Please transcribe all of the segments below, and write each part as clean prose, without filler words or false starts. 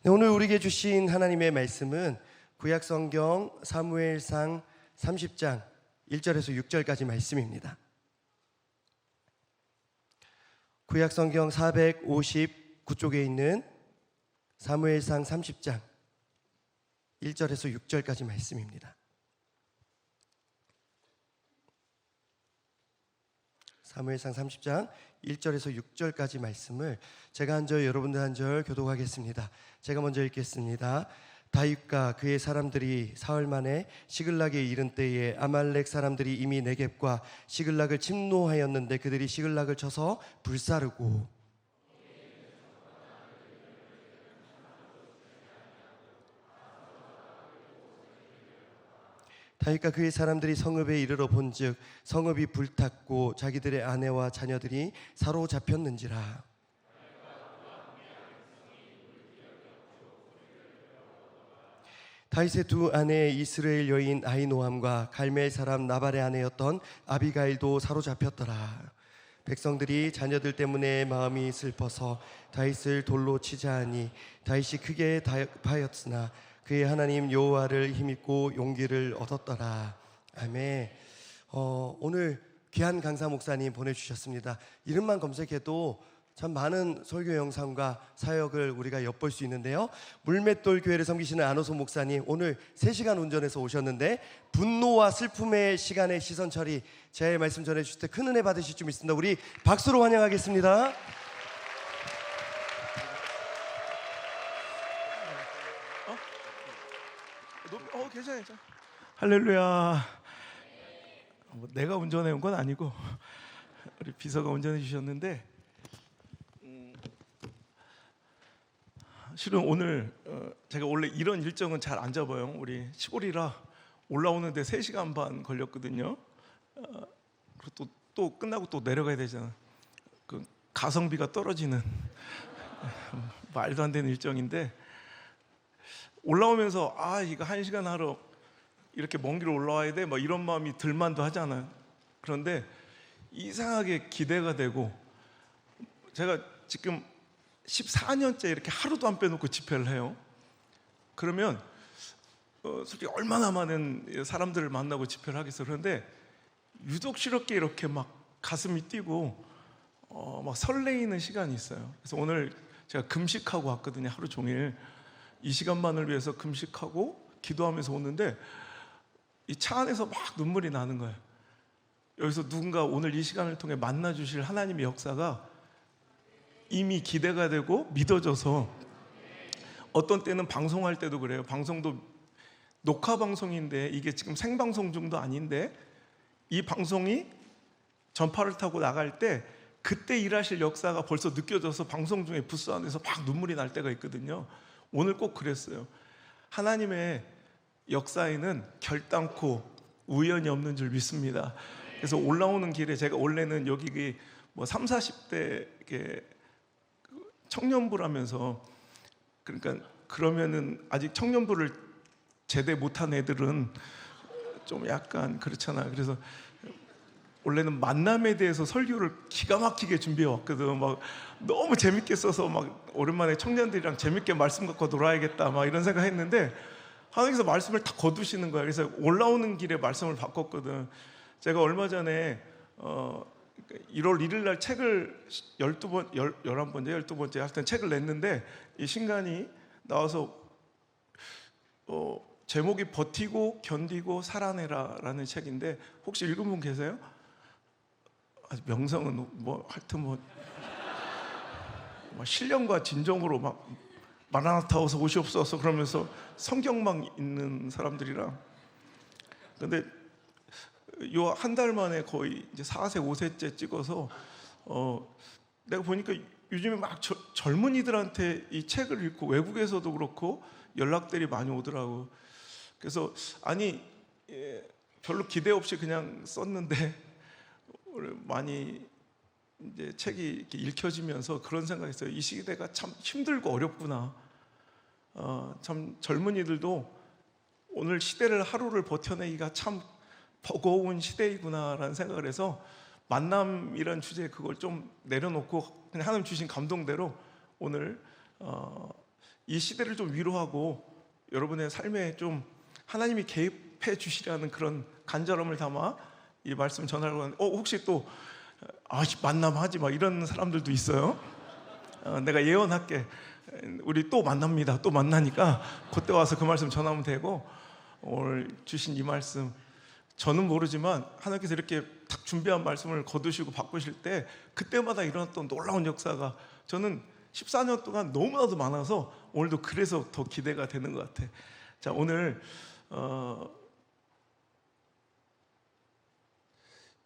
네, 오늘 우리에게 주신 하나님의 말씀은 구약성경 사무엘상 30장 1절에서 6절까지 말씀입니다. 구약성경 459쪽에 있는 사무엘상 30장 1절에서 6절까지 말씀입니다. 사무엘상 30장 1절에서 6절까지 말씀을 제가 한 절 여러분들 한 절 교독하겠습니다. 제가 먼저 읽겠습니다. 다윗과 그의 사람들이 사흘 만에 시글락에 이른 때에 아말렉 사람들이 이미 네겝과 시글락을 침노하였는데 그들이 시글락을 쳐서 불사르고 다윗과 그의 사람들이 성읍에 이르러 본즉 성읍이 불탔고 자기들의 아내와 자녀들이 사로잡혔는지라. 다윗의 두 아내 이스라엘 여인 아히노함과 갈멜 사람 나발의 아내였던 아비가일도 사로잡혔더라. 백성들이 자녀들 때문에 마음이 슬퍼서 다윗을 돌로 치자 하니 다윗이 크게 다급하였으나 그의 하나님 여호와를 힘입고 용기를 얻었더라. 아멘. 오늘 귀한 강사 목사님 보내주셨습니다. 이름만 검색해도 참 많은 설교 영상과 사역을 우리가 엿볼 수 있는데요. 물맷돌 교회를 섬기시는 안호섭 목사님 오늘 3시간 운전해서 오셨는데 분노와 슬픔의 시간에 시선 처리 제 말씀 전해주실 때 큰 은혜 받으실 줄 믿습니다. 우리 박수로 환영하겠습니다. 괜찮아요. 할렐루야. 내가 운전해 온 건 아니고 우리 비서가 운전해 주셨는데 실은 오늘 제가 원래 이런 일정은 잘 안 잡아요. 우리 시골이라 올라오는데 3시간 반 걸렸거든요. 그리고 또 끝나고 또 내려가야 되잖아. 그 가성비가 떨어지는 말도 안 되는 일정인데 올라오면서 이거 1시간 하러 이렇게 먼 길 올라와야 돼? 막 이런 마음이 들만도 하잖아요. 그런데 이상하게 기대가 되고 제가 지금 14년째 이렇게 하루도 안 빼놓고 집회를 해요. 그러면 솔직히 얼마나 많은 사람들을 만나고 집회를 하겠어요. 그런데 유독스럽게 이렇게 막 가슴이 뛰고 막 설레이는 시간이 있어요. 그래서 오늘 제가 금식하고 왔거든요. 하루 종일 이 시간만을 위해서 금식하고 기도하면서 오는데 이 차 안에서 막 눈물이 나는 거예요. 여기서 누군가 오늘 이 시간을 통해 만나 주실 하나님의 역사가 이미 기대가 되고 믿어져서 어떤 때는 방송할 때도 그래요. 방송도 녹화 방송인데 이게 지금 생방송 중도 아닌데 이 방송이 전파를 타고 나갈 때 그때 일하실 역사가 벌써 느껴져서 방송 중에 부스 안에서 막 눈물이 날 때가 있거든요. 오늘 꼭 그랬어요. 하나님의 역사에는 결단코 우연이 없는 줄 믿습니다. 그래서 올라오는 길에 제가 원래는 여기 뭐 3, 40대 청년부라면서 그러면은 아직 청년부를 제대 못한 애들은 좀 약간 그렇잖아요. 그래서 원래는 만남에 대해서 설교를 기가 막히게 준비해 왔거든. 막 너무 재밌게 써서 막 오랜만에 청년들이랑 재밌게 말씀 갖고 놀아야겠다 막 이런 생각했는데 하나님께서 말씀을 다 거두시는 거야. 그래서 올라오는 길에 말씀을 바꿨거든. 제가 얼마 전에 1월 1일 날 책을 11번째 하여튼 책을 냈는데 이 신간이 나와서 제목이 버티고 견디고 살아내라 라는 책인데 혹시 읽은 분 계세요? 명성은 뭐 하여튼 뭐 신령과 진정으로 막 마라나타 어서 오시옵소서 그러면서 성경만 읽는 사람들이라. 근데 요 한 달 만에 거의 이제 4세 5세째 찍어서 내가 보니까 요즘에 막 젊은이들한테 이 책을 읽고 외국에서도 그렇고 연락들이 많이 오더라고. 그래서 별로 기대 없이 그냥 썼는데 많이 이제 책이 이렇게 읽혀지면서 그런 생각했어요. 이 시대가 참 힘들고 어렵구나. 참 젊은이들도 오늘 시대를 하루를 버텨내기가 참 버거운 시대이구나라는 생각을 해서 만남이란 주제 그걸 좀 내려놓고 그냥 하나님 주신 감동대로 오늘 이 시대를 좀 위로하고 여러분의 삶에 좀 하나님이 개입해 주시라는 그런 간절함을 담아 이 말씀 전하려고 하는데, 혹시 또 만남하지 마 이런 사람들도 있어요. 내가 예언할게. 우리 또 만납니다. 또 만나니까 그때 와서 그 말씀 전하면 되고, 오늘 주신 이 말씀 저는 모르지만 하나님께서 이렇게 딱 준비한 말씀을 거두시고 바꾸실 때 그때마다 일어났던 놀라운 역사가 저는 14년 동안 너무나도 많아서 오늘도 그래서 더 기대가 되는 것 같아. 자, 오늘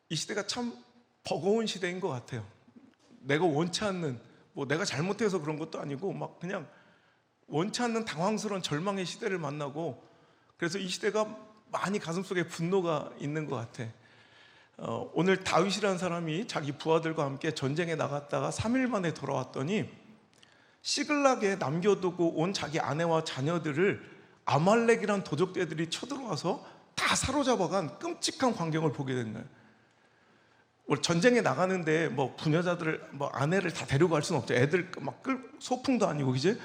이 시대가 참 버거운 시대인 것 같아요. 내가 원치 않는, 내가 잘못해서 그런 것도 아니고 막 그냥 원치 않는 당황스러운 절망의 시대를 만나고, 그래서 이 시대가 많이 가슴속에 분노가 있는 것 같아. 오늘 다윗이라는 사람이 자기 부하들과 함께 전쟁에 나갔다가 3일 만에 돌아왔더니 시글락에 남겨두고 온 자기 아내와 자녀들을 아말렉이란 도적대들이 쳐들어와서 다 사로잡아간 끔찍한 광경을 보게 된 거예요. 전쟁에 나가는데 부녀자들을 아내를 다 데리고 갈 수는 없죠. 애들 막 소풍도 아니고, 그지?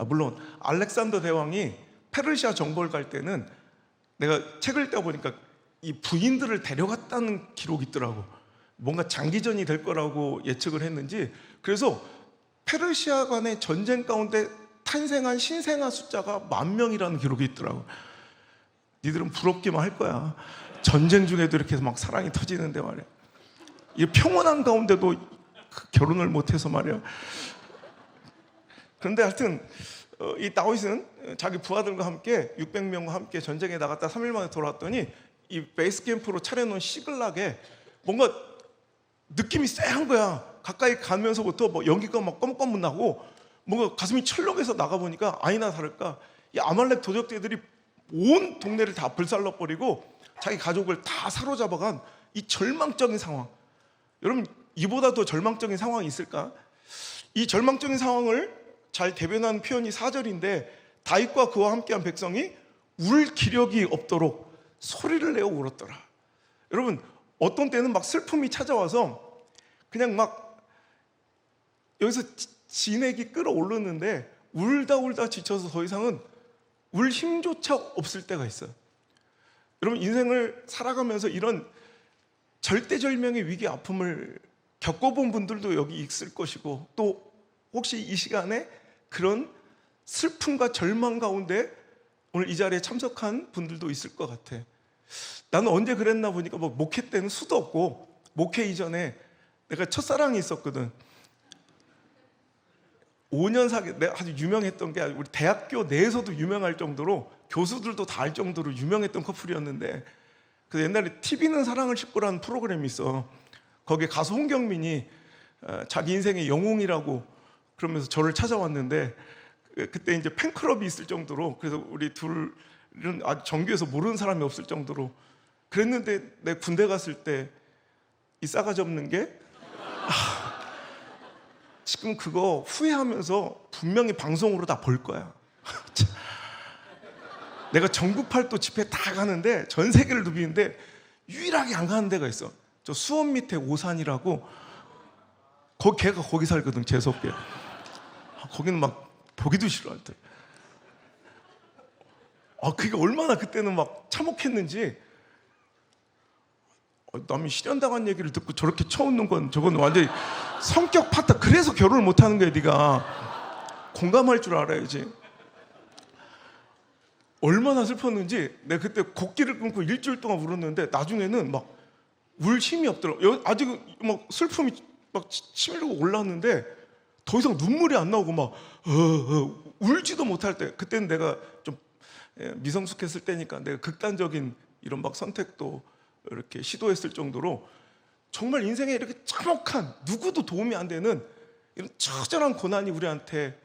물론 알렉산더 대왕이 페르시아 정벌 갈 때는 내가 책을 떼어보니까 이 부인들을 데려갔다는 기록이 있더라고. 뭔가 장기전이 될 거라고 예측을 했는지. 그래서 페르시아 간의 전쟁 가운데 탄생한 신생아 숫자가 10,000명이라는 기록이 있더라고. 니들은 부럽기만 할 거야. 전쟁 중에도 이렇게 막 사랑이 터지는데 말이야. 이 평온한 가운데도 결혼을 못해서 말이야. 그런데 하여튼 이 다윗은 자기 부하들과 함께 600명과 함께 전쟁에 나갔다 3일 만에 돌아왔더니 이 베이스 캠프로 차려놓은 시글락에 뭔가 느낌이 쎄한 거야. 가까이 가면서부터 연기가 막 껌껌 나고 뭔가 가슴이 철렁해서 나가보니까 아니나 다를까 이 아말렉 도적대들이 온 동네를 다 불살라버리고 자기 가족을 다 사로잡아간 이 절망적인 상황. 여러분, 이보다 더 절망적인 상황이 있을까? 이 절망적인 상황을 잘 대변하는 표현이 4절인데, 다윗과 그와 함께한 백성이 울 기력이 없도록 소리를 내어 울었더라. 여러분, 어떤 때는 막 슬픔이 찾아와서 그냥 막 여기서 진액이 끓어오르는데 울다 지쳐서 더 이상은 울 힘조차 없을 때가 있어요. 여러분, 인생을 살아가면서 이런 절대절명의 위기 아픔을 겪어본 분들도 여기 있을 것이고, 또 혹시 이 시간에 그런 슬픔과 절망 가운데 오늘 이 자리에 참석한 분들도 있을 것 같아. 나는 언제 그랬나 보니까 목회 때는 수도 없고, 목회 이전에 내가 첫사랑이 있었거든. 5년 내가 아주 유명했던 게 우리 대학교 내에서도 유명할 정도로, 교수들도 다 알 정도로 유명했던 커플이었는데, 그 옛날에 TV는 사랑을 싣고라는 프로그램이 있어. 거기에 가수 홍경민이 자기 인생의 영웅이라고 그러면서 저를 찾아왔는데, 그때 이제 팬클럽이 있을 정도로, 그래서 우리 둘은 아주 정규에서 모르는 사람이 없을 정도로 그랬는데, 내 군대 갔을 때 이 싸가지 없는 게 지금 그거 후회하면서 분명히 방송으로 다 볼 거야. 내가 전국 팔도 집회 다 가는데, 전 세계를 누비는데 유일하게 안 가는 데가 있어. 저 수원 밑에 오산이라고, 걔가 거기 살거든, 재수없게. 거기는 막 보기도 싫어할 때. 그게 얼마나 그때는 막 참혹했는지. 남이 실현당한 얘기를 듣고 저렇게 쳐웃는 건, 저건 완전히 성격 파탄. 그래서 결혼을 못하는 거야. 네가 공감할 줄 알아야지. 얼마나 슬펐는지. 내가 그때 곡기를 끊고 일주일 동안 울었는데 나중에는 막 울 힘이 없더라고. 아직 막 슬픔이 막 치밀고 올랐는데 더 이상 눈물이 안 나오고 막 울지도 못할 때, 그때는 내가 좀 미성숙했을 때니까 내가 극단적인 이런 막 선택도 이렇게 시도했을 정도로 정말 인생에 이렇게 참혹한, 누구도 도움이 안 되는 이런 처절한 고난이 우리한테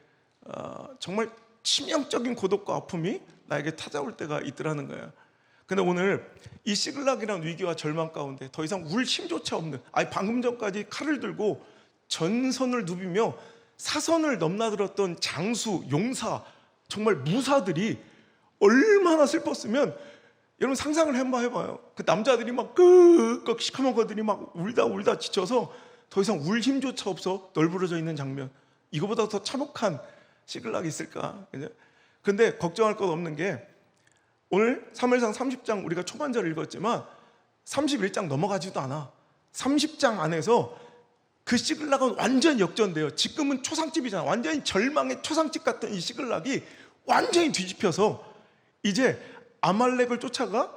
정말 치명적인 고독과 아픔이 나에게 찾아올 때가 있더라는 거야. 근데 오늘 이 시글락이라는 위기와 절망 가운데 더 이상 울 힘조차 없는, 방금 전까지 칼을 들고 전선을 누비며 사선을 넘나들었던 장수, 용사, 정말 무사들이 얼마나 슬펐으면, 여러분 상상을 해봐요. 그 남자들이 막 끄끄 시커먼 것들이 막 울다 지쳐서 더 이상 울 힘조차 없어 널브러져 있는 장면. 이거보다 더 참혹한 시글락이 있을까? 근데 걱정할 것 없는 게 오늘 사무엘상 30장 우리가 초반절을 읽었지만 31장 넘어가지도 않아. 30장 안에서 그 시글락은 완전 역전돼요. 지금은 초상집이잖아. 완전히 절망의 초상집 같은 이 시글락이 완전히 뒤집혀서 이제 아말렉을 쫓아가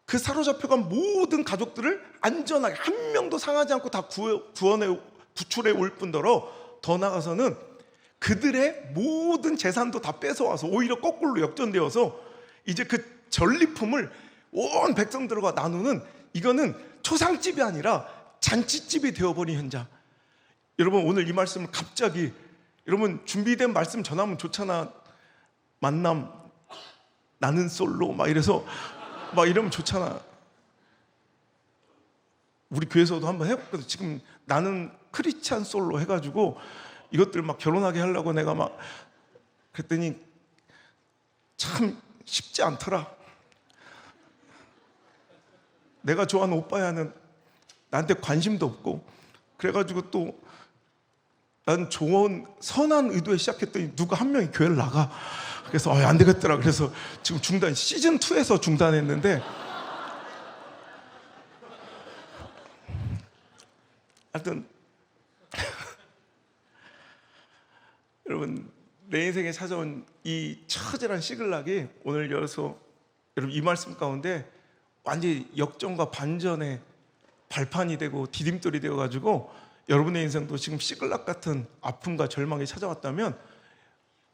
그 사로잡혀간 모든 가족들을 안전하게 한 명도 상하지 않고 다 구출해 올 뿐더러 더 나아가서는 그들의 모든 재산도 다 뺏어와서 오히려 거꾸로 역전되어서 이제 그 전리품을 온 백성들과 나누는, 이거는 초상집이 아니라 잔치집이 되어버린 현장. 여러분 오늘 이 말씀을 갑자기, 여러분 준비된 말씀 전하면 좋잖아. 만남, 나는 솔로 막 이래서 막 이러면 좋잖아. 우리 교회에서도 한번 해봤거든. 지금 나는 크리스찬 솔로 해가지고 이것들 막 결혼하게 하려고 내가 막 그랬더니 참 쉽지 않더라. 내가 좋아하는 오빠야는 나한테 관심도 없고, 그래가지고 또 난 좋은 선한 의도에 시작했더니 누가 한 명이 교회를 나가. 그래서 안 되겠더라. 그래서 지금 중단, 시즌 2에서 중단했는데, 하여튼 여러분 내 인생에 찾아온 이 처절한 시글락이 오늘 여기서 여러분 이 말씀 가운데 완전히 역전과 반전의 발판이 되고 디딤돌이 되어가지고 여러분의 인생도 지금 시글락 같은 아픔과 절망이 찾아왔다면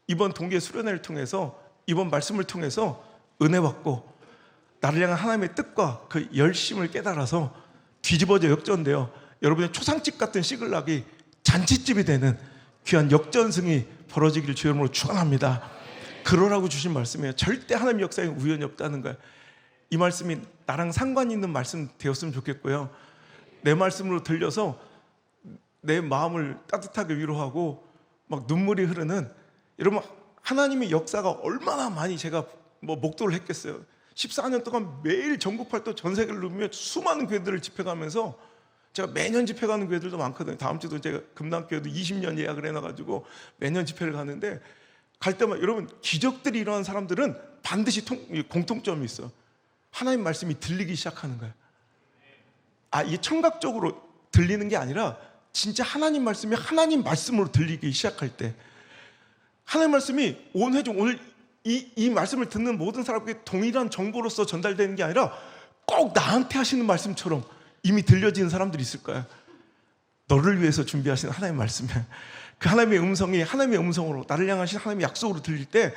이번 동계 수련회를 통해서, 이번 말씀을 통해서 은혜 받고 나를 향한 하나님의 뜻과 그 열심을 깨달아서 뒤집어져 역전되어 여러분의 초상집 같은 시글락이 잔치집이 되는 귀한 역전승이 벌어지기를 주의 이름으로 축원합니다. 그러라고 주신 말씀이에요. 절대 하나님 역사에 우연이 없다는 거예요. 이 말씀이 나랑 상관 있는 말씀 되었으면 좋겠고요. 내 말씀으로 들려서 내 마음을 따뜻하게 위로하고 막 눈물이 흐르는, 여러분 하나님의 역사가 얼마나 많이 제가 목도를 했겠어요. 14년 동안 매일 전국 활동 전 세계를 누비며 수많은 교회들을 집회가면서 제가 매년 집회 가는 교회들도 많거든요. 다음 주도 제가 금남교회도 20년 예약을 해놔가지고 매년 집회를 가는데, 갈 때마다 여러분 기적들이 일어난 사람들은 반드시 공통점이 있어. 하나님 말씀이 들리기 시작하는 거예요. 이게 청각적으로 들리는 게 아니라 진짜 하나님 말씀이 하나님 말씀으로 들리기 시작할 때, 하나님 말씀이 온 회중, 오늘 이 말씀을 듣는 모든 사람에게 동일한 정보로서 전달되는 게 아니라 꼭 나한테 하시는 말씀처럼 이미 들려지는 사람들이 있을 거야. 너를 위해서 준비하신 하나님의 말씀이야. 그 하나님의 음성이 하나님의 음성으로, 나를 향하신 하나님의 약속으로 들릴 때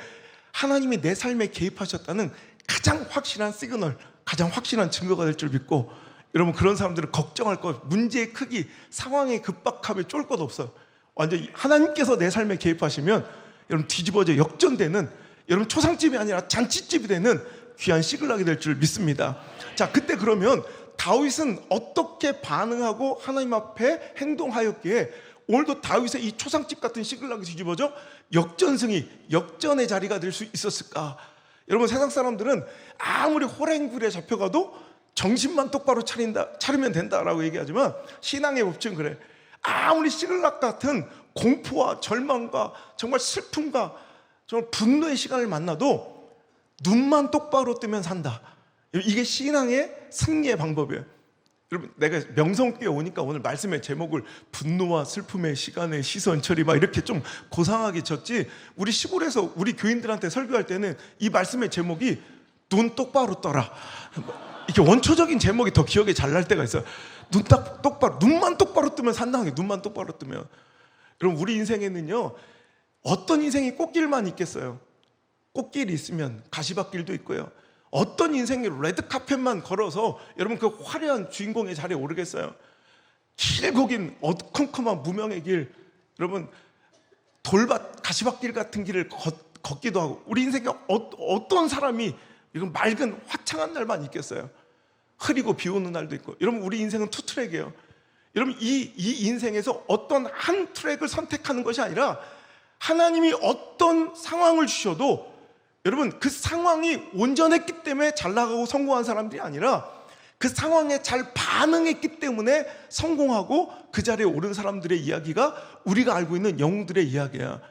하나님이 내 삶에 개입하셨다는 가장 확실한 시그널, 가장 확실한 증거가 될 줄 믿고, 여러분 그런 사람들은 걱정할 것, 문제의 크기, 상황의 급박함에 쫄 것 없어요. 완전히 하나님께서 내 삶에 개입하시면 여러분 뒤집어져 역전되는, 여러분 초상집이 아니라 잔치집이 되는 귀한 시글락이 될 줄 믿습니다. 자, 그때 그러면 다윗은 어떻게 반응하고 하나님 앞에 행동하였기에 오늘도 다윗의 이 초상집 같은 시글락이 뒤집어져 역전승이, 역전의 자리가 될 수 있었을까? 여러분 세상 사람들은 아무리 호랭굴에 잡혀가도 정신만 똑바로 차리면 된다라고 얘기하지만 신앙의 법칙은 그래. 아무리 시글락 같은 공포와 절망과 정말 슬픔과 정말 분노의 시간을 만나도 눈만 똑바로 뜨면 산다. 이게 신앙의 승리의 방법이에요. 여러분 내가 명성교회 오니까 오늘 말씀의 제목을 분노와 슬픔의 시간의 시선 처리 막 이렇게 좀 고상하게 쳤지, 우리 시골에서 우리 교인들한테 설교할 때는 이 말씀의 제목이 눈 똑바로 떠라, 이렇게 원초적인 제목이 더 기억에 잘 날 때가 있어요. 눈만 똑바로 뜨면 산다는 게, 눈만 똑바로 뜨면. 여러분 우리 인생에는요 어떤 인생이 꽃길만 있겠어요. 꽃길이 있으면 가시밭길도 있고요. 어떤 인생이 레드카펫만 걸어서 여러분 그 화려한 주인공의 자리에 오르겠어요. 길고 긴 어두컴컴한 무명의 길, 여러분 돌밭 가시밭길 같은 길을 걷기도 하고, 우리 인생에 어떤 사람이 이건 맑은 화창한 날만 있겠어요. 흐리고 비 오는 날도 있고. 여러분 우리 인생은 투 트랙이에요. 여러분 이 인생에서 어떤 한 트랙을 선택하는 것이 아니라 하나님이 어떤 상황을 주셔도 여러분 그 상황이 온전했기 때문에 잘 나가고 성공한 사람들이 아니라 그 상황에 잘 반응했기 때문에 성공하고 그 자리에 오른 사람들의 이야기가 우리가 알고 있는 영웅들의 이야기야.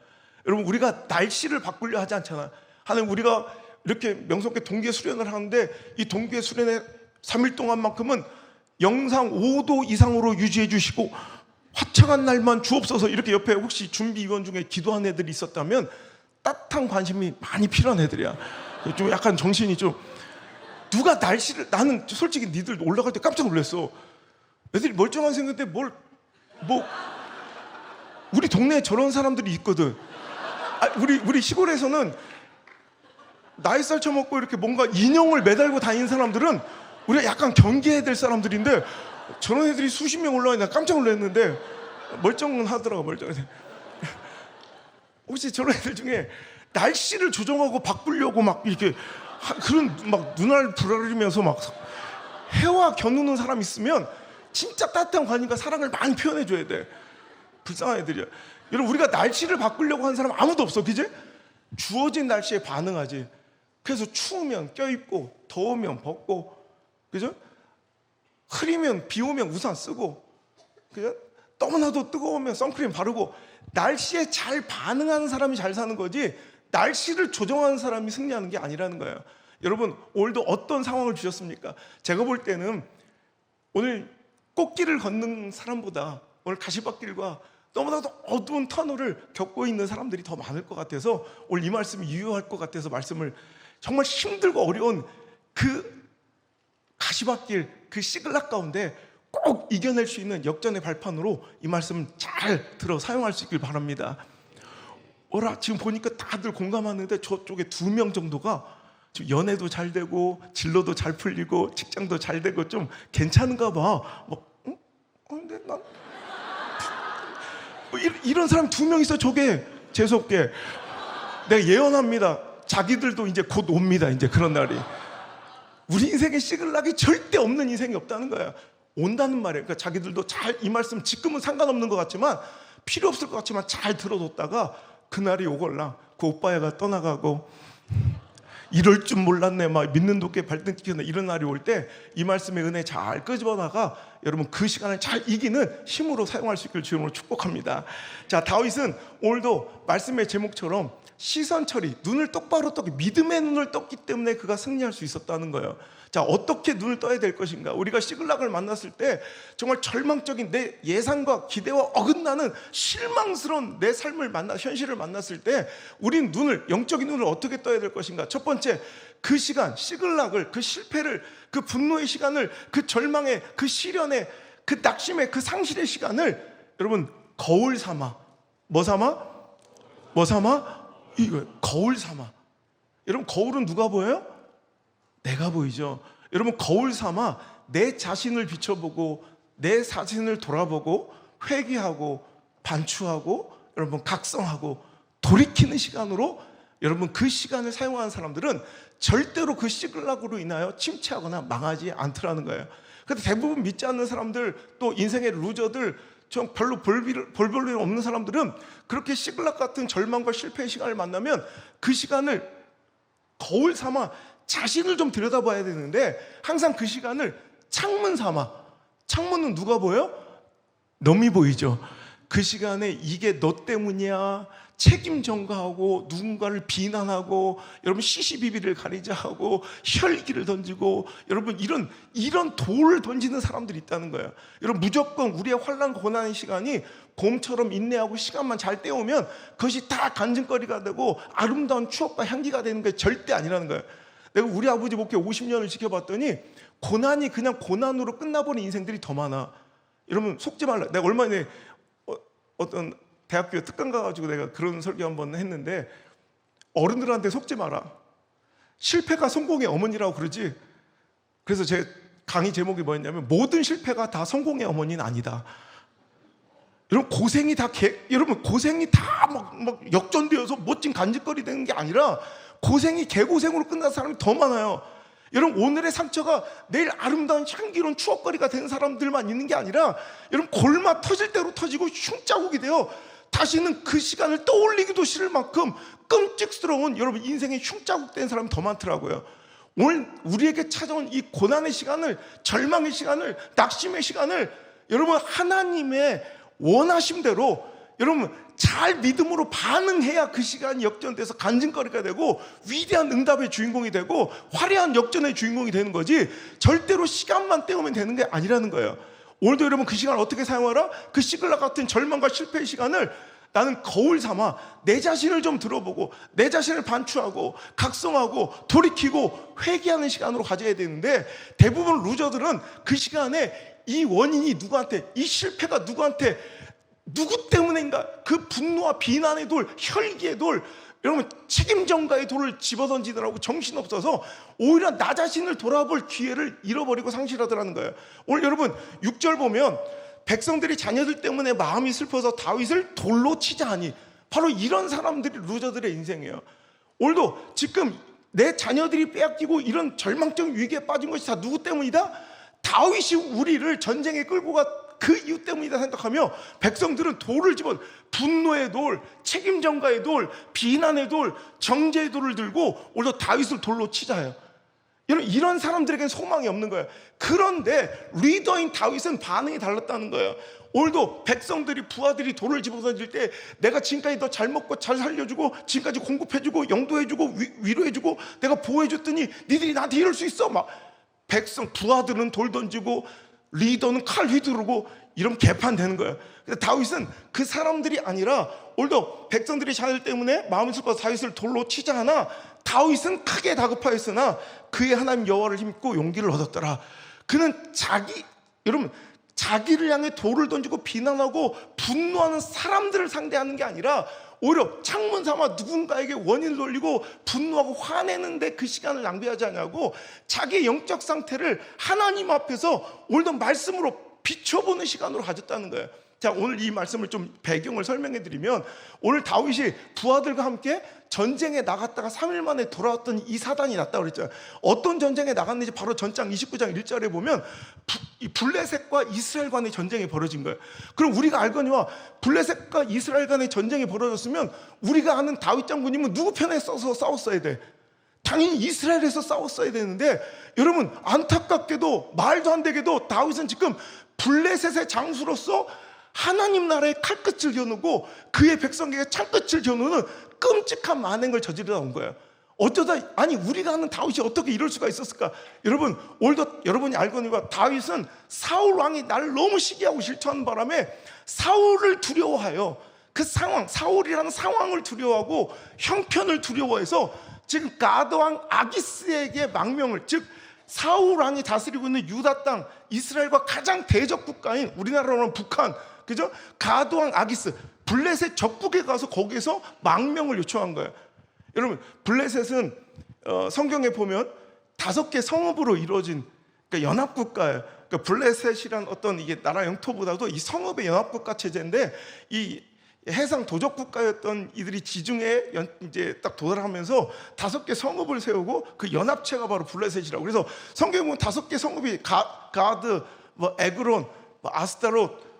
여러분, 우리가 날씨를 바꾸려 하지 않잖아. 하나님, 우리가 이렇게 명성께 동계 수련을 하는데 이 동계 수련의 3일 동안만큼은 영상 5도 이상으로 유지해 주시고 화창한 날만 주옵소서. 이렇게 옆에 혹시 준비위원 중에 기도한 애들이 있었다면 따뜻한 관심이 많이 필요한 애들이야. 좀 약간 정신이 좀, 누가 날씨를, 나는 솔직히 니들 올라갈 때 깜짝 놀랐어. 애들이 멀쩡한 생각인데 우리 동네에 저런 사람들이 있거든. 우리 시골에서는 나이 살 처먹고 이렇게 뭔가 인형을 매달고 다니는 사람들은 우리가 약간 경계해야 될 사람들인데 저런 애들이 수십 명 올라와 있나 깜짝 놀랐는데 멀쩡은 하더라고. 멀쩡해. 혹시 저런 애들 중에 날씨를 조정하고 바꾸려고 막 이렇게 그런 막 눈알 부라리면서 막 해와 겨누는 사람 있으면 진짜 따뜻한 관심과 사랑을 많이 표현해 줘야 돼. 불쌍한 애들이야. 여러분, 우리가 날씨를 바꾸려고 하는 사람 아무도 없어, 그지? 주어진 날씨에 반응하지. 그래서 추우면 껴입고 더우면 벗고, 그죠? 흐리면 비 오면 우산 쓰고, 그죠? 너무나도 뜨거우면 선크림 바르고. 날씨에 잘 반응하는 사람이 잘 사는 거지 날씨를 조정하는 사람이 승리하는 게 아니라는 거예요. 여러분, 오늘도 어떤 상황을 주셨습니까? 제가 볼 때는 오늘 꽃길을 걷는 사람보다 오늘 가시밭길과 너무나도 어두운 터널을 겪고 있는 사람들이 더 많을 것 같아서 오늘 이 말씀이 유효할 것 같아서 말씀을, 정말 힘들고 어려운 그 가시밭길, 그 시글락 가운데 꼭 이겨낼 수 있는 역전의 발판으로 이 말씀 잘 들어 사용할 수 있길 바랍니다. 지금 보니까 다들 공감하는데 저쪽에 2명 정도가 지금 연애도 잘 되고 진로도 잘 풀리고 직장도 잘 되고 좀 괜찮은가 봐. 근데 난 이런 사람 2명 있어. 저게 재수없게 내가 예언합니다. 자기들도 이제 곧 옵니다. 이제 그런 날이. 우리 인생에 시글락이 절대 없는 인생이 없다는 거야. 온다는 말이에요. 그러니까 자기들도 잘, 이 말씀 지금은 상관없는 것 같지만 필요 없을 것 같지만 잘 들어뒀다가 그날이 오걸랑 그 오빠애가 떠나가고 이럴 줄 몰랐네 막 믿는 도끼에 발등 찍혔네 이런 날이 올 때 이 말씀의 은혜 잘 끄집어나가 여러분 그 시간을 잘 이기는 힘으로 사용할 수 있기를 주님으로 축복합니다. 자, 다윗은 오늘도 말씀의 제목처럼 시선 처리, 눈을 똑바로 떴기, 믿음의 눈을 떴기 때문에 그가 승리할 수 있었다는 거예요. 자, 어떻게 눈을 떠야 될 것인가? 우리가 시글락을 만났을 때 정말 절망적인 내 예상과 기대와 어긋나는 실망스러운 내 삶을 현실을 만났을 때 우린 영적인 눈을 어떻게 떠야 될 것인가? 첫 번째, 그 시간, 시글락을, 그 실패를, 그 분노의 시간을, 그 절망의, 그 시련의, 그 낙심의, 그 상실의 시간을 여러분 거울 삼아, 뭐 삼아? 이거 거울 삼아. 여러분, 거울은 누가 보여요? 내가 보이죠. 여러분, 거울 삼아 내 자신을 비춰보고 내 자신을 돌아보고 회개하고 반추하고 여러분 각성하고 돌이키는 시간으로 여러분 그 시간을 사용하는 사람들은 절대로 그 시글락으로 인하여 침체하거나 망하지 않더라는 거예요. 근데 대부분 믿지 않는 사람들, 또 인생의 루저들, 좀 별로 볼 일 없는 사람들은 그렇게 시글락 같은 절망과 실패의 시간을 만나면 그 시간을 거울 삼아 자신을 좀 들여다봐야 되는데 항상 그 시간을 창문 삼아. 창문은 누가 보여? 놈이 보이죠. 그 시간에 이게 너 때문이야, 책임 전가하고 누군가를 비난하고 여러분 시시비비를 가리자 하고 혈기를 던지고 여러분 이런 돌을 던지는 사람들이 있다는 거예요. 여러분, 무조건 우리의 환난 고난의 시간이 곰처럼 인내하고 시간만 잘 때우면 그것이 다 간증거리가 되고 아름다운 추억과 향기가 되는 게 절대 아니라는 거예요. 내가 우리 아버지 목회 50년을 지켜봤더니 고난이 그냥 고난으로 끝나버린 인생들이 더 많아. 여러분, 속지 말라. 내가 얼마 전에 어떤 대학교에 특강 가가지고 내가 그런 설교 한번 했는데 어른들한테 속지 마라. 실패가 성공의 어머니라고 그러지. 그래서 제 강의 제목이 뭐였냐면 모든 실패가 다 성공의 어머니는 아니다. 여러분, 고생이 다 막 역전되어서 멋진 간직거리 되는 게 아니라 고생이 개고생으로 끝난 사람이 더 많아요. 여러분, 오늘의 상처가 내일 아름다운 향기로운 추억거리가 되는 사람들만 있는 게 아니라 여러분, 골마 터질 대로 터지고 흉자국이 되어 다시는 그 시간을 떠올리기도 싫을 만큼 끔찍스러운 여러분 인생의 흉자국 된 사람이 더 많더라고요. 오늘 우리에게 찾아온 이 고난의 시간을, 절망의 시간을, 낙심의 시간을 여러분 하나님의 원하심대로 여러분 잘 믿음으로 반응해야 그 시간이 역전돼서 간증거리가 되고 위대한 응답의 주인공이 되고 화려한 역전의 주인공이 되는 거지, 절대로 시간만 때우면 되는 게 아니라는 거예요. 오늘도 여러분 그 시간을 어떻게 사용하라? 그 시글락 같은 절망과 실패의 시간을 나는 거울 삼아 내 자신을 좀 들어보고 내 자신을 반추하고 각성하고 돌이키고 회개하는 시간으로 가져야 되는데, 대부분 루저들은 그 시간에 이 원인이 누구한테, 이 실패가 누구한테, 누구 때문인가, 그 분노와 비난의 돌, 혈기의 돌, 여러분 책임 전가의 돌을 집어던지더라고 정신없어서 오히려 나 자신을 돌아볼 기회를 잃어버리고 상실하더라는 거예요. 오늘 여러분 6절 보면 백성들이 자녀들 때문에 마음이 슬퍼서 다윗을 돌로 치자 하니, 바로 이런 사람들이 루저들의 인생이에요. 오늘도 지금 내 자녀들이 빼앗기고 이런 절망적 위기에 빠진 것이 다 누구 때문이다? 다윗이 우리를 전쟁에 끌고 가 그 이유 때문이다 생각하며 백성들은 돌을 집어, 분노의 돌, 책임 전가의 돌, 비난의 돌, 정죄의 돌을 들고 오히려 다윗을 돌로 치자요. 여러분 이런 사람들에게는 소망이 없는 거예요. 그런데 리더인 다윗은 반응이 달랐다는 거예요. 오늘도 백성들이, 부하들이 돌을 집어던질 때 내가 지금까지 너 잘 먹고 잘 살려주고 지금까지 공급해주고 영도해주고 위로해주고 내가 보호해줬더니 니들이 나한테 이럴 수 있어? 막 백성, 부하들은 돌 던지고 리더는 칼 휘두르고 이러면 개판되는 거예요. 근데 다윗은 그 사람들이 아니라 오늘도 백성들이 자녀들 때문에 마음이 슬퍼서 다윗을 돌로 치자 하나, 다윗은 크게 다급하였으나 그의 하나님 여호와를 힘입고 용기를 얻었더라. 그는 여러분 자기를 향해 돌을 던지고 비난하고 분노하는 사람들을 상대하는 게 아니라 오히려 창문 삼아 누군가에게 원인을 돌리고 분노하고 화내는데 그 시간을 낭비하지 않냐고 자기의 영적 상태를 하나님 앞에서 오늘도 말씀으로 비춰보는 시간으로 가졌다는 거예요. 자, 오늘 이 말씀을 좀 배경을 설명해 드리면, 오늘 다윗이 부하들과 함께 전쟁에 나갔다가 3일 만에 돌아왔더니 이 사단이 났다고 그랬잖아요. 어떤 전쟁에 나갔는지 바로 전장 29장 1절에 보면 블레셋과 이스라엘 간의 전쟁이 벌어진 거예요. 그럼 우리가 알거니와 블레셋과 이스라엘 간의 전쟁이 벌어졌으면 우리가 아는 다윗 장군님은 누구 편에 서서 싸웠어야 돼? 당연히 이스라엘에서 싸웠어야 되는데, 여러분 안타깝게도 말도 안 되게도 다윗은 지금 블레셋의 장수로서 하나님 나라의 칼끝을 겨누고 그의 백성에게 창끝을 겨누는 끔찍한 만행을 저지르다 온 거예요. 어쩌다, 아니 우리가 아는 다윗이 어떻게 이럴 수가 있었을까? 여러분 오늘도 여러분이 알거니와 다윗은 사울 왕이 나를 너무 시기하고 질투하는 바람에 사울을 두려워하여 그 상황, 사울이라는 상황을 두려워하고 형편을 두려워해서 지금 가드 왕 아기스에게 망명을, 즉 사울 왕이 다스리고 있는 유다 땅, 이스라엘과 가장 대적 국가인 우리나라로는 북한, 그죠? 가드 왕 아기스, 블레셋 적국에 가서 거기에서 망명을 요청한 거예요. 여러분 블레셋은 성경에 보면 5개 성읍으로 이루어진 그러니까 연합국가예요. 그러니까 블레셋이란 어떤 이게 나라 영토보다도 이 성읍의 연합국가 체제인데, 이 해상 도적 국가였던 이들이 지중해 이제 딱 도달하면서 5개 성읍을 세우고 그 연합체가 바로 블레셋이라고. 그래서 성경에 보면 5개 성읍이 가드, 뭐 에그론, 뭐 아스타롯,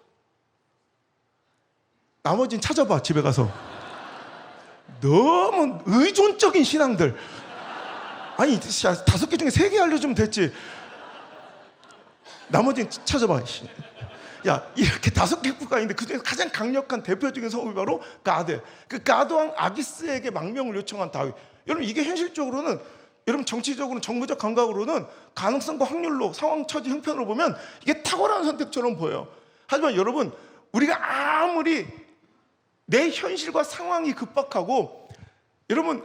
나머지는 찾아봐 집에 가서. 너무 의존적인 신앙들. 아니 5개 중에 3개 알려주면 됐지. 나머지는 찾아봐. 야, 이렇게 5개 국가인데 그중에 가장 강력한 대표적인 성읍이 바로 가드. 그 가드 왕 아기스에게 망명을 요청한 다윗. 여러분 이게 현실적으로는, 여러분 정치적으로는, 정부적 감각으로는 가능성과 확률로, 상황 처지 형편으로 보면 이게 탁월한 선택처럼 보여요. 하지만 여러분 우리가 아무리 내 현실과 상황이 급박하고, 여러분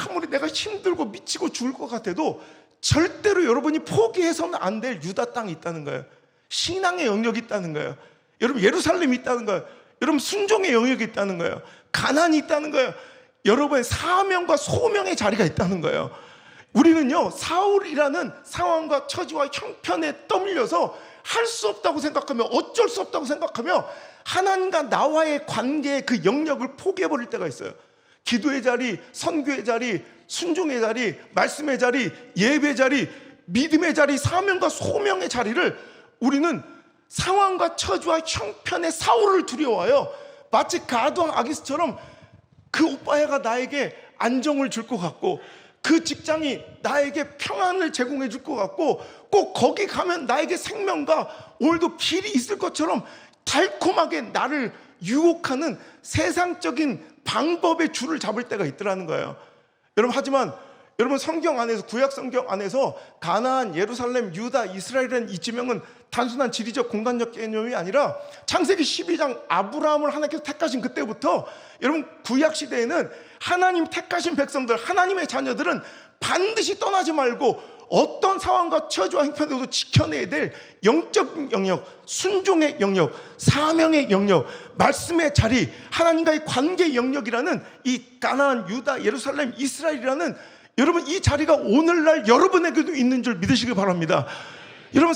아무리 내가 힘들고 미치고 죽을 것 같아도 절대로 여러분이 포기해서는 안 될 유다 땅이 있다는 거예요. 신앙의 영역이 있다는 거예요. 여러분 예루살렘이 있다는 거예요. 여러분 순종의 영역이 있다는 거예요. 가난이 있다는 거예요. 여러분의 사명과 소명의 자리가 있다는 거예요. 우리는요 사울이라는 상황과 처지와 형편에 떠밀려서 할 수 없다고 생각하며, 어쩔 수 없다고 생각하며 하나님과 나와의 관계의 그 영역을 포기해버릴 때가 있어요. 기도의 자리, 선교의 자리, 순종의 자리, 말씀의 자리, 예배의 자리, 믿음의 자리, 사명과 소명의 자리를 우리는 상황과 처지와 형편의 사울을 두려워하여 마치 가드왕 아기스처럼 그 오빠야가 나에게 안정을 줄 것 같고, 그 직장이 나에게 평안을 제공해 줄 것 같고, 꼭 거기 가면 나에게 생명과 오늘도 길이 있을 것처럼 달콤하게 나를 유혹하는 세상적인 방법의 줄을 잡을 때가 있더라는 거예요. 여러분, 하지만 여러분, 성경 안에서, 구약 성경 안에서 가나안, 예루살렘, 유다, 이스라엘이라는 이 지명은 단순한 지리적 공간적 개념이 아니라 창세기 12장 아브라함을 하나님께서 택하신 그때부터 여러분, 구약 시대에는 하나님 택하신 백성들, 하나님의 자녀들은 반드시 떠나지 말고 어떤 상황과 처지와 형편에도 지켜내야 될 영적 영역, 순종의 영역, 사명의 영역, 말씀의 자리, 하나님과의 관계 영역이라는 이 가나안, 유다, 예루살렘, 이스라엘이라는 여러분, 이 자리가 오늘날 여러분에게도 있는 줄 믿으시기 바랍니다. 여러분,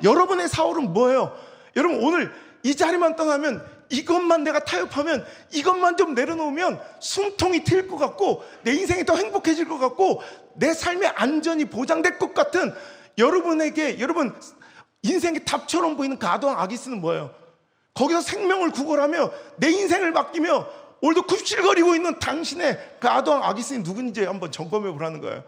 여러분의 사울은 뭐예요? 여러분, 오늘 이 자리만 떠나면, 이것만 내가 타협하면, 이것만 좀 내려놓으면 숨통이 트일 것 같고 내 인생이 더 행복해질 것 같고 내 삶의 안전이 보장될 것 같은 여러분에게, 여러분 인생의 답처럼 보이는 가도왕 아기스는 뭐예요? 거기서 생명을 구걸하며 내 인생을 맡기며 오늘도 굽실거리고 있는 당신의 가도왕 아기스이 누군지 한번 점검해 보라는 거예요.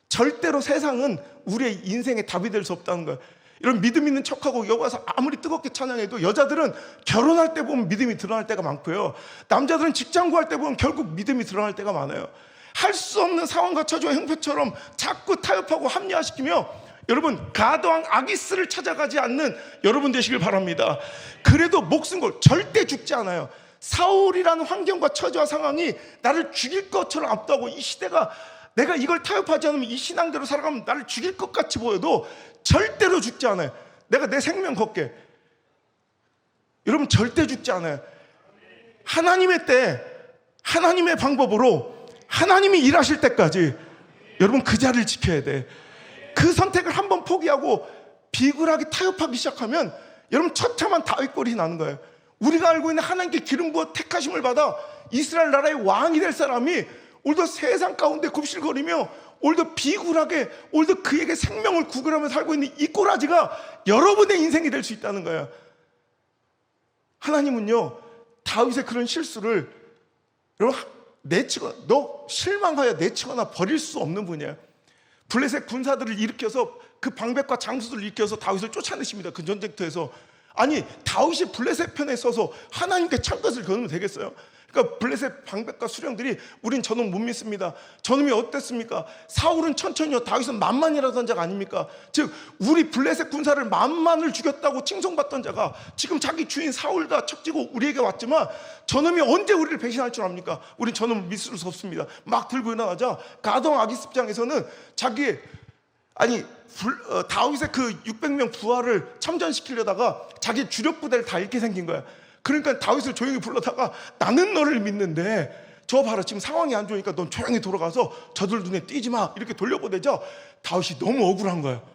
절대로 세상은 우리의 인생의 답이 될 수 없다는 거예요. 이런 믿음 있는 척하고 여기 와서 아무리 뜨겁게 찬양해도 여자들은 결혼할 때 보면 믿음이 드러날 때가 많고요, 남자들은 직장 구할 때 보면 결국 믿음이 드러날 때가 많아요. 할 수 없는 상황과 처지와 형편처럼 자꾸 타협하고 합리화시키며 여러분, 가도왕 아기스를 찾아가지 않는 여러분 되시길 바랍니다. 그래도 목숨 걸 절대 죽지 않아요. 사울이라는 환경과 처지와 상황이 나를 죽일 것처럼 압도하고 이 시대가 내가 이걸 타협하지 않으면 이 신앙대로 살아가면 나를 죽일 것 같이 보여도 절대로 죽지 않아요. 내가 내 생명 걸게. 여러분, 절대 죽지 않아요. 하나님의 때, 하나님의 방법으로 하나님이 일하실 때까지 여러분 그 자리를 지켜야 돼. 그 선택을 한번 포기하고 비굴하게 타협하기 시작하면 여러분 처참한 다윗꼴이 나는 거예요. 우리가 알고 있는 하나님께 기름 부어 택하심을 받아 이스라엘 나라의 왕이 될 사람이 오늘도 세상 가운데 굽실거리며 오늘도 비굴하게 오늘도 그에게 생명을 구걸하며 살고 있는 이 꼬라지가 여러분의 인생이 될 수 있다는 거예요. 하나님은요, 다윗의 그런 실수를 여러분 너 실망하여 내치거나 버릴 수 없는 분이에요. 블레셋 군사들을 일으켜서 그 방백과 장수들을 일으켜서 다윗을 쫓아내십니다. 그 전쟁터에서. 아니, 다윗이 블레셋 편에 서서 하나님께 참것을 거두면 되겠어요? 그러니까 블레셋 방백과 수령들이 우린 저놈 못 믿습니다. 저놈이 어땠습니까? 사울은 천천히요, 다윗은 만만이라던 자가 아닙니까? 즉 우리 블레셋 군사를 만만을 죽였다고 칭송받던 자가 지금 자기 주인 사울과 척지고 우리에게 왔지만 저놈이 언제 우리를 배신할 줄 압니까? 우린 저놈을 믿을 수 없습니다. 막 들고 일어나자 가동 아기스장에서는 다윗의 그 600명 부하를 참전시키려다가 자기 주력 부대를 다 잃게 생긴 거야. 그러니까 다윗을 조용히 불러다가 나는 너를 믿는데 저 봐라, 지금 상황이 안 좋으니까 넌 조용히 돌아가서 저들 눈에 띄지 마, 이렇게 돌려보내자 다윗이 너무 억울한 거예요.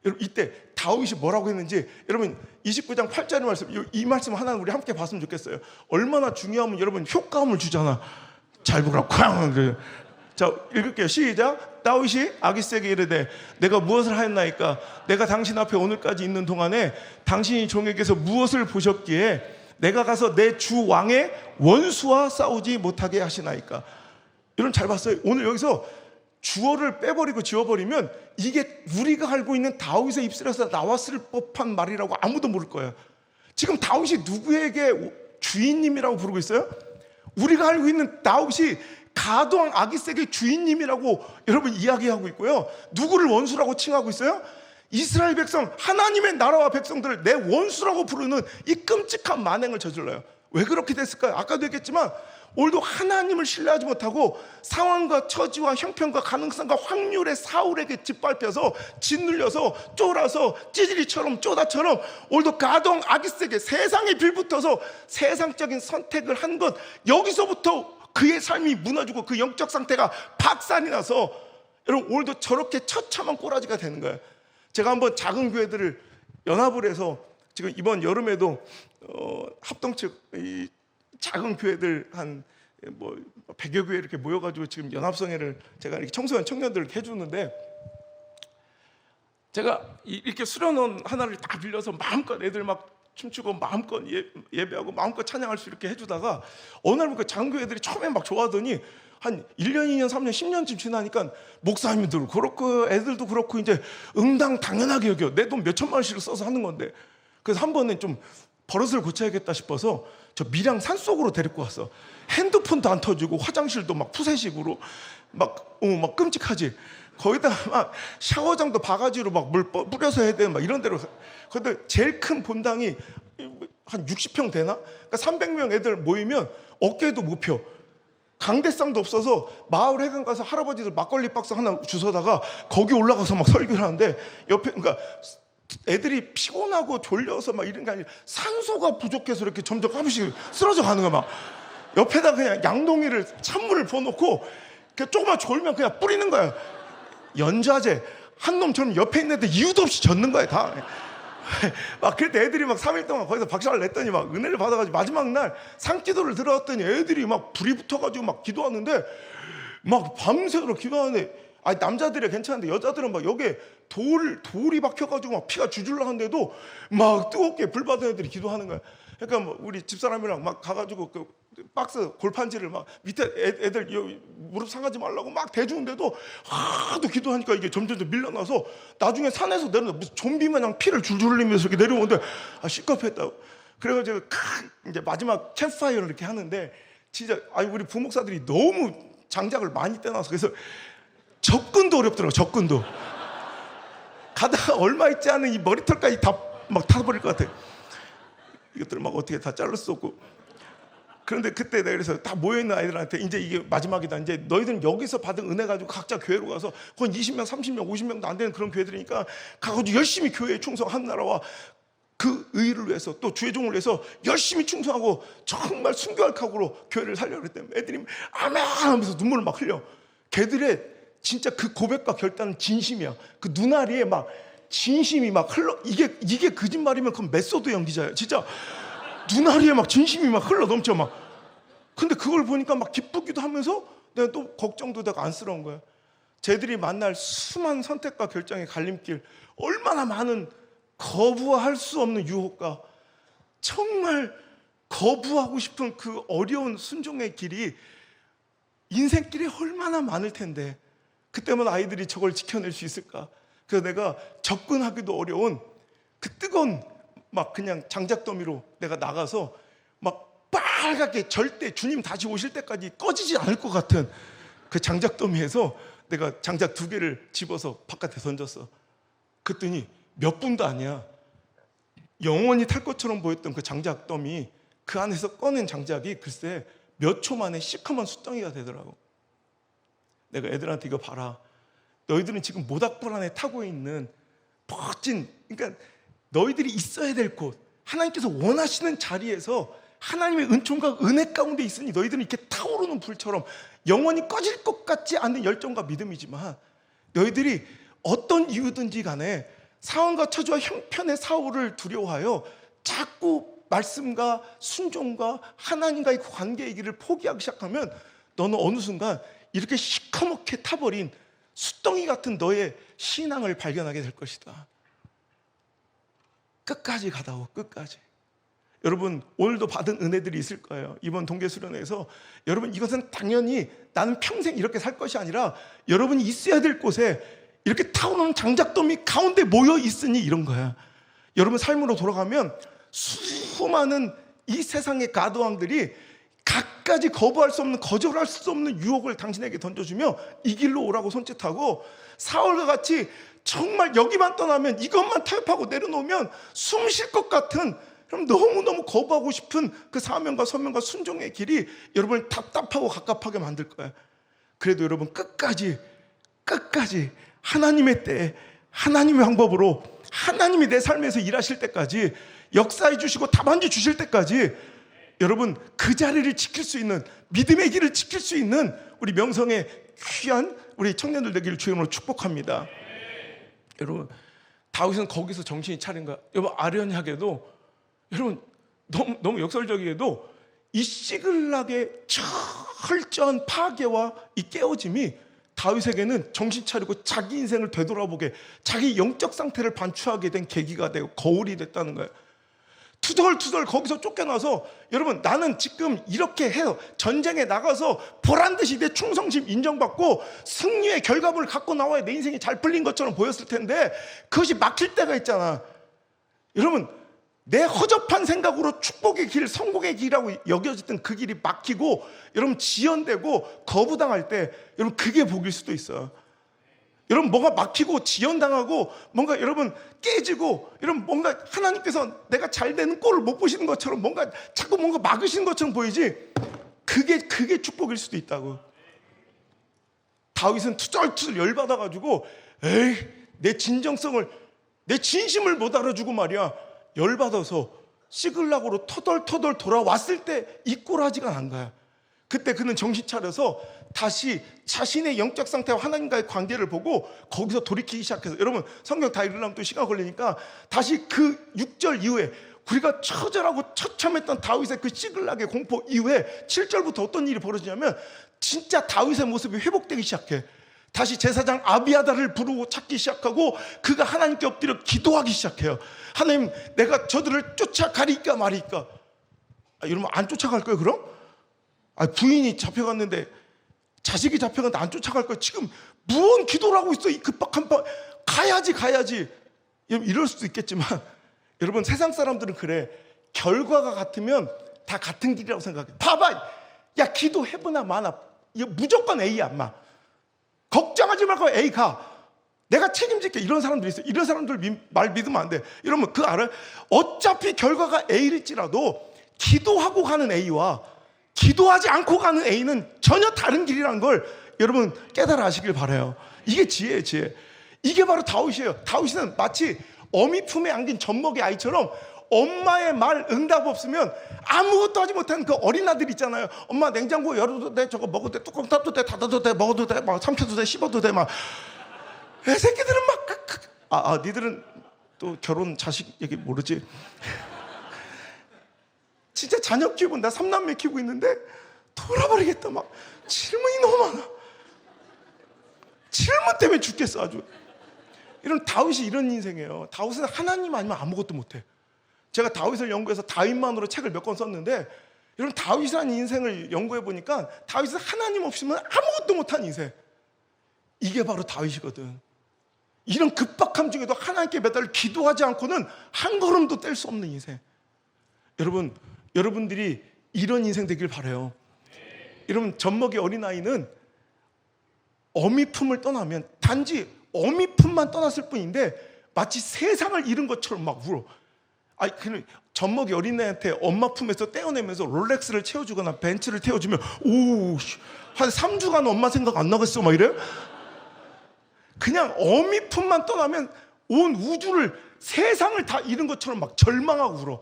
여러분, 이때 다윗이 뭐라고 했는지 여러분 29장 8절의 말씀, 이 말씀 하나 우리 함께 봤으면 좋겠어요. 얼마나 중요하면 여러분 효과음을 주잖아. 잘 보라 쾅. 자, 읽을게요. 시작. 다윗이 아기스에게 이르되 내가 무엇을 하였나이까? 내가 당신 앞에 오늘까지 있는 동안에 당신이 종에게서 무엇을 보셨기에 내가 가서 내 주 왕의 원수와 싸우지 못하게 하시나이까? 여러분 잘 봤어요. 오늘 여기서 주어를 빼버리고 지워버리면 이게 우리가 알고 있는 다윗의 입술에서 나왔을 법한 말이라고 아무도 모를 거예요. 지금 다윗이 누구에게 주인님이라고 부르고 있어요? 우리가 알고 있는 다윗이 가도왕 아기스에게 주인님이라고 여러분 이야기하고 있고요. 누구를 원수라고 칭하고 있어요? 이스라엘 백성, 하나님의 나라와 백성들을 내 원수라고 부르는 이 끔찍한 만행을 저질러요. 왜 그렇게 됐을까요? 아까도 얘기했지만 오늘도 하나님을 신뢰하지 못하고 상황과 처지와 형편과 가능성과 확률의 사울에게 짓밟혀서 짓눌려서 쫄아서 찌질이처럼 쪼다처럼 오늘도 가동 아기스에게 세상에 빌붙어서 세상적인 선택을 한 것, 여기서부터 그의 삶이 무너지고 그 영적 상태가 박살이 나서 여러분 오늘도 저렇게 처참한 꼬라지가 되는 거예요. 제가 한번 작은 교회들을 연합을 해서 지금 이번 여름에도 합동 측 이 작은 교회들 한 뭐 100여 교회 이렇게 모여가지고 지금 연합성회를 제가 이렇게 청소년 청년들을 해주는데, 제가 이렇게 수련원 하나를 다 빌려서 마음껏 애들 막 춤추고 마음껏 예배하고 마음껏 찬양할 수 있게 해주다가 어느 날 보니까 작은 교회들이 처음에 막 좋아하더니 한 1년, 2년, 3년, 10년쯤 지나니까 목사님들 그렇고 애들도 그렇고 이제 응당 당연하게 여겨. 내 돈 몇천만 원씩을 써서 하는 건데. 그래서 한 번은 좀 버릇을 고쳐야겠다 싶어서 저 밀양 산속으로 데리고 왔어. 핸드폰도 안 터지고 화장실도 막 푸세식으로 막 끔찍하지. 거기다가 막 샤워장도 바가지로 막 물 뿌려서 해야 되는 막 이런 데로. 근데 제일 큰 본당이 한 60평 되나? 그러니까 300명 애들 모이면 어깨도 못 펴. 강대상도 없어서 마을 회관 가서 할아버지들 막걸리 박스 하나 주워다가 거기 올라가서 막 설교를 하는데 옆에 그러니까 애들이 피곤하고 졸려서 막 이런 게 아니라 산소가 부족해서 이렇게 점점 가끔씩 쓰러져 가는 거야. 막 옆에다 그냥 양동이를 찬물을 부어놓고 그냥 조금만 졸면 그냥 뿌리는 거야. 연좌제 한 놈처럼 옆에 있는 애들 이유도 없이 젖는 거야 다. 막 그때 애들이 막 3일 동안 거기서 박살을 냈더니 막 은혜를 받아가지고 마지막 날 상기도를 들어왔더니 애들이 막 불이 붙어가지고 막 기도하는데 막 밤새도록 기도하는데 아니 남자들이 괜찮은데 여자들은 막 여기에 돌이 박혀가지고 막 피가 줄줄 나는데도 막 뜨겁게 불 받은 애들이 기도하는 거야. 그러니까 뭐 우리 집사람이랑 막 가가지고 그 박스 골판지를 막 밑에 애들 무릎 상하지 말라고 막 대주는데도 하도 기도하니까 이게 점점 밀려나서 나중에 산에서 내려오는데 무슨 좀비 마냥 피를 줄줄 흘리면서 이렇게 내려오는데 시겁했다고. 그래가지고 이제 마지막 캠프파이어를 이렇게 하는데 진짜 우리 부목사들이 너무 장작을 많이 떼놔서 그래서 접근도 어렵더라고. 접근도 가다가 얼마 있지 않은 이 머리털까지 다 막 타버릴 것 같아. 이것들을 막 어떻게 다 자를 수 없고. 그런데 그때 내가 그래서 다 모여있는 아이들한테 이제 이게 마지막이다. 이제 너희들은 여기서 받은 은혜 가지고 각자 교회로 가서 거의 20명, 30명, 50명도 안 되는 그런 교회들이니까 가가지고 열심히 교회에 충성한 나라와 그 의를 위해서 또 주의 종을 위해서 열심히 충성하고 정말 순교할 각오로 교회를 살려고 그랬대요. 애들이 아멘 하면서 눈물을 막 흘려. 걔들의 진짜 그 고백과 결단은 진심이야. 그 눈아리에 막 진심이 막 흘러. 이게 거짓말이면 그건 메소드 연기자예요. 진짜 눈아리에 막 진심이 막 흘러 넘쳐 막. 근데 그걸 보니까 막 기쁘기도 하면서 내가 또 걱정도 되고 안쓰러운 거야. 쟤들이 만날 수많은 선택과 결정의 갈림길, 얼마나 많은 거부할 수 없는 유혹과 정말 거부하고 싶은 그 어려운 순종의 길이 인생길이 얼마나 많을 텐데 그때만 아이들이 저걸 지켜낼 수 있을까? 그래서 내가 접근하기도 어려운 그 뜨거운 막 그냥 장작더미로 내가 나가서 막 빨갛게 절대 주님 다시 오실 때까지 꺼지지 않을 것 같은 그 장작더미에서 내가 장작 2개를 집어서 바깥에 던졌어. 그랬더니 몇 분도 아니야. 영원히 탈 것처럼 보였던 그 장작더미 그 안에서 꺼낸 장작이 글쎄 몇 초 만에 시커먼 숫덩이가 되더라고. 내가 애들한테 이거 봐라. 너희들은 지금 모닥불 안에 타고 있는 멋진, 그러니까 너희들이 있어야 될 곳, 하나님께서 원하시는 자리에서 하나님의 은총과 은혜 가운데 있으니 너희들은 이렇게 타오르는 불처럼 영원히 꺼질 것 같지 않는 열정과 믿음이지만 너희들이 어떤 이유든지 간에 사원과 처주와 형편의 사울을 두려워하여 자꾸 말씀과 순종과 하나님과의 관계의 길을 포기하기 시작하면 너는 어느 순간 이렇게 시커멓게 타버린 숫덩이 같은 너의 신앙을 발견하게 될 것이다. 끝까지 가다오. 끝까지. 여러분 오늘도 받은 은혜들이 있을 거예요. 이번 동계수련회에서 여러분 이것은 당연히 나는 평생 이렇게 살 것이 아니라 여러분이 있어야 될 곳에 이렇게 타오르는 장작더미 가운데 모여 있으니 이런 거야. 여러분 삶으로 돌아가면 수많은 이 세상의 가도왕들이 갖가지 거부할 수 없는, 거절할 수 없는 유혹을 당신에게 던져주며 이 길로 오라고 손짓하고 사울과 같이 정말 여기만 떠나면 이것만 타협하고 내려놓으면 숨 쉴 것 같은, 그럼 너무너무 거부하고 싶은 그 사명과 선명과 순종의 길이 여러분을 답답하고 갑갑하게 만들 거야. 그래도 여러분 끝까지 하나님의 때에 하나님의 방법으로 하나님이 내 삶에서 일하실 때까지 역사해 주시고 답안지 주실 때까지 여러분 그 자리를 지킬 수 있는, 믿음의 길을 지킬 수 있는 우리 명성의 귀한 우리 청년들 되기를 주님으로 축복합니다. 여러분 다윗은 거기서 정신이 차린 거야. 여러분 아련하게도 여러분 너무 역설적이게도 이 시글락의 철저한 파괴와 이 깨어짐이 다윗에게는 정신 차리고 자기 인생을 되돌아보게, 자기 영적 상태를 반추하게 된 계기가 되고 거울이 됐다는 거예요. 투덜투덜 거기서 쫓겨나서 여러분 나는 지금 이렇게 해요. 전쟁에 나가서 보란듯이 내 충성심 인정받고 승리의 결과물을 갖고 나와야 내 인생이 잘 풀린 것처럼 보였을 텐데 그것이 막힐 때가 있잖아. 여러분 내 허접한 생각으로 축복의 길, 성공의 길이라고 여겨졌던 그 길이 막히고 여러분 지연되고 거부당할 때 여러분 그게 복일 수도 있어요. 여러분 뭔가 막히고 지연당하고 뭔가 여러분 깨지고 여러분 뭔가 하나님께서 내가 잘 되는 꼴을 못 보시는 것처럼 뭔가 자꾸 뭔가 막으시는 것처럼 보이지, 그게 축복일 수도 있다고. 다윗은 투덜투덜 열받아가지고 에이 내 진정성을 내 진심을 못 알아주고 말이야 열받아서 시글락으로 터덜터덜 돌아왔을 때 이 꼴하지가 난 거야. 그때 그는 정신 차려서 다시 자신의 영적 상태와 하나님과의 관계를 보고 거기서 돌이키기 시작해서, 여러분 성경 다 읽으려면 또 시간 걸리니까 다시 그 6절 이후에 우리가 처절하고 처참했던 다윗의 그 시글락의 공포 이후에 7절부터 어떤 일이 벌어지냐면 진짜 다윗의 모습이 회복되기 시작해. 다시 제사장 아비아다를 부르고 찾기 시작하고 그가 하나님께 엎드려 기도하기 시작해요. 하나님, 내가 저들을 쫓아가리까 말이까. 여러분 안 쫓아갈 거예요 그럼? 부인이 잡혀갔는데 자식이 잡혀갔는데 안 쫓아갈 거예요? 지금 무언 기도를 하고 있어? 이 급박한 방 가야지. 여러분 이럴 수도 있겠지만 여러분 세상 사람들은 그래. 결과가 같으면 다 같은 길이라고 생각해. 봐봐, 야 기도해보나 마나 이거 무조건 A야 마. 걱정하지 말고 A 가. 내가 책임질게. 이런 사람들이 있어. 이런 사람들 말 믿으면 안 돼. 여러분 그거 알아요? 어차피 결과가 A일지라도 기도하고 가는 A와 기도하지 않고 가는 A는 전혀 다른 길이라는 걸 여러분 깨달아 아시길 바라요. 이게 지혜예요, 지혜. 이게 바로 다윗이에요. 다윗은 마치 어미 품에 안긴 젖먹이 아이처럼 엄마의 말 응답 없으면 아무것도 하지 못하는 그 어린 아들 있잖아요. 엄마 냉장고 열어도 돼, 저거 먹어도 돼, 뚜껑 닫아도 돼, 닫아도 돼, 먹어도 돼, 막 삼켜도 돼, 씹어도 돼, 막. 애 새끼들은 막 니들은 또 결혼 자식 얘기 모르지. 진짜 자녀 키우고 나 3남매 키우고 있는데 돌아버리겠다. 막 질문이 너무 많아. 질문 때문에 죽겠어 아주. 이런 다윗이 이런 인생이에요. 다윗은 하나님 아니면 아무것도 못해. 제가 다윗을 연구해서 다윗만으로 책을 몇 권 썼는데 이런 다윗이라는 인생을 연구해 보니까 다윗은 하나님 없으면 아무것도 못한 인생. 이게 바로 다윗이거든. 이런 급박함 중에도 하나님께 매달 기도하지 않고는 한 걸음도 뗄 수 없는 인생. 여러분들이 이런 인생 되길 바라요. 여러분 젖먹이 어린아이는 어미 품을 떠나면 단지 어미 품만 떠났을 뿐인데 마치 세상을 잃은 것처럼 막 울어. 젖먹이 어린애한테 엄마 품에서 떼어내면서 롤렉스를 채워주거나 벤츠를 태워주면 한 3주간 엄마 생각 안 나겠어 막 이래요. 그냥 어미 품만 떠나면 온 우주를 세상을 다 잃은 것처럼 막 절망하고 울어.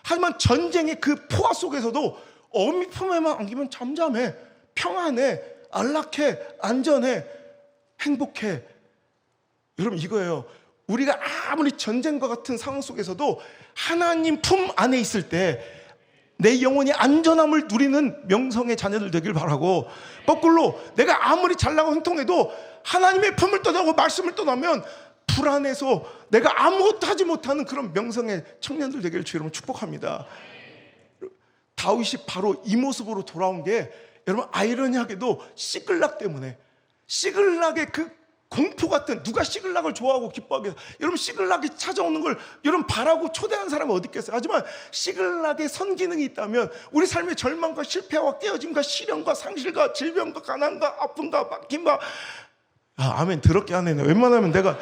하지만 전쟁의 그 포화 속에서도 어미 품에만 안기면 잠잠해, 평안해, 안락해, 안전해, 행복해. 여러분 이거예요. 우리가 아무리 전쟁과 같은 상황 속에서도 하나님 품 안에 있을 때 내 영혼이 안전함을 누리는 명성의 자녀들 되길 바라고, 거꾸로 내가 아무리 잘나고 행통해도 하나님의 품을 떠나고 말씀을 떠나면 불안해서 내가 아무것도 하지 못하는 그런 명성의 청년들 되기를 주 여러분 축복합니다. 다윗이 바로 이 모습으로 돌아온 게 여러분 아이러니하게도 시글락 때문에, 시글락의 그 공포 같은, 누가 시글락을 좋아하고 기뻐하겠어요? 여러분 시글락이 찾아오는 걸 여러분 바라고 초대한 사람은 어디 있겠어요? 하지만 시글락의 선기능이 있다면 우리 삶의 절망과 실패와 깨어짐과 시련과 상실과 질병과 가난과 아픔과 막힘과 아멘 더럽게 하네. 웬만하면 내가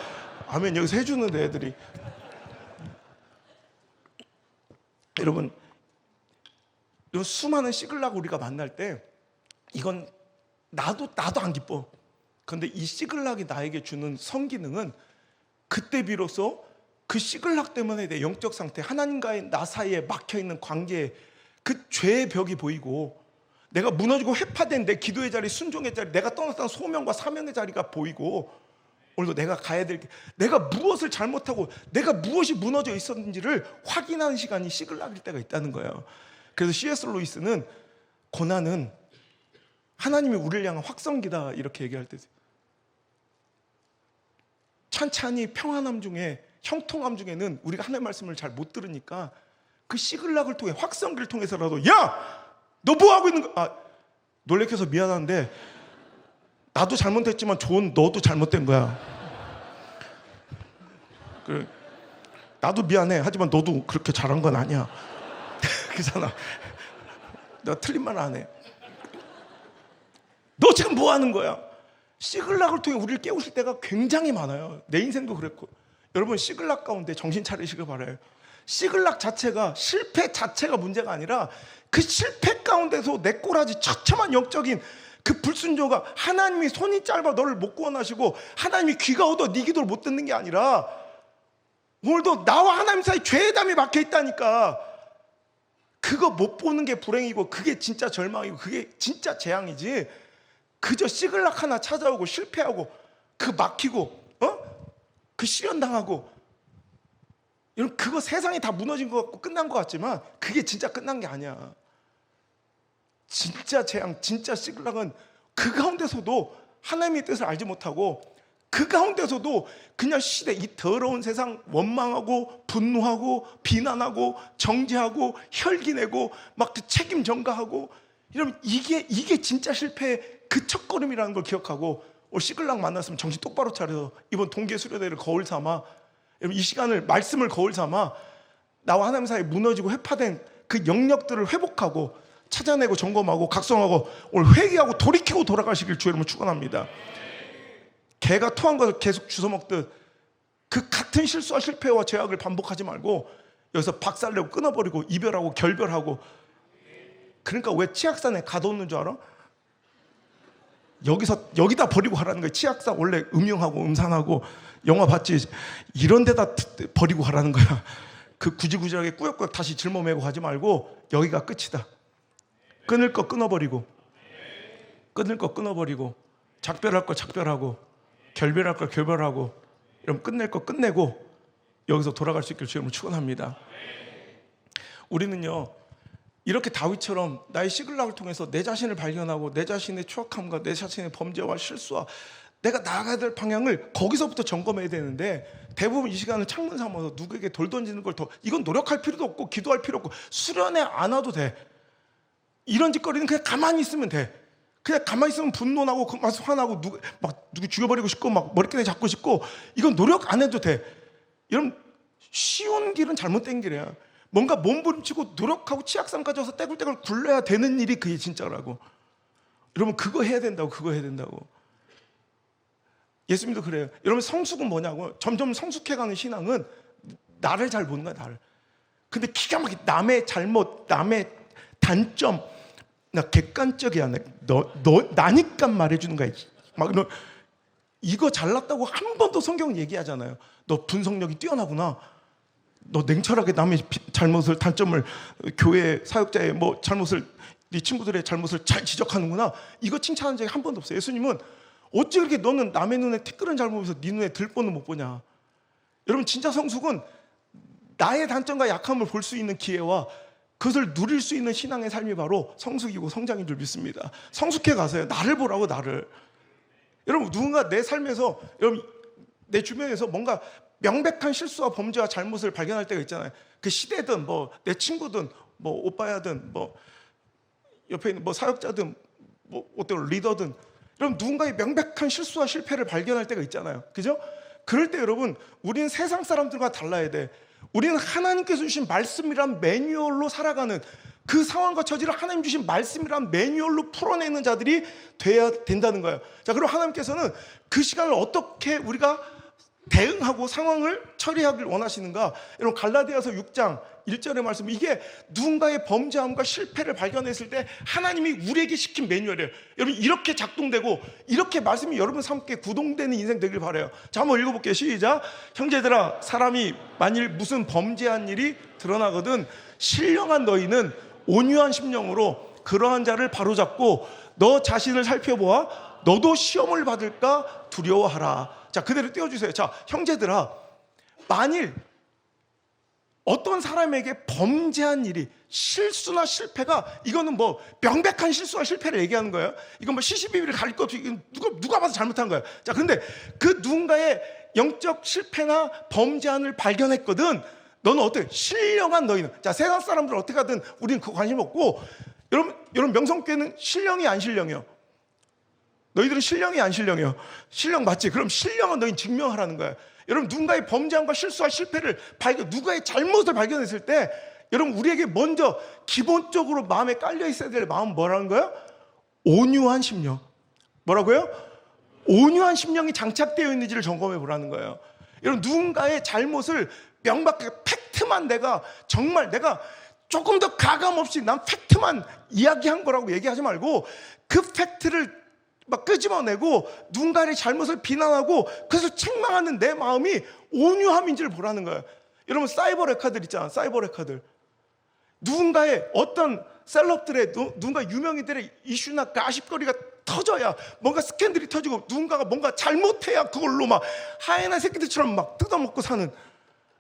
아멘 여기서 해주는데 애들이. 여러분 수많은 시글락을 우리가 만날 때 이건 나도 안 기뻐. 그런데 이 시글락이 나에게 주는 성기능은 그때 비로소 그 시글락 때문에 내 영적 상태, 하나님과의 나 사이에 막혀있는 관계에 그 죄의 벽이 보이고, 내가 무너지고 회파된 내 기도의 자리, 순종의 자리, 내가 떠났던 소명과 사명의 자리가 보이고, 오늘도 내가 가야 될, 내가 무엇을 잘못하고 내가 무엇이 무너져 있었는지를 확인하는 시간이 시글락일 때가 있다는 거예요. 그래서 C.S. 루이스는 고난은 하나님이 우리를 향한 확성기다 이렇게 얘기할 때, 찬찬히 평안함 중에, 형통함 중에는 우리가 하나님의 말씀을 잘 못 들으니까 그 시글락을 통해, 확성기를 통해서라도 야! 너 뭐 하고 있는 거야? 놀래켜서 미안한데 나도 잘못했지만 너도 잘못된 거야. 나도 미안해. 하지만 너도 그렇게 잘한 건 아니야. 그잖아. 내가 틀린 말 안 해. 너 지금 뭐 하는 거야? 시글락을 통해 우리를 깨우실 때가 굉장히 많아요. 내 인생도 그랬고. 여러분, 시글락 가운데 정신 차리시길 바라요. 시글락 자체가, 실패 자체가 문제가 아니라 그 실패 가운데서 내 꼬라지 처참한 영적인 그 불순종가, 하나님이 손이 짧아 너를 못 구원하시고 하나님이 귀가 어두워 네 기도를 못 듣는 게 아니라 오늘도 나와 하나님 사이 죄담이 막혀 있다니까. 그거 못 보는 게 불행이고 그게 진짜 절망이고 그게 진짜 재앙이지. 그저 시글락 하나 찾아오고 실패하고 그 막히고 그 실현당하고, 여러분, 그거 세상이 다 무너진 것 같고 끝난 것 같지만 그게 진짜 끝난 게 아니야. 진짜 재앙, 진짜 시글락은 그 가운데서도 하나님의 뜻을 알지 못하고 그 가운데서도 그냥 시대, 이 더러운 세상 원망하고 분노하고 비난하고 정죄하고 혈기내고 막 그 책임 전가하고, 여러분, 이게 진짜 실패의 그 첫걸음이라는 걸 기억하고 오늘 시글락 만났으면 정신 똑바로 차려서 이번 동계 수련회를 거울 삼아, 여러분, 이 시간을 말씀을 거울 삼아 나와 하나님 사이에 무너지고 회파된 그 영역들을 회복하고 찾아내고 점검하고 각성하고 오늘 회개하고 돌이키고 돌아가시길 주 여러분 축원합니다. 개가 토한 것을 계속 주워 먹듯 그 같은 실수와 실패와 죄악을 반복하지 말고 여기서 박살내고 끊어버리고 이별하고 결별하고. 그러니까 왜 치악산에 가둬놓는 줄 알아? 여기다 버리고 하라는 거야. 치악산 원래 음흉하고 음산하고 영화 봤지? 이런 데다 버리고 하라는 거야. 그 구질구질하게 꾸역꾸역 다시 짊어매고 가지 말고 여기가 끝이다. 끊을 거 끊어버리고, 끊을 거 끊어버리고, 작별할 거 작별하고, 결별할 거 결별하고, 여러분, 끝낼 거 끝내고 여기서 돌아갈 수 있길 주님을 축원합니다. 우리는요, 이렇게 다윗처럼 나의 시글락을 통해서 내 자신을 발견하고 내 자신의 추악함과 내 자신의 범죄와 실수와 내가 나아가야 될 방향을 거기서부터 점검해야 되는데, 대부분 이 시간을 창문 삼아서 누구에게 돌 던지는 걸 더, 이건 노력할 필요도 없고 기도할 필요 없고 수련회 안 와도 돼. 이런 짓거리는 그냥 가만히 있으면 돼. 그냥 가만히 있으면 분노나고 막 화나고 누구 죽여버리고 싶고 막 머리끈에 잡고 싶고, 이건 노력 안 해도 돼. 여러분, 쉬운 길은 잘못된 길이야. 뭔가 몸부림치고 노력하고 치악산까지 와서 떼굴떼굴 굴러야 되는 일이 그게 진짜라고. 여러분, 그거 해야 된다고. 그거 해야 된다고. 예수님도 그래요. 여러분, 성숙은 뭐냐고. 점점 성숙해가는 신앙은 나를 잘 보는 거야, 나를. 근데 기가 막히게 남의 잘못, 남의 단점, 나 객관적이야. 너 나니까 말해주는 거야. 막 너 이거 잘났다고 한 번도 성경은 얘기하잖아요. 너 분석력이 뛰어나구나. 너 냉철하게 남의 잘못을, 단점을, 교회 사역자의 뭐 잘못을, 네 친구들의 잘못을 잘 지적하는구나. 이거 칭찬한 적이 한 번도 없어요. 예수님은 어찌 그렇게 너는 남의 눈에 티끌은 잘 보면서 네 눈에 들보는 못 보냐. 여러분, 진짜 성숙은 나의 단점과 약함을 볼 수 있는 기회와 그것을 누릴 수 있는 신앙의 삶이 바로 성숙이고 성장인 줄 믿습니다. 성숙해 가세요. 나를 보라고, 나를. 여러분, 누군가 내 삶에서, 여러분, 내 주변에서 뭔가 명백한 실수와 범죄와 잘못을 발견할 때가 있잖아요. 그 시대든 뭐 내 친구든 뭐 오빠야든 뭐 옆에 있는 뭐 사역자든 뭐 어떤 리더든, 여러분, 누군가의 명백한 실수와 실패를 발견할 때가 있잖아요. 그죠? 그럴 때 여러분, 우리는 세상 사람들과 달라야 돼. 우리는 하나님께서 주신 말씀이란 매뉴얼로 살아가는, 그 상황과 처지를 하나님 주신 말씀이란 매뉴얼로 풀어내는 자들이 돼야 된다는 거예요. 자, 그럼 하나님께서는 그 시간을 어떻게 우리가 대응하고 상황을 처리하길 원하시는가? 여러분, 갈라디아서 6장 1절의 말씀, 이게 누군가의 범죄함과 실패를 발견했을 때 하나님이 우리에게 시킨 매뉴얼이에요. 여러분, 이렇게 작동되고 이렇게 말씀이 여러분 삶께 구동되는 인생 되길 바라요. 자, 한번 읽어볼게요. 시작. 형제들아, 사람이 만일 무슨 범죄한 일이 드러나거든 신령한 너희는 온유한 심령으로 그러한 자를 바로잡고 너 자신을 살펴보아 너도 시험을 받을까 두려워하라. 자, 그대로 띄워주세요. 자, 형제들아, 만일 어떤 사람에게 범죄한 일이, 실수나 실패가, 이거는 뭐 명백한 실수와 실패를 얘기하는 거예요. 이건 뭐 시시비비를 가릴 것도, 누가 봐서 잘못한 거예요. 자, 그런데 그 누군가의 영적 실패나 범죄한을 발견했거든, 너는 어때? 신령한 너희는. 자, 세상 사람들 어떻게 하든 우리는 그 관심 없고, 여러분 명성교회는 신령이 안 신령이요? 너희들은 신령이 안 신령해요? 신령 맞지? 그럼 신령은 너희 증명하라는 거야. 여러분, 누군가의 범죄함과 실수와 실패를 누군가의 잘못을 발견했을 때, 여러분, 우리에게 먼저 기본적으로 마음에 깔려 있어야 될 마음은 뭐라는 거야? 온유한 심령. 뭐라고요? 온유한 심령이 장착되어 있는지를 점검해 보라는 거예요. 여러분, 누군가의 잘못을 명백하게 팩트만 내가 조금 더 가감 없이 난 팩트만 이야기한 거라고 얘기하지 말고, 그 팩트를 막 끄집어내고 누군가의 잘못을 비난하고 그것을 책망하는 내 마음이 온유함인지를 보라는 거예요. 여러분, 사이버 레카들 있잖아. 사이버 레카들. 누군가의 어떤 셀럽들의, 누군가 유명인들의 이슈나 가십거리가 터져야, 뭔가 스캔들이 터지고 누군가가 뭔가 잘못해야 그걸로 막 하이에나 새끼들처럼 막 뜯어먹고 사는,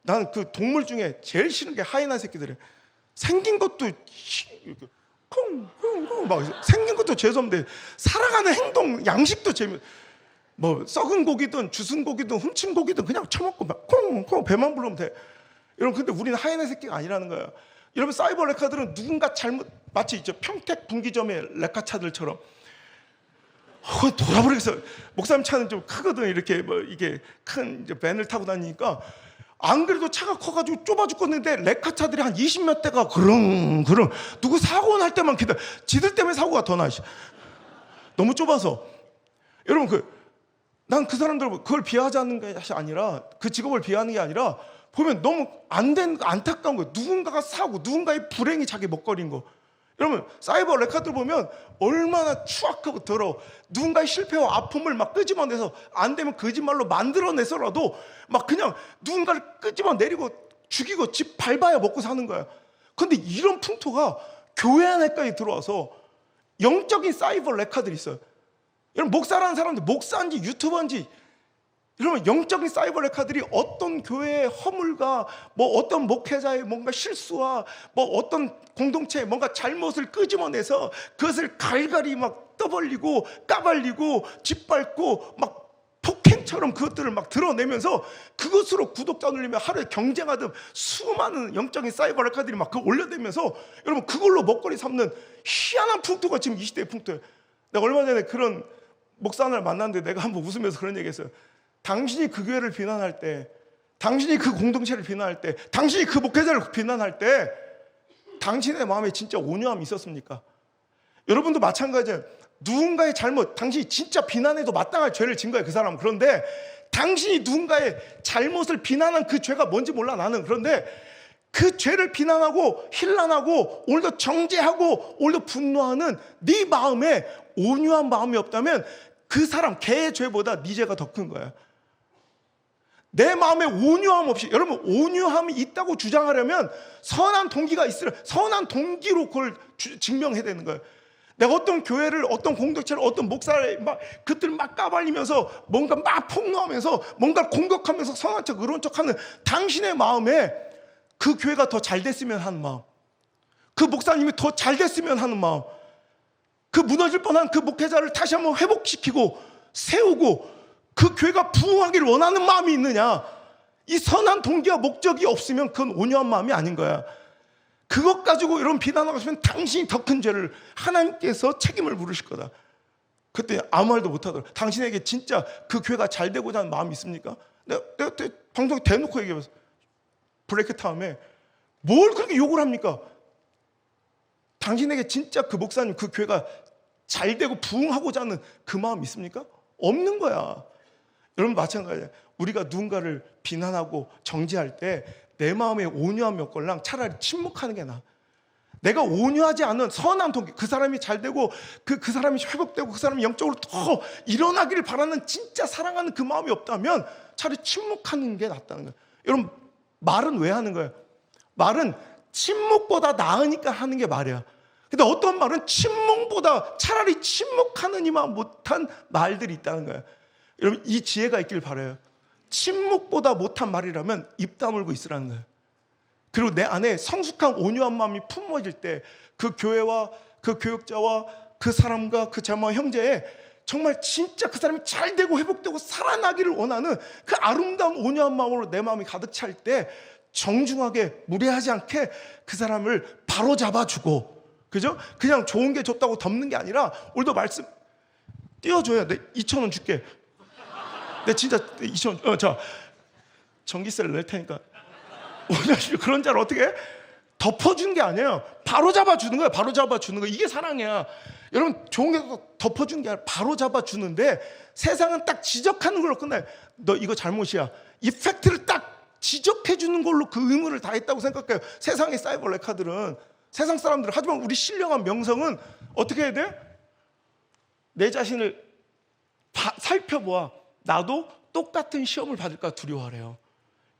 나는 그 동물 중에 제일 싫은 게 하이에나 새끼들이에요. 생긴 것도 콩콩콩 막 생긴 것도 재수없는데 살아가는 행동 양식도 뭐 썩은 고기든 주순 고기든 훔친 고기든 그냥 처먹고 막 콩콩 배만 부르면 돼. 여러분, 근데 우리는 하이에나 새끼가 아니라는 거예요. 여러분, 사이버 레카들은 누군가 잘못, 마치 있죠, 평택 분기점의 레카차들처럼 돌아버리겠어. 목사님 차는 좀 크거든. 이렇게 뭐 이게 큰 이제 밴을 타고 다니니까, 안 그래도 차가 커가지고 좁아 죽겠는데 레카차들이 한 20몇 대가 그릉 누구 사고 날 때만 기다려. 지들 때문에 사고가 더 나. 너무 좁아서. 여러분, 난 그 사람들 그걸 비하하자는 것이 아니라, 그 직업을 비하하는 게 아니라, 보면 너무 안타까운 거예요. 누군가가 사고, 누군가의 불행이 자기 먹거리인 거. 여러분, 사이버 레카들 보면 얼마나 추악하고 더러워. 누군가의 실패와 아픔을 막 끄집어내서, 안 되면 거짓말로 만들어내서라도 막 그냥 누군가를 끄집어내리고 죽이고 집 밟아야 먹고 사는 거야. 그런데 이런 풍토가 교회 안에까지 들어와서 영적인 사이버 레카들이 있어요. 여러분, 목사라는 사람들, 목사인지 유튜버인지, 여러분, 영적인 사이버 레카들이 어떤 교회의 허물과 뭐 어떤 목회자의 뭔가 실수와 뭐 어떤 공동체의 뭔가 잘못을 끄집어내서 그것을 갈갈이 막 떠벌리고 까발리고 짓밟고 막 폭행처럼 그것들을 막 드러내면서 그것으로 구독자 늘리며 하루에 경쟁하듯 수많은 영적인 사이버 레카들이 막 그걸 올려대면서, 여러분, 그걸로 먹거리 삼는 희한한 풍토가 지금 이 시대의 풍토예요. 내가 얼마 전에 그런 목사 하나를 만났는데 내가 한번 웃으면서 그런 얘기했어요. 당신이 그 교회를 비난할 때, 당신이 그 공동체를 비난할 때, 당신이 그 목회자를 비난할 때 당신의 마음에 진짜 온유함이 있었습니까? 여러분도 마찬가지예요. 누군가의 잘못, 당신이 진짜 비난해도 마땅할 죄를 진 거예요, 그 사람은. 그런데 당신이 누군가의 잘못을 비난한 그 죄가 뭔지 몰라, 나는. 그런데 그 죄를 비난하고 힐난하고 오늘도 정죄하고 오늘도 분노하는 네 마음에 온유한 마음이 없다면 그 사람, 걔의 죄보다 네 죄가 더 큰 거야. 내 마음에 온유함 없이, 여러분, 온유함이 있다고 주장하려면 선한 동기가 있으려, 선한 동기로 그걸 증명해야 되는 거예요. 내가 어떤 교회를, 어떤 공동체를, 어떤 목사를 그들 막 까발리면서 뭔가 막 폭로하면서 뭔가 공격하면서 선한 척, 의로운 척 하는 당신의 마음에 그 교회가 더 잘 됐으면 하는 마음, 그 목사님이 더 잘 됐으면 하는 마음, 그 무너질 뻔한 그 목회자를 다시 한번 회복시키고 세우고 그 교회가 부흥하기를 원하는 마음이 있느냐, 이 선한 동기와 목적이 없으면 그건 온유한 마음이 아닌 거야. 그것 가지고 여러분 비난하고 싶으면 당신이 더 큰 죄를 하나님께서 책임을 물으실 거다. 그때 아무 말도 못하더라고요. 당신에게 진짜 그 교회가 잘 되고자 하는 마음이 있습니까? 내가 방송에 대놓고 얘기해봤어. 브레이크 타임에 뭘 그렇게 욕을 합니까? 당신에게 진짜 그 목사님, 그 교회가 잘 되고 부흥하고자 하는 그 마음 있습니까? 없는 거야. 여러분, 마찬가지예요. 우리가 누군가를 비난하고 정죄할 때 내 마음에 온유함이 없걸랑 차라리 침묵하는 게 나아. 내가 온유하지 않은 선한 동기, 그 사람이 잘 되고 그 사람이 회복되고 그 사람이 영적으로 더 일어나기를 바라는 진짜 사랑하는 그 마음이 없다면 차라리 침묵하는 게 낫다는 거예요. 여러분, 말은 왜 하는 거예요? 말은 침묵보다 나으니까 하는 게 말이야. 근데 어떤 말은 침묵보다 차라리 침묵하느니만 못한 말들이 있다는 거예요. 여러분, 이 지혜가 있길 바라요. 침묵보다 못한 말이라면 입 다물고 있으라는 거예요. 그리고 내 안에 성숙한 온유한 마음이 품어질 때 그 교회와 그 교육자와 그 사람과 그 자매와 형제에 정말 진짜 그 사람이 잘 되고 회복되고 살아나기를 원하는 그 아름다운 온유한 마음으로 내 마음이 가득 찰 때 정중하게 무례하지 않게 그 사람을 바로 잡아주고, 그죠? 그냥 좋은 게 좋다고 덮는 게 아니라, 오늘도 말씀, 띄워줘야 내 2,000원 줄게. 내 진짜 2,000원. 자, 전기세를 낼 테니까. 오늘 그런 자를 어떻게 해? 덮어주는 게 아니에요. 바로 잡아주는 거예요. 바로 잡아주는 거. 이게 사랑이야. 여러분, 좋은 게 덮어주는 게 아니라 바로 잡아주는데, 세상은 딱 지적하는 걸로 끝나요. 너 이거 잘못이야. 이 팩트를 딱 지적해주는 걸로 그 의무를 다했다고 생각해요. 세상의 사이버 레카들은, 세상 사람들은. 하지만 우리 신령한 명성은 어떻게 해야 돼? 내 자신을 살펴보아. 나도 똑같은 시험을 받을까 두려워하래요.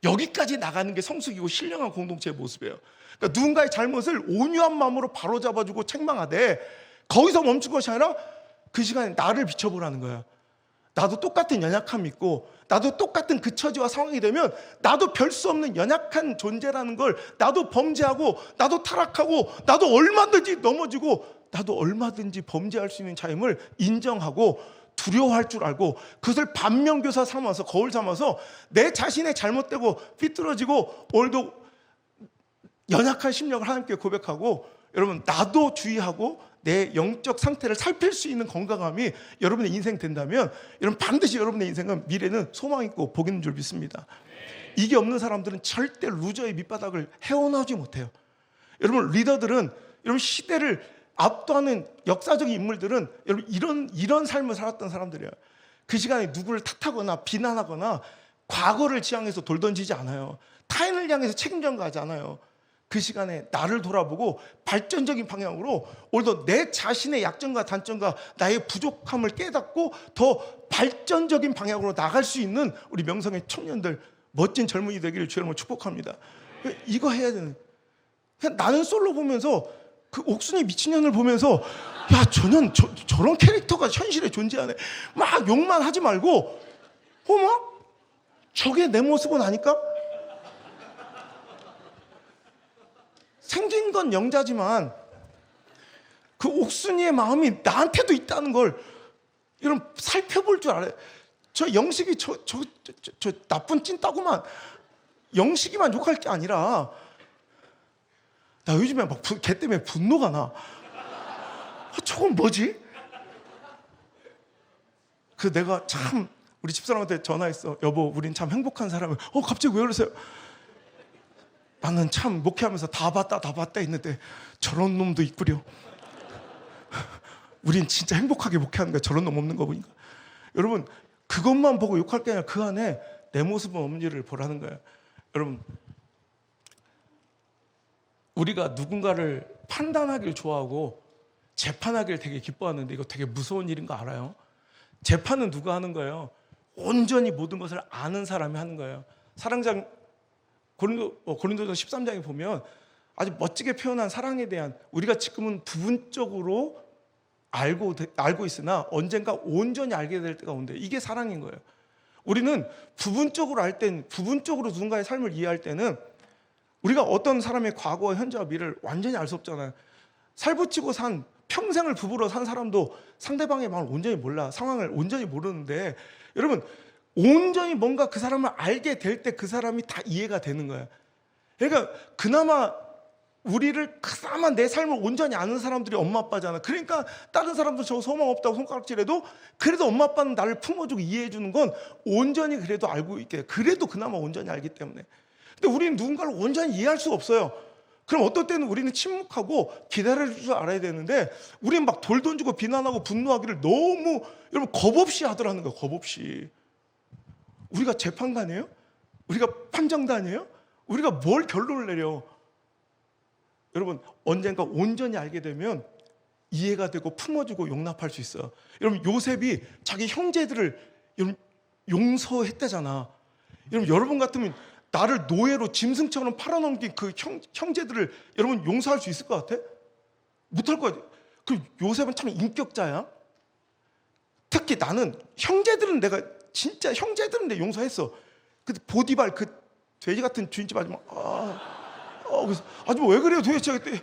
여기까지 나가는 게 성숙이고 신령한 공동체의 모습이에요. 그러니까 누군가의 잘못을 온유한 마음으로 바로잡아주고 책망하되, 거기서 멈춘 것이 아니라 그 시간에 나를 비춰보라는 거야. 나도 똑같은 연약함이 있고, 나도 똑같은 그 처지와 상황이 되면 나도 별 수 없는 연약한 존재라는 걸, 나도 범죄하고, 나도 타락하고, 나도 얼마든지 넘어지고, 나도 얼마든지 범죄할 수 있는 자임을 인정하고 두려워할 줄 알고, 그것을 반면교사 삼아서, 거울 삼아서 내 자신의 잘못되고 삐뚤어지고 오늘도 연약한 심령을 하나님께 고백하고, 여러분, 나도 주의하고 내 영적 상태를 살필 수 있는 건강함이 여러분의 인생 된다면, 여러분 반드시 여러분의 인생은 미래는 소망 있고 복 있는 줄 믿습니다. 이게 없는 사람들은 절대 루저의 밑바닥을 헤어나오지 못해요. 여러분, 리더들은, 여러분 시대를 압도하는 역사적인 인물들은 여러분 이런 삶을 살았던 사람들이에요. 그 시간에 누구를 탓하거나 비난하거나 과거를 지향해서 돌 던지지 않아요. 타인을 향해서 책임 전가하지 않아요. 그 시간에 나를 돌아보고 발전적인 방향으로 오늘도 내 자신의 약점과 단점과 나의 부족함을 깨닫고 더 발전적인 방향으로 나갈 수 있는 우리 명성의 청년들, 멋진 젊은이 되기를 주님으로 축복합니다. 이거 해야 되는. 그냥 나는 솔로 보면서, 그 옥순이 미친년을 보면서, 야, 저런 캐릭터가 현실에 존재하네, 막 욕만 하지 말고, 어머? 저게 내 모습은 아닐까? 생긴 건 영자지만 그 옥순이의 마음이 나한테도 있다는 걸 여러분 살펴볼 줄 알아요. 저 영식이 저 나쁜 찐따구만, 영식이만 욕할 게 아니라, 나 요즘에 막 걔 때문에 분노가 나. 저건 뭐지? 그 내가 참 우리 집사람한테 전화했어. 여보, 우린 참 행복한 사람이야. 갑자기 왜 그러세요? 나는 참 목회하면서 다 봤다 했는데 저런 놈도 있구려. 우린 진짜 행복하게 목회하는 거야. 저런 놈 없는 거 보니까. 여러분, 그것만 보고 욕할 게 아니라 그 안에 내 모습은 없는지를 보라는 거예요. 여러분, 우리가 누군가를 판단하기를 좋아하고 재판하기를 되게 기뻐하는데, 이거 되게 무서운 일인 거 알아요? 재판은 누가 하는 거예요? 온전히 모든 것을 아는 사람이 하는 거예요. 사랑장 고린도전 13장에 보면 아주 멋지게 표현한 사랑에 대한, 우리가 지금은 부분적으로 알고 있으나 언젠가 온전히 알게 될 때가 온대. 이게 사랑인 거예요. 우리는 부분적으로 알 땐, 부분적으로 누군가의 삶을 이해할 때는 우리가 어떤 사람의 과거와 현재와 미래를 완전히 알 수 없잖아요. 살붙이고 산, 평생을 부부로 산 사람도 상대방의 마음을 온전히 몰라, 상황을 온전히 모르는데, 여러분 온전히 뭔가 그 사람을 알게 될 때 그 사람이 다 이해가 되는 거예요. 그러니까 그나마 내 삶을 온전히 아는 사람들이 엄마 아빠잖아. 그러니까 다른 사람도 저 소망 없다고 손가락질해도 그래도 엄마 아빠는 나를 품어주고 이해해 주는 건 온전히 그래도 알고 있게, 그래도 그나마 온전히 알기 때문에. 근데 우리는 누군가를 온전히 이해할 수가 없어요. 그럼 어떨 때는 우리는 침묵하고 기다릴 줄 알아야 되는데, 우리는 막 돌 던지고 비난하고 분노하기를 너무 여러분 겁 없이 하더라는 거예요. 겁 없이. 우리가 재판관이에요? 우리가 판정단이에요? 우리가 뭘 결론을 내려? 여러분, 언젠가 온전히 알게 되면 이해가 되고 품어주고 용납할 수 있어요. 여러분, 요셉이 자기 형제들을 용서했다잖아. 여러분 같으면 나를 노예로 짐승처럼 팔아넘긴 그 형제들을 여러분 용서할 수 있을 것 같아? 못할 것 같아. 그 요셉은 참 인격자야. 특히 나는 형제들은 내가 진짜 형제들은 내 용서했어. 근데 보디발 그 돼지 같은 주인집 아줌마, 그래서 아줌마 왜 그래요 도대체 그때,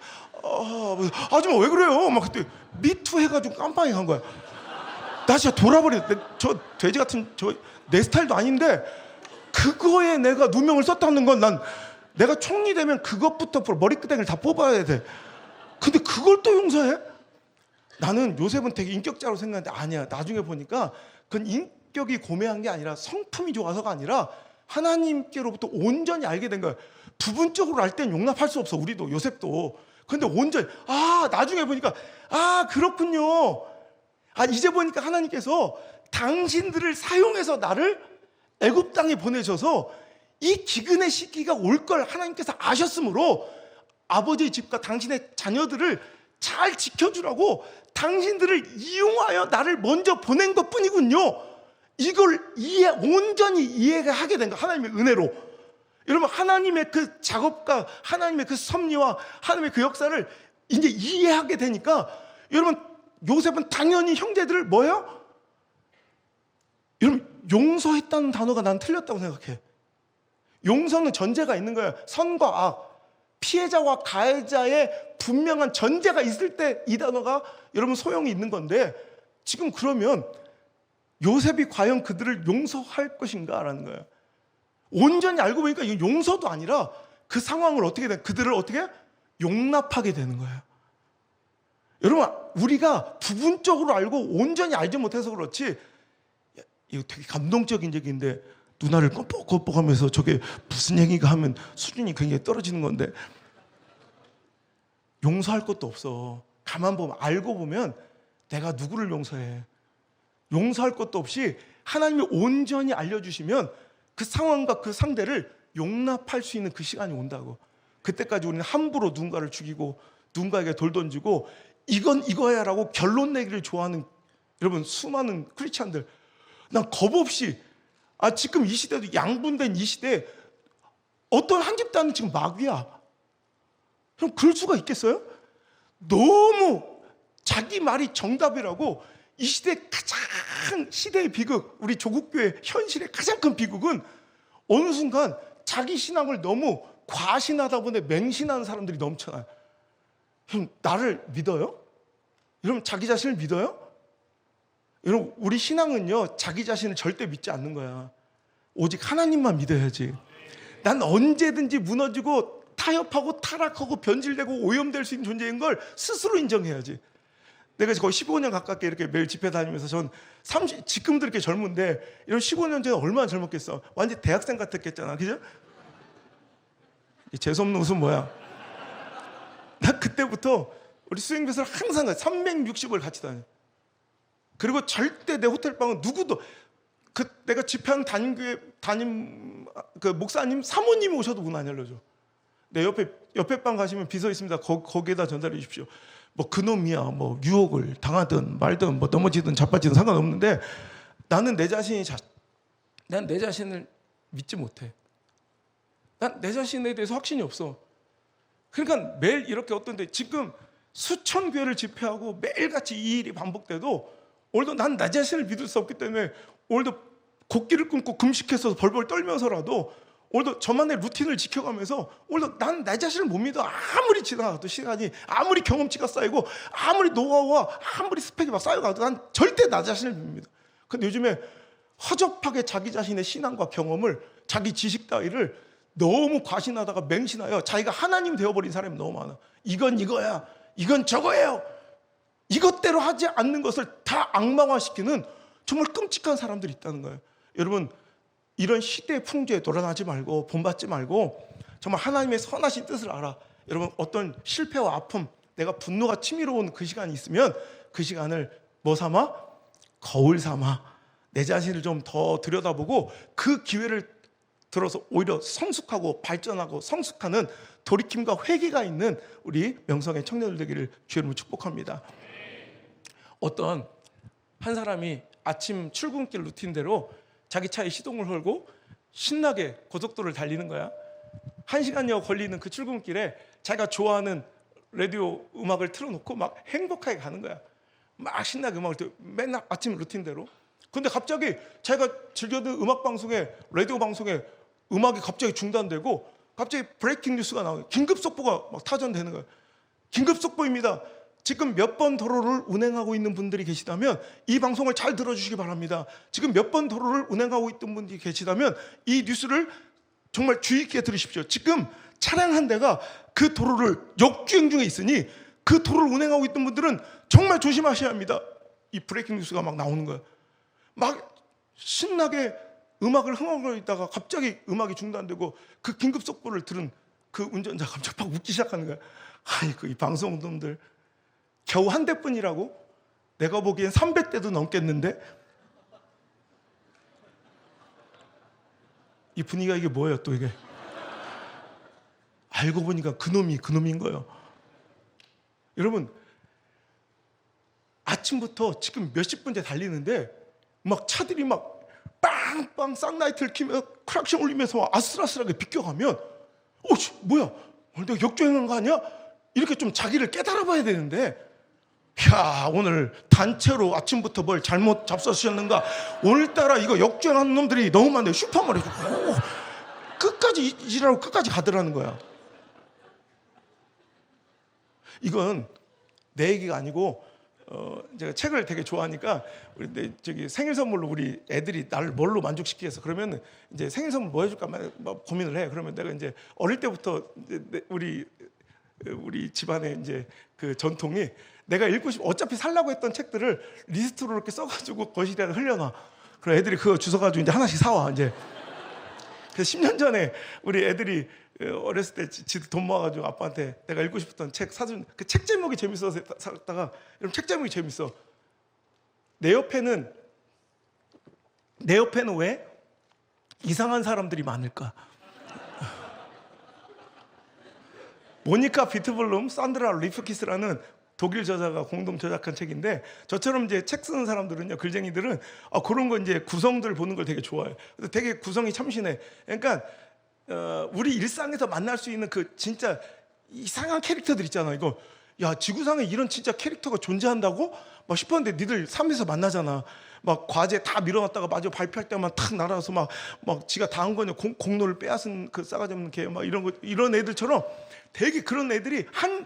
아줌마 왜 그래요? 막 그때 미투 해가지고 깜빵에 간 거야. 나 진짜 돌아버렸. 저 돼지 같은 내 스타일도 아닌데 그거에 내가 누명을 썼다는 건, 난 내가 총리 되면 그것부터 머리끄댕이를 다 뽑아야 돼. 근데 그걸 또 용서해? 나는 요셉은 되게 인격자로 생각했는데 아니야. 나중에 보니까 그건 인격이 고매한 게 아니라 성품이 좋아서가 아니라 하나님께로부터 온전히 알게 된 거야. 부분적으로 알 땐 용납할 수 없어. 우리도 요셉도. 근데 온전히 나중에 보니까 그렇군요. 이제 보니까 하나님께서 당신들을 사용해서 나를 애굽 땅에 보내셔서 이 기근의 시기가 올 걸 하나님께서 아셨으므로 아버지의 집과 당신의 자녀들을 잘 지켜주라고 당신들을 이용하여 나를 먼저 보낸 것 뿐이군요. 이걸 온전히 이해가 하게 된 거, 하나님의 은혜로. 여러분, 하나님의 그 작업과 하나님의 그 섭리와 하나님의 그 역사를 이제 이해하게 되니까, 여러분, 요셉은 당연히 형제들을 뭐예요? 여러분, 용서했다는 단어가 난 틀렸다고 생각해. 용서는 전제가 있는 거예요. 선과 악, 피해자와 가해자의 분명한 전제가 있을 때 이 단어가 여러분 소용이 있는 건데, 지금 그러면 요셉이 과연 그들을 용서할 것인가라는 거예요. 온전히 알고 보니까 이건 용서도 아니라 그 상황을 그들을 어떻게 용납하게 되는 거예요. 여러분, 우리가 부분적으로 알고 온전히 알지 못해서 그렇지, 이거 되게 감동적인 얘기인데 누나를 껌뻑껌뻑하면서 저게 무슨 얘기가 하면 수준이 굉장히 떨어지는 건데, 용서할 것도 없어. 가만 보면, 알고 보면 내가 누구를 용서해. 용서할 것도 없이 하나님이 온전히 알려주시면 그 상황과 그 상대를 용납할 수 있는 그 시간이 온다고. 그때까지 우리는 함부로 누군가를 죽이고 누군가에게 돌 던지고 이건 이거야 라고 결론 내기를 좋아하는 여러분 수많은 크리스찬들, 난 겁 없이 지금 이 시대도 양분된 이 시대에 어떤 한 집단은 지금 마귀야. 그럼 그럴 수가 있겠어요? 너무 자기 말이 정답이라고. 이 시대 가장 시대의 비극, 우리 조국교회 현실의 가장 큰 비극은 어느 순간 자기 신앙을 너무 과신하다 보니 맹신하는 사람들이 넘쳐나요. 그럼 나를 믿어요? 여러분, 자기 자신을 믿어요? 여러분, 우리 신앙은요, 자기 자신을 절대 믿지 않는 거야. 오직 하나님만 믿어야지. 난 언제든지 무너지고 타협하고 타락하고 변질되고 오염될 수 있는 존재인 걸 스스로 인정해야지. 내가 거의 15년 가깝게 이렇게 매일 집회 다니면서 전 지금도 이렇게 젊은데, 이런 15년 전에 얼마나 젊었겠어. 완전 대학생 같았겠잖아. 그죠? 재수없는 웃음 뭐야? 나 그때부터 우리 수행비서를 항상 360을 같이 다녀. 그리고 절대 내 호텔방은 누구도, 내가 집회하는 그 목사님 사모님이 오셔도 문 안 열려줘. 내 옆에 방 가시면 비서 있습니다. 거기에다 전달해 주십시오. 뭐 그놈이야, 뭐 유혹을 당하든 말든 뭐 넘어지든 자빠지든 상관없는데 나는 내 자신을 믿지 못해. 난 내 자신에 대해서 확신이 없어. 그러니까 매일 이렇게 어떤데 지금 수천 교회를 집회하고 매일같이 이 일이 반복돼도 오늘도 난 내 자신을 믿을 수 없기 때문에 오늘도 곡기를 끊고 금식해서 벌벌 떨면서라도 오늘도 저만의 루틴을 지켜가면서 오늘도 난 내 자신을 못 믿어. 아무리 지나가도 시간이, 아무리 경험치가 쌓이고 아무리 노하우와 아무리 스펙이 막 쌓여가도 난 절대 나 자신을 못 믿어. 근데 요즘에 허접하게 자기 자신의 신앙과 경험을, 자기 지식 따위를 너무 과신하다가 맹신하여 자기가 하나님 되어버린 사람이 너무 많아. 이건 이거야, 이건 저거예요. 이것대로 하지 않는 것을 다 악마화시키는 정말 끔찍한 사람들이 있다는 거예요. 여러분, 이런 시대의 풍조에 놀아나지 말고 본받지 말고 정말 하나님의 선하신 뜻을 알아. 여러분, 어떤 실패와 아픔, 내가 분노가 치밀어온 그 시간이 있으면 그 시간을 뭐 삼아? 거울 삼아 내 자신을 좀 더 들여다보고 그 기회를 들어서 오히려 성숙하고 발전하고 성숙하는 돌이킴과 회개가 있는 우리 명성의 청년들 되기를 주의 이름으로 축복합니다. 어떤 한 사람이 아침 출근길 루틴대로 자기 차에 시동을 걸고 신나게 고속도로를 달리는 거야. 1시간여 걸리는 그 출근길에 자기가 좋아하는 라디오 음악을 틀어놓고 막 행복하게 가는 거야. 막 신나게 음악을 틀어, 맨날 아침 루틴대로. 근데 갑자기 자기가 즐겨듣는 음악 방송에, 라디오 방송에 음악이 갑자기 중단되고 갑자기 브레이킹 뉴스가 나와요. 긴급 속보가 막 타전되는 거예요. 긴급 속보입니다. 지금 몇 번 도로를 운행하고 있는 분들이 계시다면 이 방송을 잘 들어주시기 바랍니다. 지금 몇 번 도로를 운행하고 있던 분들이 계시다면 이 뉴스를 정말 주의 있게 들으십시오. 지금 차량 한 대가 그 도로를 역주행 중에 있으니 그 도를 운행하고 있던 분들은 정말 조심하셔야 합니다. 이 브레이킹 뉴스가 막 나오는 거예요. 막 신나게 음악을 흥얼거리고 있다가 갑자기 음악이 중단되고 그 긴급 속보를 들은 그 운전자가 갑자기 막 웃기 시작하는 거야. 아이고, 이 방송놈들 겨우 한 대뿐이라고? 내가 보기엔 300대도 넘겠는데? 이 분위기가 이게 뭐예요 또 이게? 알고 보니까 그놈인 거예요. 여러분, 아침부터 지금 몇십 분째 달리는데 막 차들이 막 빵빵 쌍라이트를 켜며 크락션 울리면서 아슬아슬하게 비껴가면 뭐야? 내가 역주행한 거 아니야? 이렇게 좀 자기를 깨달아 봐야 되는데, 야, 오늘 단체로 아침부터 뭘 잘못 잡수셨는가? 오늘따라 이거 역주행하는 놈들이 너무 많네. 슈퍼마리오 끝까지 일하고 끝까지 가더라는 거야. 이건 내 얘기가 아니고 제가 책을 되게 좋아하니까 우리 저기 생일 선물로 우리 애들이 나를 뭘로 만족시키기 위해서 그러면 이제 생일 선물 뭐 해줄까 막 고민을 해. 그러면 내가 이제 어릴 때부터 이제 우리 집안의 이제 그 전통이 내가 읽고 싶 어차피 살라고 했던 책들을 리스트로 이렇게 써가지고 거실에 흘려놔. 그럼 애들이 그거 주워가지고 이제 하나씩 사와. 이제 그래서 10년 전에 우리 애들이 어렸을 때 지도 돈 모아가지고 아빠한테 내가 읽고 싶었던 책 사준 그 책 제목이 재밌어서 샀다가 여러분 책 제목이 재밌어. 내 옆에는 왜 이상한 사람들이 많을까? 모니카 비트블룸, 산드라 리프키스라는 독일 저자가 공동 저작한 책인데, 저처럼 이제 책 쓰는 사람들은요, 글쟁이들은 그런 거 이제 구성들 보는 걸 되게 좋아해요. 그래서 되게 구성이 참신해. 그러니까 우리 일상에서 만날 수 있는 그 진짜 이상한 캐릭터들 있잖아. 이거 야, 지구상에 이런 진짜 캐릭터가 존재한다고? 막 싶었는데 니들 삶에서 만나잖아. 막 과제 다 밀어놨다가 마저 발표할 때만 탁 날아와서 막 지가 다 한 거냐 공로를 빼앗은 그 싸가지 없는 개 막 이런 애들처럼 되게 그런 애들이 한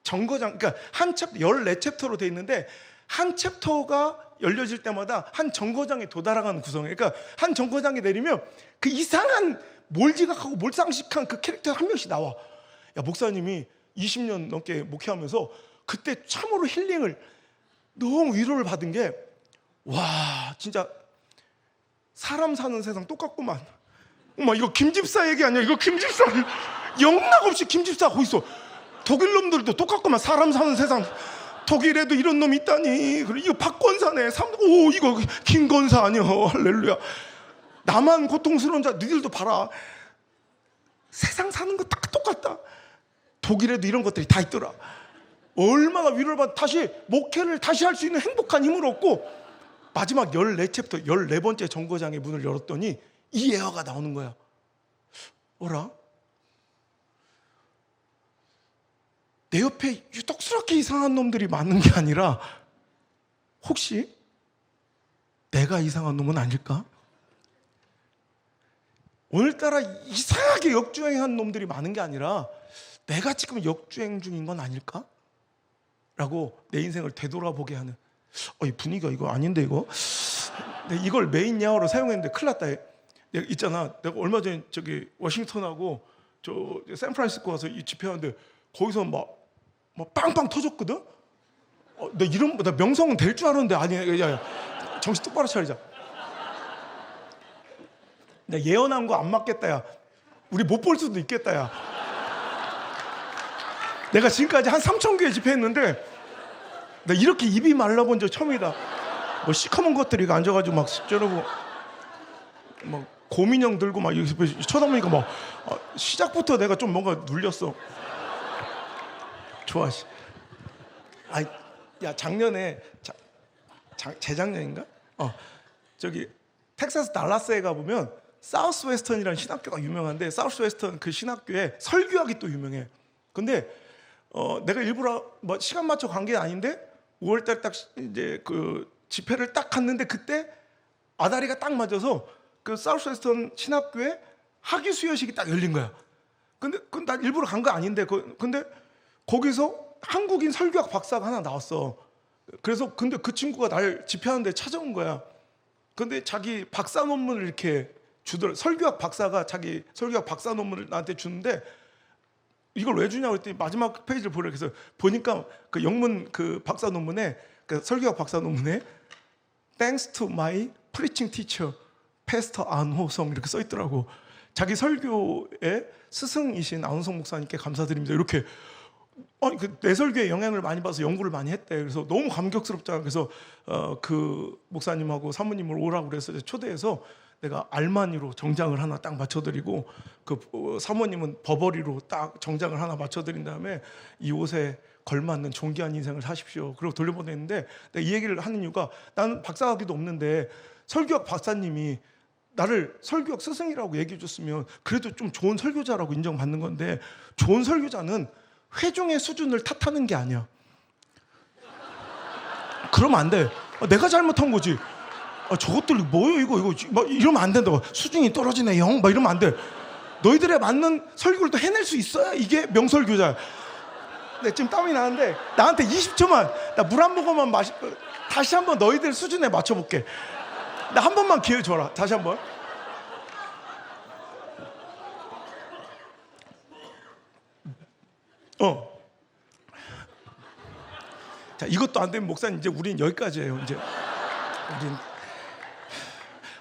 정거장, 그러니까 한 챕터 14챕터로 돼 있는데 한 챕터가 열려질 때마다 한 정거장에 도달하는 구성이에요. 그러니까 한 정거장에 내리면 그 이상한 몰지각하고 몰상식한 그 캐릭터 한 명씩 나와. 야, 목사님이 20년 넘게 목회하면서 그때 참으로 힐링을 너무 위로를 받은 게, 와, 진짜 사람 사는 세상 똑같구만. 엄마, 이거 김집사 얘기 아니야? 이거 김집사 영락없이 김집사 하고 있어. 독일 놈들도 똑같구만. 사람 사는 세상. 독일에도 이런 놈 있다니. 그리고 이거 박권사네. 이거 김건사 아니야. 할렐루야. 나만 고통스러운 자, 너희들도 봐라. 세상 사는 거 다 똑같다. 독일에도 이런 것들이 다 있더라. 얼마나 위로를 받아 다시 목회를 다시 할 수 있는 행복한 힘을 얻고, 마지막 14챕터 14번째 정거장의 문을 열었더니 이 예화가 나오는 거야. 어라? 내 옆에 유독스럽게 이상한 놈들이 많은 게 아니라 혹시 내가 이상한 놈은 아닐까? 오늘따라 이상하게 역주행한 놈들이 많은 게 아니라 내가 지금 역주행 중인 건 아닐까? 라고 내 인생을 되돌아보게 하는, 이 분위기가 이거 아닌데 이거? 이걸 메인 야어로 사용했는데 큰일 났다. 내가 있잖아, 내가 얼마 전에 저기 워싱턴하고 저 샌프란시스코 가서 이 집회하는데 거기서 막 빵빵 터졌거든? 나 명성은 될 줄 알았는데 아니, 야, 정신 똑바로 차리자. 나 예언한 거 안 맞겠다, 야. 우리 못 볼 수도 있겠다, 야. 내가 지금까지 한 3,000개 집회했는데 나 이렇게 입이 말라본 적 처음이다. 시커먼 것들이 앉아가지고 막 저러고 막 고민형 들고 막 이렇게 쳐다보니까 막 시작부터 내가 좀 뭔가 눌렸어. 좋아. 야, 작년에 재작년인가? 저기 텍사스 달라스에 가보면 사우스 웨스턴이라는 신학교가 유명한데, 사우스 웨스턴 그 신학교에 설교학이 또 유명해. 근데 내가 일부러 시간 맞춰 간 게 아닌데 5월달 딱 이제 그 집회를 딱 갔는데 그때 아다리가 딱 맞아서 그 사우스 웨스턴 신학교에 학위 수여식이 딱 열린 거야. 근데 나 일부러 간 거 아닌데 근데 거기서 한국인 설교학 박사가 하나 나왔어. 그래서 근데 그 친구가 날 집회하는데 찾아온 거야. 근데 자기 박사 논문을 이렇게 주더라. 설교학 박사가 자기 설교학 박사 논문을 나한테 주는데 이걸 왜 주냐고 했더니 마지막 페이지를 보라 그래서 보니까 그 영문 그 박사 논문에 그 설교학 박사 논문에 Thanks to my preaching teacher, Pastor 안호성 이렇게 써 있더라고. 자기 설교의 스승이신 안호성 목사님께 감사드립니다. 이렇게 내 설교에 영향을 많이 받아서 연구를 많이 했대. 그래서 너무 감격스럽잖아. 그래서 그 목사님하고 사모님을 오라고 그래서 초대해서 내가 알마니로 정장을 하나 딱 맞춰드리고 그 사모님은 버버리로 딱 정장을 하나 맞춰드린 다음에 이 옷에 걸맞는 존귀한 인생을 사십시오. 그리고 돌려보냈는데 내가 이 얘기를 하는 이유가 나는 박사학위도 없는데 설교학 박사님이 나를 설교학 스승이라고 얘기해 줬으면 그래도 좀 좋은 설교자라고 인정받는 건데 좋은 설교자는 회중의 수준을 탓하는 게 아니야. 그러면 안 돼. 내가 잘못한 거지. 저것들 뭐예요 이거 막 이러면 안 된다고. 수준이 떨어지네 영 막 이러면 안 돼. 너희들에 맞는 설교를 또 해낼 수 있어야 이게 명설교자야. 네, 지금 땀이 나는데 나한테 20초만 나 물 한 모금만 다시 한번 너희들 수준에 맞춰볼게. 나 한 번만 기회 줘라. 다시 한번. 자, 이것도 안 되면 목사님 이제 우린 여기까지예요. 이제 우린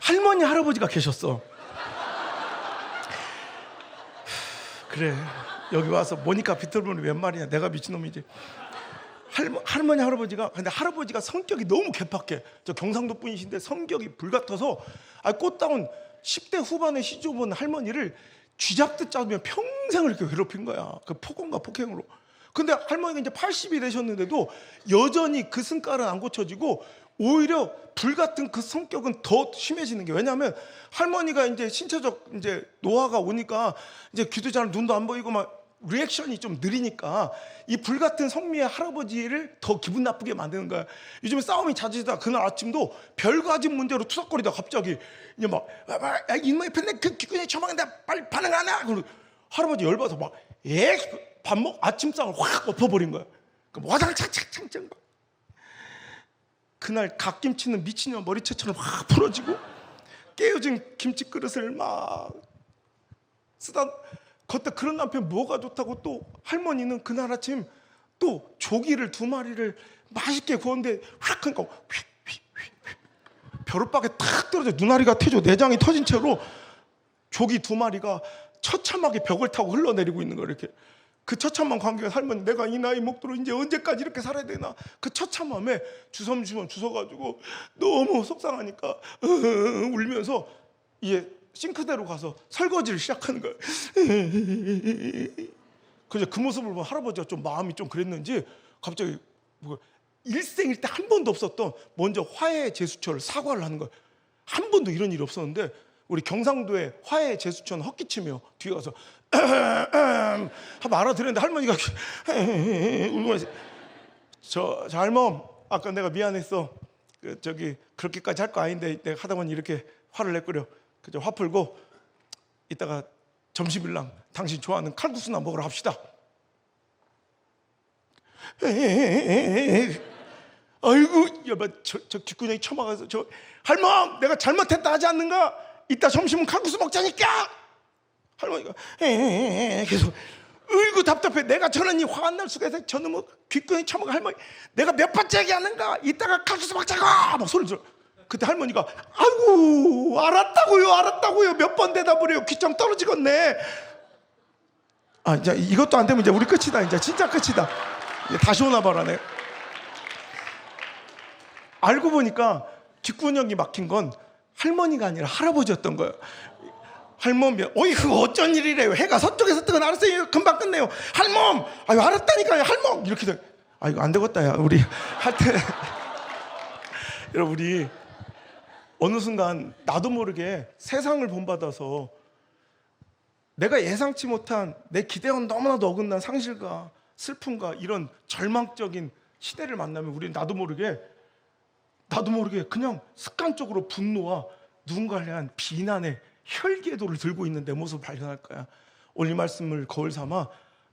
할머니 할아버지가 계셨어. 그래 여기 와서 모니카 비틀브론이 웬 말이야. 내가 미친놈이지. 할머니 할아버지가 근데 할아버지가 성격이 너무 개팍해. 저 경상도 분이신데 성격이 불같아서 꽃다운 10대 후반의 시주분 할머니를 쥐잡듯 잡으면 평생을 이렇게 괴롭힌 거야. 그 폭언과 폭행으로. 근데 할머니가 이제 80이 되셨는데도 여전히 그 승깔은 안 고쳐지고 오히려 불같은 그 성격은 더 심해지는 게 왜냐하면 할머니가 이제 신체적 이제 노화가 오니까 이제 귀도 잘 눈도 안 보이고 막 리액션이 좀 느리니까 이 불같은 성미의 할아버지를 더 기분 나쁘게 만드는 거야. 요즘에 싸움이 잦으시다 그날 아침도 별가지 문제로 투석거리다 갑자기 이제 막 이놈의 팬네 그 기꾼이 처먹는다 빨리 반응 안 해. 그리고 할아버지 열받아서 막 아침상을 확 엎어버린 거야. 와장 착착착착 그날 갓김치는 미친년 머리채처럼 확 풀어지고 깨어진 김치 그릇을 막 쓰다 겉에 그런 남편 뭐가 좋다고 또 할머니는 그날 아침 또 조기를 2마리를 맛있게 구웠는데 휙 하니까 벼룩박에 탁 떨어져 눈알이가 태져 내장이 터진 채로 조기 2마리가 처참하게 벽을 타고 흘러내리고 있는 거야. 이렇게 그 처참한 관계가 할머니 내가 이 나이 먹도록 이제 언제까지 이렇게 살아야 되나 그 처참함에 주섬주섬 주워가지고 너무 속상하니까 울면서 이제 싱크대로 가서 설거지를 시작하는 거야. 그래서 그 모습을 보면 할아버지가 좀 마음이 좀 그랬는지 갑자기 일생일 때 한 번도 없었던 먼저 화해 제수처를 사과를 하는 거야. 한 번도 이런 일이 없었는데 우리 경상도에 화해 제수처는 헛기치며 뒤에 가서 하고 알아들었는데 할머니가 울면서 저 할멈 아까 내가 미안했어. 그렇게까지 할 거 아닌데 내가 하다 보니 이렇게 화를 내버려. 그저 화 풀고 이따가 점심일랑 당신 좋아하는 칼국수나 먹으러 합시다. 아이고 저 뒷구녕이 처박아서 저 할멈 내가 잘못했다 하지 않는가? 이따 점심은 칼국수 먹자니까. 할머니가 계속 으이구 답답해. 내가 저런 이 화안 날 수가 있어. 저놈의 뒷구녕이 처박아. 할머니 내가 몇 번째 얘기하는가? 이따가 칼국수 먹자고 막 소리 들어. 그때 할머니가 아이고 알았다고요 몇 번 대답을 해요. 귀점 떨어지겠네. 이제 이것도 안 되면 이제 우리 끝이다. 이제 진짜 끝이다. 이제 다시 오나 봐라. 내 알고 보니까 뒷구녕이 막힌 건 할머니가 아니라 할아버지였던 거예요. 할머니 어이구 어쩐 일이래요. 해가 서쪽에서 뜨건 알았어요. 금방 끝내요. 할멈 아유 알았다니까요. 할멈 이렇게 돼. 이거 안 되겠다 야 우리 하여튼 여러분 우리 어느 순간 나도 모르게 세상을 본받아서 내가 예상치 못한 내 기대와는 너무나도 어긋난 상실과 슬픔과 이런 절망적인 시대를 만나면 우리는 나도 모르게 그냥 습관적으로 분노와 누군가에 대한 비난의 혈기도를 들고 있는 내 모습을 발견할 거야. 오늘 이 말씀을 거울 삼아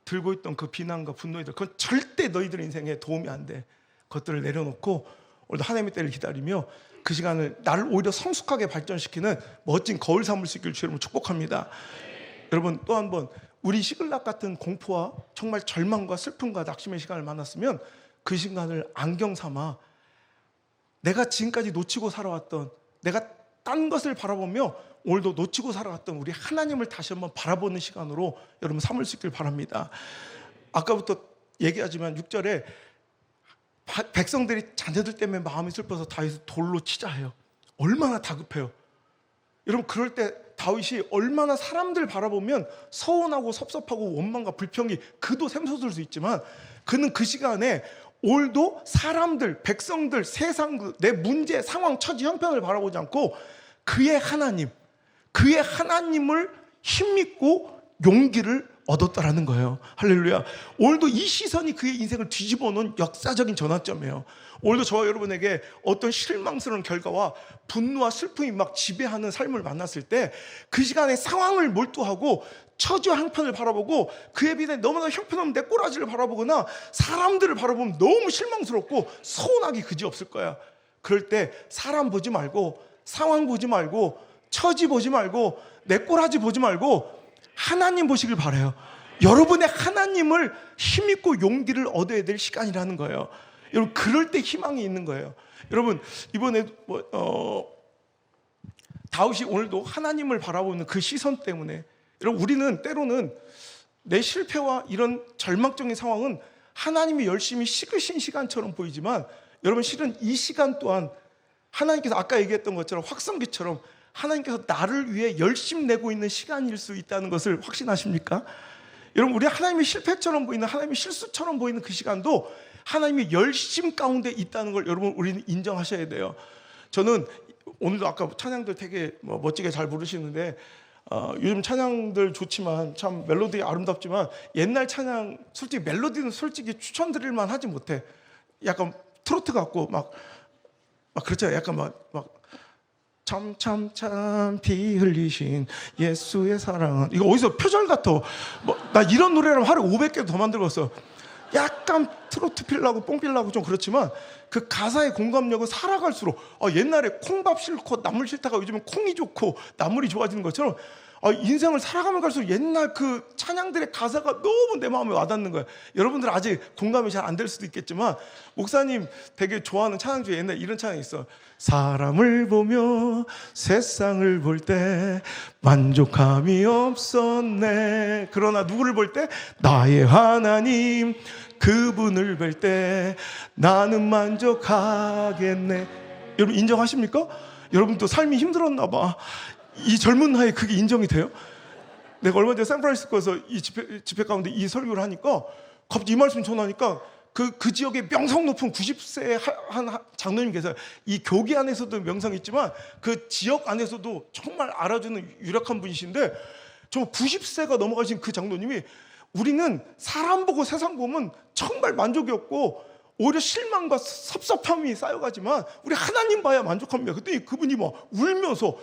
들고 있던 그 비난과 분노에 대해 그건 절대 너희들 인생에 도움이 안 돼. 그것들을 내려놓고 오늘도 하나님의 때를 기다리며 그 시간을 나를 오히려 성숙하게 발전시키는 멋진 거울 삼을 수 있기를 주님으로 축복합니다. 여러분 또 한 번 우리 시글락 같은 공포와 정말 절망과 슬픔과 낙심의 시간을 만났으면 그 시간을 안경 삼아 내가 지금까지 놓치고 살아왔던, 내가 딴 것을 바라보며 오늘도 놓치고 살아왔던 우리 하나님을 다시 한번 바라보는 시간으로 여러분 삼을 수 있길 바랍니다. 아까부터 얘기하지만 6절에 백성들이 자녀들 때문에 마음이 슬퍼서 다윗을 돌로 치자 해요. 얼마나 다급해요. 여러분, 그럴 때 다윗이 얼마나 사람들 바라보면 서운하고 섭섭하고 원망과 불평이 그도 샘솟을 수 있지만, 그는 그 시간에 오늘도 사람들, 백성들, 세상, 내 문제, 상황, 처지, 형편을 바라보지 않고 그의 하나님, 그의 하나님을 힘입고 용기를 얻었다라는 거예요. 할렐루야. 오늘도 이 시선이 그의 인생을 뒤집어 놓은 역사적인 전환점이에요. 오늘도 저와 여러분에게 어떤 실망스러운 결과와 분노와 슬픔이 막 지배하는 삶을 만났을 때 그 시간에 상황을 몰두하고 처지와 형편을 바라보고 그에 비해 너무나 형편없는 내 꼬라지를 바라보거나 사람들을 바라보면 너무 실망스럽고 서운하기 그지없을 거야. 그럴 때 사람 보지 말고, 상황 보지 말고, 처지 보지 말고, 내 꼬라지 보지 말고 하나님 보시길 바라요. 여러분의 하나님을 힘입고 용기를 얻어야 될 시간이라는 거예요. 여러분, 그럴 때 희망이 있는 거예요. 여러분, 이번에 다윗이 오늘도 하나님을 바라보는 그 시선 때문에, 여러분, 우리는 때로는 내 실패와 이런 절망적인 상황은 하나님이 열심히 식으신 시간처럼 보이지만, 여러분, 실은 이 시간 또한 하나님께서 아까 얘기했던 것처럼 확성기처럼 하나님께서 나를 위해 열심 내고 있는 시간일 수 있다는 것을 확신하십니까? 여러분, 우리 하나님의 실패처럼 보이는, 하나님의 실수처럼 보이는 그 시간도 하나님의 열심 가운데 있다는 걸 여러분, 우리는 인정하셔야 돼요. 저는 오늘도 아까 찬양들 되게 멋지게 잘 부르시는데, 요즘 찬양들 좋지만 참 멜로디 아름답지만 옛날 찬양 솔직히 멜로디는 솔직히 추천드릴만 하지 못해. 약간 트로트 같고 막 그렇잖아요. 약간 막 참 피 흘리신 예수의 사랑은, 이거 어디서 표절 같아. 나 이런 노래라면 하루에 500개 더 만들었어. 약간 트로트 필라고 뽕 필라고 좀 그렇지만 그 가사의 공감력은 살아갈수록, 옛날에 콩밥 싫고 나물 싫다가 요즘은 콩이 좋고 나물이 좋아지는 것처럼, 인생을 살아가면 갈수록 옛날 그 찬양들의 가사가 너무 내 마음에 와닿는 거예요. 여러분들 아직 공감이 잘 안 될 수도 있겠지만, 목사님 되게 좋아하는 찬양 중에 옛날 이런 찬양이 있어. 사람을 보며 세상을 볼 때 만족함이 없었네. 그러나 누구를 볼 때? 나의 하나님 그분을 볼 때 나는 만족하겠네. 여러분, 인정하십니까? 여러분도 삶이 힘들었나 봐. 이 젊은 나이에 그게 인정이 돼요? 내가 얼마 전에 샌프란시스코에서 이 집회 가운데 이 설교를 하니까 갑자기 이 말씀 전하니까 그 지역에 명성 높은 90세 한 장로님 계세요. 이 교계 안에서도 명성이 있지만 그 지역 안에서도 정말 알아주는 유력한 분이신데, 정말 90세가 넘어가신 그 장로님이, 우리는 사람 보고 세상 보면 정말 만족이 없고 오히려 실망과 섭섭함이 쌓여가지만 우리 하나님 봐야 만족합니다. 그때 그분이 막 울면서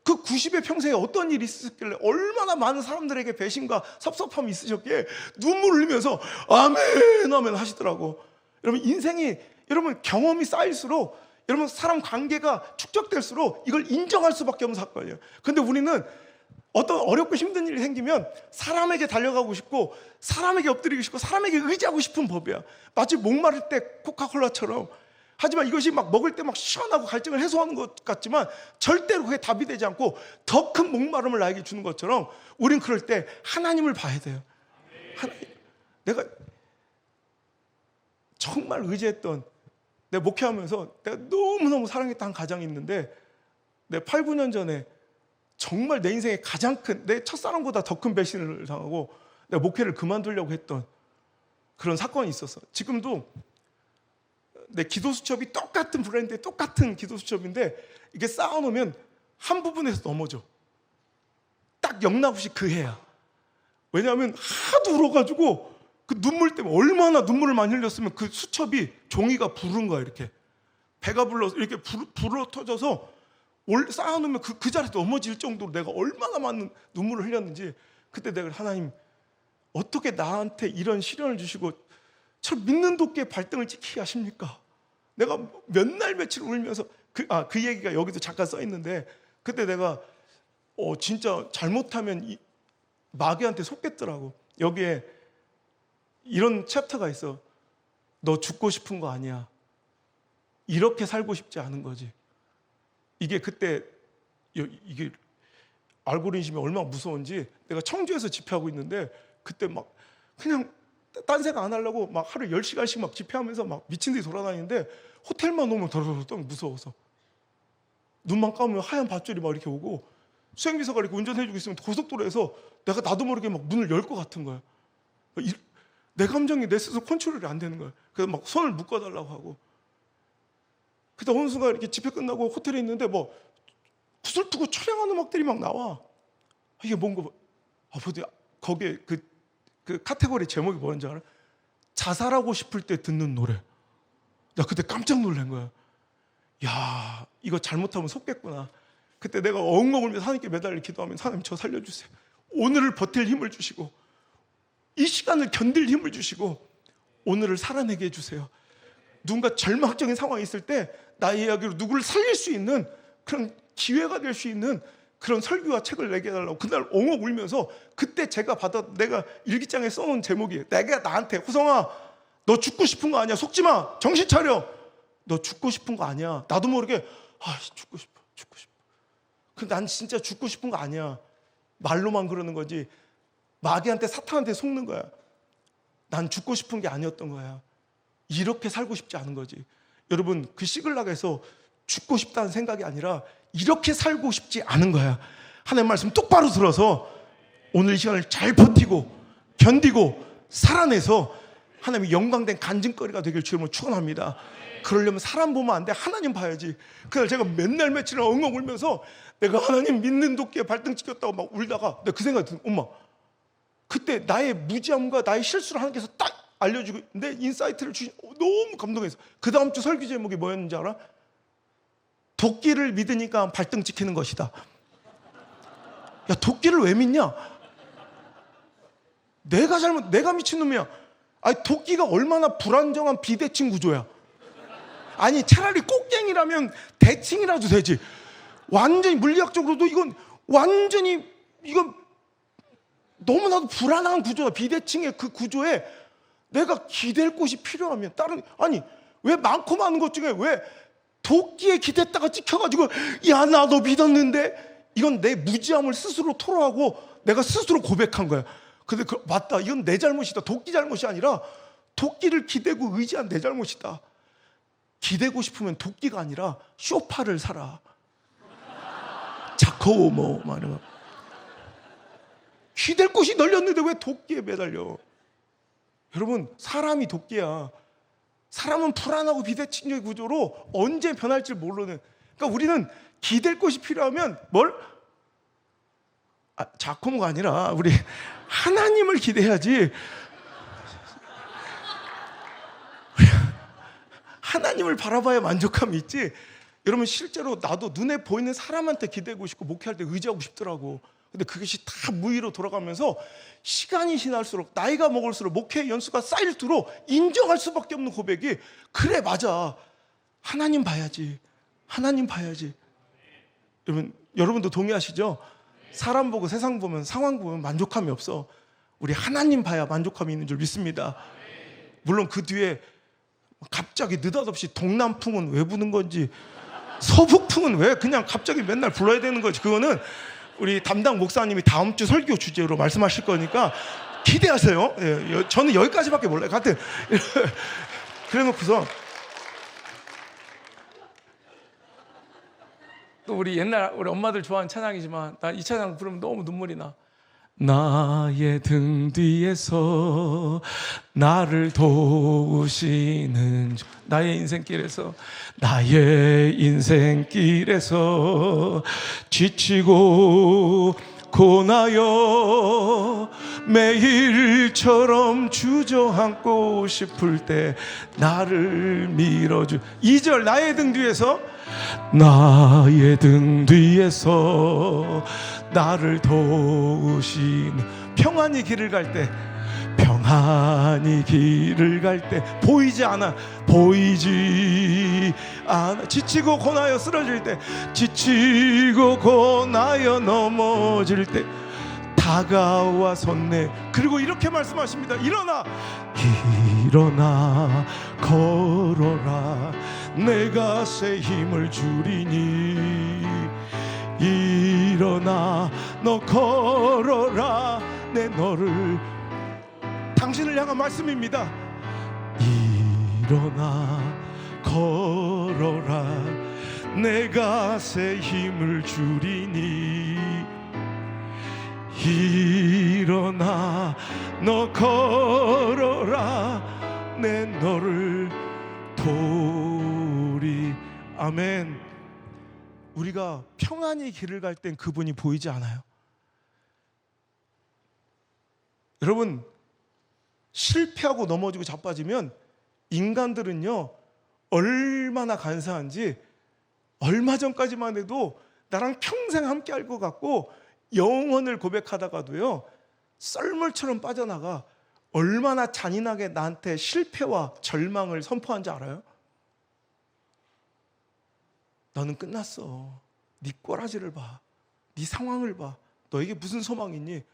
그 90의 평생에 어떤 일이 있었길래 얼마나 많은 사람들에게 배신과 섭섭함이 있으셨기에 눈물 흘리면서 아멘 아멘 하시더라고. 여러분, 인생이, 여러분, 경험이 쌓일수록, 여러분, 사람 관계가 축적될수록 이걸 인정할 수밖에 없는 사건이에요. 근데 우리는 어떤 어렵고 힘든 일이 생기면 사람에게 달려가고 싶고 사람에게 엎드리고 싶고 사람에게 의지하고 싶은 법이야. 마치 목마를 때 코카콜라처럼. 하지만 이것이 막 먹을 때 막 시원하고 갈증을 해소하는 것 같지만 절대로 그게 답이 되지 않고 더 큰 목마름을 나에게 주는 것처럼, 우린 그럴 때 하나님을 봐야 돼요. 내가 정말 의지했던, 내가 목회하면서 내가 너무너무 사랑했던 한 가정이 있는데, 내가 8, 9년 전에 정말 내 인생에 가장 큰, 내 첫사랑보다 더 큰 배신을 당하고 내가 목회를 그만두려고 했던 그런 사건이 있었어. 지금도 내 기도 수첩이 똑같은 브랜드의 똑같은 기도 수첩인데, 이게 쌓아놓으면 한 부분에서 넘어져. 딱 영락없이 그 해야. 왜냐하면 하도 울어가지고 그 눈물 때문에 얼마나 눈물을 많이 흘렸으면 그 수첩이 종이가 부른 거야. 이렇게 배가 불러서 이렇게 불어 터져서 쌓아놓으면 그 자리에 넘어질 정도로 내가 얼마나 많은 눈물을 흘렸는지. 그때 내가, 하나님 어떻게 나한테 이런 시련을 주시고 저 믿는 도끼에 발등을 찍히게 하십니까? 내가 몇 날 며칠 울면서 그 얘기가 여기도 잠깐 써 있는데, 그때 내가 진짜 잘못하면 마귀한테 속겠더라고. 여기에 이런 챕터가 있어. 너 죽고 싶은 거 아니야. 이렇게 살고 싶지 않은 거지. 이게 그때 이게 알고리즘이 얼마나 무서운지, 내가 청주에서 집회하고 있는데 그때 막 그냥 딴 생각 안 하려고 막 하루 10시간씩 막 집회하면서 막 미친 듯이 돌아다니는데 호텔만 오면 더더더 무서워서 눈만 감으면 하얀 밧줄이 막 이렇게 오고, 수행비서가 이렇게 운전해주고 있으면 고속도로에서 내가 나도 모르게 막 문을 열 것 같은 거야. 내 감정이 내 스스로 컨트롤이 안 되는 거야. 그래서 막 손을 묶어달라고 하고. 그때 어느 순간 이렇게 집회 끝나고 호텔에 있는데 뭐 구슬 두고 처량한 음악들이 막 나와. 이게 뭔가 거기에 그 카테고리 제목이 뭐였는지 알아? 자살하고 싶을 때 듣는 노래. 나 그때 깜짝 놀란 거야. 야, 이거 잘못하면 속겠구나. 그때 내가 엉엉 울면서 하나님께 매달려 기도하면, 하나님 저 살려주세요. 오늘을 버틸 힘을 주시고 이 시간을 견딜 힘을 주시고 오늘을 살아내게 해주세요. 누군가 절망적인 상황이 있을 때 나의 이야기로 누구를 살릴 수 있는 그런 기회가 될 수 있는 그런 설교와 책을 내게 해달라고 그날 엉엉 울면서, 그때 내가 일기장에 써놓은 제목이, 내가 나한테 호성아 너 죽고 싶은 거 아니야. 속지 마. 정신 차려. 너 죽고 싶은 거 아니야. 나도 모르게 죽고 싶어. 난 진짜 죽고 싶은 거 아니야. 말로만 그러는 거지. 마귀한테 사탄한테 속는 거야. 난 죽고 싶은 게 아니었던 거야. 이렇게 살고 싶지 않은 거지. 여러분, 그 시글락에서 죽고 싶다는 생각이 아니라 이렇게 살고 싶지 않은 거야. 하나님 말씀 똑바로 들어서 오늘 이 시간을 잘 버티고 견디고 살아내서 하나님이 영광된 간증거리가 되길 주님으로 축원합니다. 그러려면 사람 보면 안 돼. 하나님 봐야지. 그날 제가 맨날 며칠 엉엉 울면서 내가 하나님 믿는 도끼에 발등 찍혔다고 막 울다가 내가 그 생각이 든, 엄마, 그때 나의 무지함과 나의 실수를 하나님께서 딱 알려주고 내 인사이트를 주신, 너무 감동해서. 그 다음 주 설교 제목이 뭐였는지 알아? 도끼를 믿으니까 발등 찍히는 것이다. 야, 도끼를 왜 믿냐? 내가 미친놈이야. 아니, 도끼가 얼마나 불안정한 비대칭 구조야. 아니, 차라리 꽃갱이라면 대칭이라도 되지. 완전히 물리학적으로도 이건 너무나도 불안한 구조다. 비대칭의 그 구조에 내가 기댈 곳이 필요하면 왜 많고 많은 것 중에 왜 도끼에 기댔다가 찍혀가지고 야, 나 너 믿었는데, 이건 내 무지함을 스스로 토로하고 내가 스스로 고백한 거야. 근데 맞다, 이건 내 잘못이다. 도끼 잘못이 아니라 도끼를 기대고 의지한 내 잘못이다. 기대고 싶으면 도끼가 아니라 쇼파를 사라. 자코모 말이야. 기댈 곳이 널렸는데 왜 도끼에 매달려? 여러분, 사람이 도끼야. 사람은 불안하고 비대칭적인 구조로 언제 변할지 모르는. 그러니까 우리는 기댈 곳이 필요하면 자코모가 아니라 우리 하나님을 기대해야지. 하나님을 바라봐야 만족감이 있지. 여러분, 실제로 나도 눈에 보이는 사람한테 기대고 싶고 목회할 때 의지하고 싶더라고. 근데 그것이 다 무의로 돌아가면서 시간이 지날수록, 나이가 먹을수록, 목회 연수가 쌓일수록 인정할 수밖에 없는 고백이, 그래 맞아, 하나님 봐야지. 여러분도 동의하시죠? 사람 보고 세상 보면, 상황 보면 만족감이 없어. 우리 하나님 봐야 만족감이 있는 줄 믿습니다. 물론 그 뒤에 갑자기 느닷없이 동남풍은 왜 부는 건지, 서북풍은 왜 그냥 갑자기 맨날 불러야 되는 건지, 그거는 우리 담당 목사님이 다음 주 설교 주제로 말씀하실 거니까 기대하세요. 예, 저는 여기까지밖에 몰라요. 하여튼 그래 놓고서 또 우리 엄마들 좋아하는 찬양이지만 나 이 찬양 부르면 너무 눈물이 나. 나의 등 뒤에서 나를 도우시는 주. 나의 인생길에서 지치고 고나여 매일처럼 주저앉고 싶을 때 나를 밀어주. 2절, 나의 등 뒤에서 나를 도우시는. 평안히 길을 갈 때 보이지 않아. 지치고 고나여 쓰러질 때, 지치고 고나여 넘어질 때 다가와섰네. 그리고 이렇게 말씀하십니다. 일어나 걸어라. 내가 새 힘을 주리니. 일어나 너 걸어라. 내 너를, 당신을 향한 말씀입니다. 일어나 걸어라. 내가 새 힘을 주리니. 일어나 너 걸어라. 내 너를 도우리. 아멘. 우리가 평안의 길을 갈 땐 그분이 보이지 않아요. 여러분, 실패하고 넘어지고 자빠지면 인간들은요 얼마나 간사한지, 얼마 전까지만 해도 나랑 평생 함께 할 것 같고 영원을 고백하다가도요 썰물처럼 빠져나가 얼마나 잔인하게 나한테 실패와 절망을 선포한지 알아요? 너는 끝났어. 네 꼬라지를 봐. 네 상황을 봐. 너에게 무슨 소망이 있니?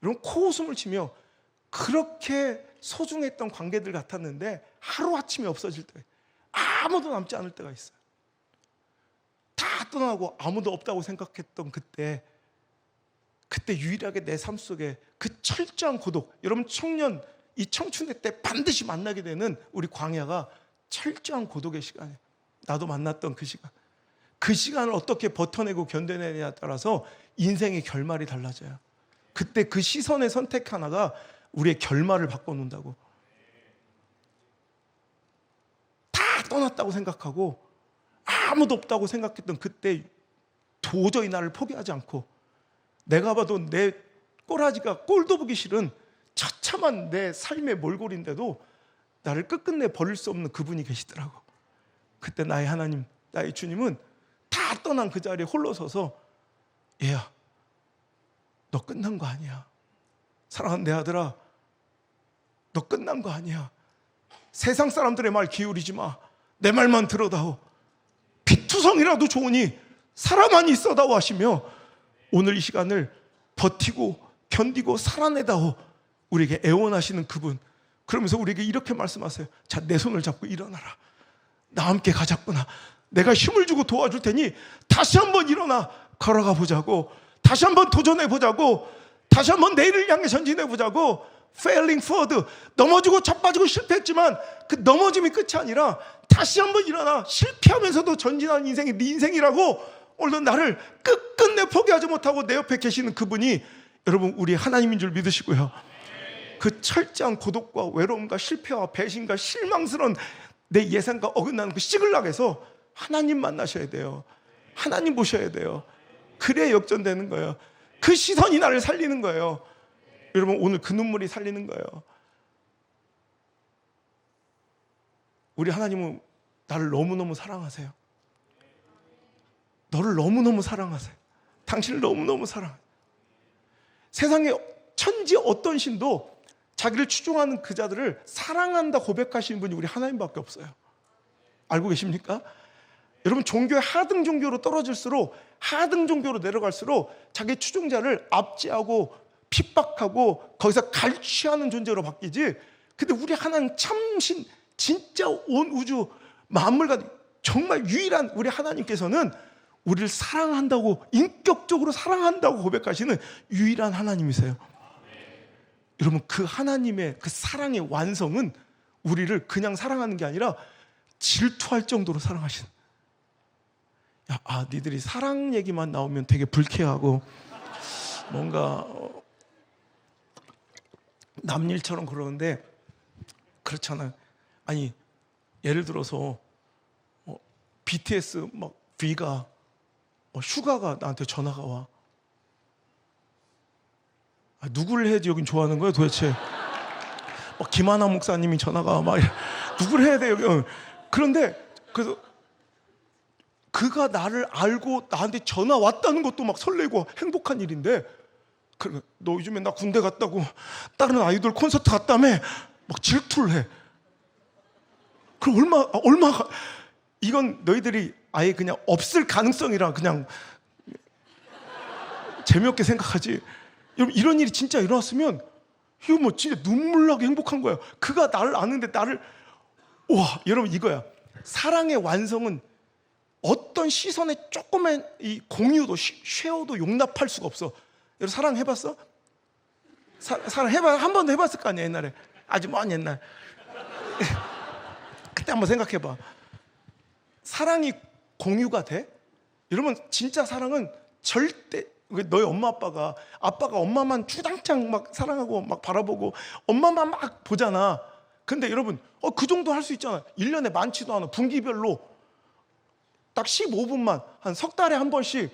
이런 코웃음을 치며 그렇게 소중했던 관계들 같았는데 하루아침에 없어질 때, 아무도 남지 않을 때가 있어요. 다 떠나고 아무도 없다고 생각했던 그때 유일하게 내 삶 속에 그 철저한 고독, 여러분 청년, 이 청춘의 때 반드시 만나게 되는 우리 광야가 철저한 고독의 시간이에요. 나도 만났던 그 시간, 그 시간을 어떻게 버텨내고 견뎌내냐에 따라서 인생의 결말이 달라져요. 그때 그 시선의 선택 하나가 우리의 결말을 바꿔놓는다고. 다 떠났다고 생각하고 아무도 없다고 생각했던 그때 도저히 나를 포기하지 않고, 내가 봐도 내 꼬라지가 꼴도 보기 싫은 처참한 내 삶의 몰골인데도 나를 끝끝내 버릴 수 없는 그분이 계시더라고. 그때 나의 하나님, 나의 주님은 다 떠난 그 자리에 홀로 서서, 얘야 너 끝난 거 아니야. 사랑하는 내 아들아, 너 끝난 거 아니야. 세상 사람들의 말 기울이지 마. 내 말만 들어다오. 피투성이라도 좋으니 살아만 있어다오 하시며 오늘 이 시간을 버티고 견디고 살아내다오 우리에게 애원하시는 그분. 그러면서 우리에게 이렇게 말씀하세요. 자, 내 손을 잡고 일어나라. 나 함께 가자꾸나. 내가 힘을 주고 도와줄 테니 다시 한번 일어나 걸어가 보자고. 다시 한번 도전해 보자고. 다시 한번 내일을 향해 전진해 보자고. Failing forward. 넘어지고 자빠지고 실패했지만 그 넘어짐이 끝이 아니라 다시 한번 일어나. 실패하면서도 전진하는 인생이 네 인생이라고. 오늘 나를 끝끝내 포기하지 못하고 내 옆에 계시는 그분이 여러분 우리 하나님인 줄 믿으시고요. 그 철저한 고독과 외로움과 실패와 배신과 실망스러운 내 예상과 어긋나는 그 시글락에서 하나님 만나셔야 돼요. 하나님 보셔야 돼요. 그래야 역전되는 거예요. 그 시선이 나를 살리는 거예요. 여러분 오늘 그 눈물이 살리는 거예요. 우리 하나님은 나를 너무너무 사랑하세요. 너를 너무너무 사랑하세요. 당신을 너무너무 사랑해요. 세상에 천지 어떤 신도 자기를 추종하는 그 자들을 사랑한다 고백하시는 분이 우리 하나님밖에 없어요. 알고 계십니까? 여러분 종교의 하등 종교로 떨어질수록, 하등 종교로 내려갈수록 자기 추종자를 압제하고 핍박하고 거기서 갈취하는 존재로 바뀌지. 근데 우리 하나님 참신, 진짜 온 우주 만물과 정말 유일한 우리 하나님께서는 우리를 사랑한다고, 인격적으로 사랑한다고 고백하시는 유일한 하나님이세요. 여러분 그 하나님의 그 사랑의 완성은 우리를 그냥 사랑하는 게 아니라 질투할 정도로 사랑하시는. 니들이 사랑 얘기만 나오면 되게 불쾌하고 뭔가 남일처럼 그러는데 그렇잖아요. 아니 예를 들어서 BTS 막 V가 슈가가 나한테 전화가 와. 누구를 해야지 여긴 좋아하는 거야 도대체? 김하나 목사님이 전화가 와. 막 누구를 해야 돼 여기? 그런데 그래서 그가 나를 알고 나한테 전화 왔다는 것도 막 설레고 행복한 일인데, 너 요즘에 나 군대 갔다고 다른 아이돌 콘서트 갔다며 막 질투를 해. 그럼 얼마가 이건 너희들이 아예 그냥 없을 가능성이라 그냥 재미없게 생각하지. 여러분 이런 일이 진짜 일어났으면 이거 뭐 진짜 눈물 나게 행복한 거예요. 그가 나를 아는데 나를 와 여러분 이거야. 사랑의 완성은 어떤 시선의 조그만 이 공유도 쉐어도 용납할 수가 없어. 여러분 사랑 해봤어? 사랑 해봐 한 번도 해봤을 거 아니야 옛날에 아주 먼 옛날. 그때 한번 생각해봐. 사랑이 공유가 돼? 여러분 진짜 사랑은 절대 너희 아빠가 엄마만 주당장 막 사랑하고 막 바라보고 엄마만 막 보잖아. 근데 여러분 그 정도 할 수 있잖아. 1년에 많지도 않아. 분기별로 딱 15분만 한 석 달에 한 번씩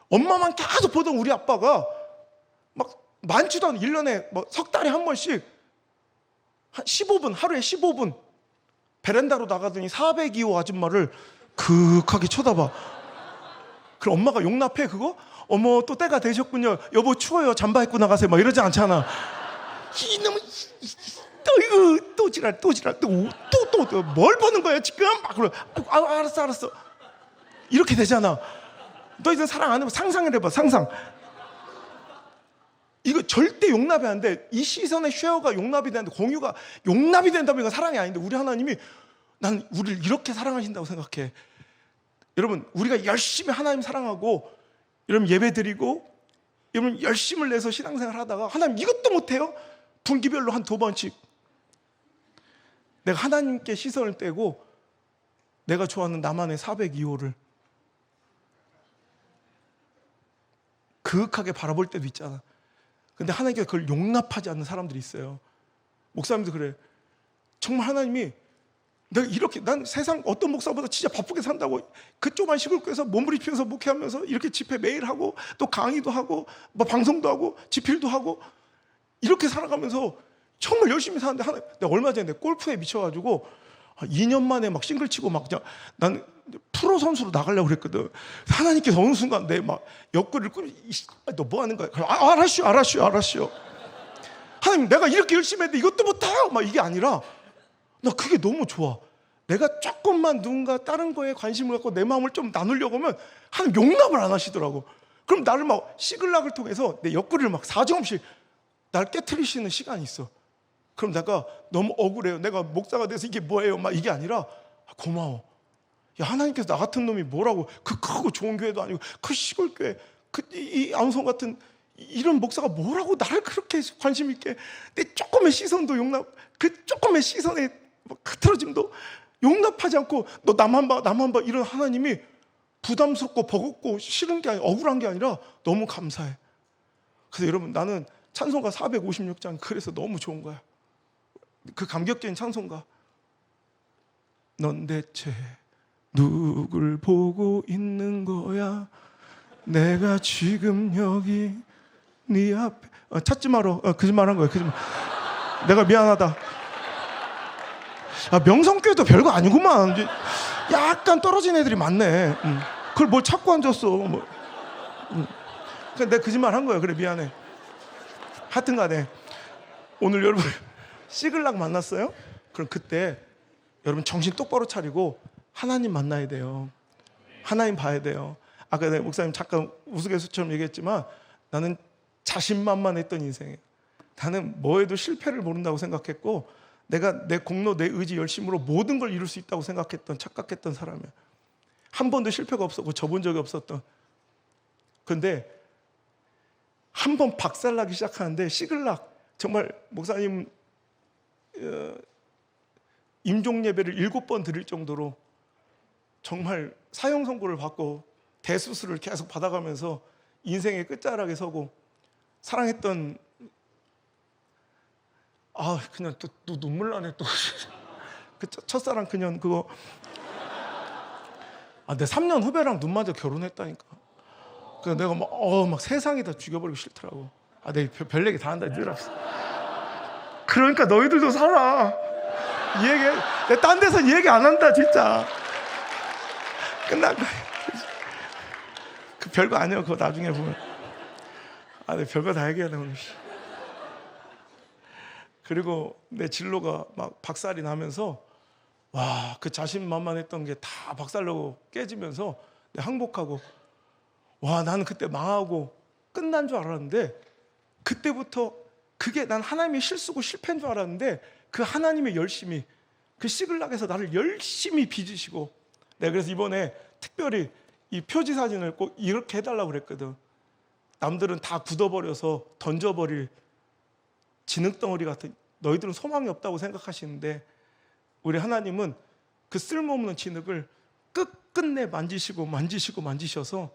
엄마만 계속 보던 우리 아빠가 막 많지도 않아. 1년에 뭐 석 달에 한 번씩 한 15분 하루에 15분 베란다로 나가더니 402호 아줌마를 그윽하게 쳐다봐. 그럼 엄마가 용납해 그거? 어머 또 때가 되셨군요. 여보 추워요. 잠바 입고 나가세요. 막 이러지 않잖아. 이놈의 또 이거 또 지랄 또 뭘 보는 거야 지금? 막 그래. 알았어. 이렇게 되잖아. 너 이제 사랑 안 해봐. 상상을 해봐. 상상. 이거 절대 용납이 안 돼. 이 시선의 쉐어가 용납이 되는데 공유가 용납이 된다면 이건 사랑이 아닌데 우리 하나님이 난 우리를 이렇게 사랑하신다고 생각해. 여러분 우리가 열심히 하나님 사랑하고 여러분 예배드리고 여러분 열심을 내서 신앙생활 하다가 하나님 이것도 못해요? 분기별로 한 2번씩 내가 하나님께 시선을 떼고 내가 좋아하는 나만의 402호를 그윽하게 바라볼 때도 있잖아. 근데 하나님께서 그걸 용납하지 않는 사람들이 있어요. 목사님도 그래. 정말 하나님이 내가 이렇게 난 세상 어떤 목사보다 진짜 바쁘게 산다고 그 조그만 시골교회에서 몸부림치면서 목회하면서 이렇게 집회 매일 하고 또 강의도 하고 뭐 방송도 하고 집필도 하고 이렇게 살아가면서 정말 열심히 사는데 내가 얼마 전에 골프에 미쳐가지고 2년 만에 막 싱글 치고 막 그냥 난 프로 선수로 나가려고 그랬거든. 하나님께서 어느 순간 내 막 옆구리를 너 뭐 하는 거야? 알았슈. 하나님 내가 이렇게 열심히 했는데 이것도 못해요. 막 이게 아니라 나 그게 너무 좋아. 내가 조금만 누군가 다른 거에 관심을 갖고 내 마음을 좀 나누려고 하면 하나님 용납을 안 하시더라고. 그럼 나를 막 시글락을 통해서 내 옆구리를 막 사정없이 날 깨트리시는 시간이 있어. 그럼 내가 너무 억울해요. 내가 목사가 돼서 이게 뭐예요? 막 이게 아니라 고마워. 야, 하나님께서 나 같은 놈이 뭐라고 그 크고 좋은 교회도 아니고 그 시골교회 이 아우성 같은 이런 목사가 뭐라고 나를 그렇게 관심 있게 내 조금의 시선도 용납 그 조금의 시선의 흐트러짐도 용납하지 않고 너 나만 봐 이런 하나님이 부담스럽고 버겁고 싫은 게 아니라 억울한 게 아니라 너무 감사해. 그래서 여러분 나는 찬송가 456장 그래서 너무 좋은 거야. 그 감격적인 찬송가. 넌 대체 누굴 보고 있는 거야? 내가 지금 여기 네 앞에 찾지 마라. 거짓말한 거야. 거짓말. 내가 미안하다. 명성교회도 별거 아니구만. 약간 떨어진 애들이 많네. 그걸 뭘 찾고 앉았어. 뭐. 내가 거짓말한 거야. 그래 미안해. 하여튼간에 오늘 여러분 시글락 만났어요? 그럼 그때 여러분 정신 똑바로 차리고 하나님 만나야 돼요. 하나님 봐야 돼요. 아까 내가 목사님 잠깐 우스갯소처럼 얘기했지만 나는 자신만만했던 인생이에요. 나는 뭐에도 실패를 모른다고 생각했고 내가 내 공로, 내 의지, 열심으로 모든 걸 이룰 수 있다고 생각했던 착각했던 사람이야. 한 번도 실패가 없었고 져본 적이 없었던. 그런데 한 번 박살나기 시작하는데 시글락 정말 목사님 임종 예배를 7번 드릴 정도로 정말 사형 선고를 받고 대수술을 계속 받아가면서 인생의 끝자락에 서고 사랑했던 그냥 또 눈물 나네 또 그 첫사랑 그년 그거 내 3년 후배랑 눈 맞아 결혼했다니까. 그래서 내가 막 세상이 다 죽여버리고 싫더라고. 내 별 얘기 다 한다 늘 없어. 그러니까 너희들도 살아. 이 얘기 내 딴 데서 이 얘기 안 한다 진짜. 끝난 거야. 그 별거 아니야. 그거 나중에 보면. 내 별거 다 얘기하네 오늘. 그리고 내 진로가 막 박살이 나면서 그 자신만만했던 게 다 박살나고 깨지면서 내가 항복하고 나는 그때 망하고 끝난 줄 알았는데 그때부터 그게 난 하나님의 실수고 실패인 줄 알았는데 그 하나님의 열심이, 그 시글락에서 나를 열심히 빚으시고, 내가 그래서 이번에 특별히 이 표지 사진을 꼭 이렇게 해달라고 그랬거든. 남들은 다 굳어버려서 던져버릴 진흙덩어리 같은, 너희들은 소망이 없다고 생각하시는데 우리 하나님은 그 쓸모없는 진흙을 끝끝내 만지셔서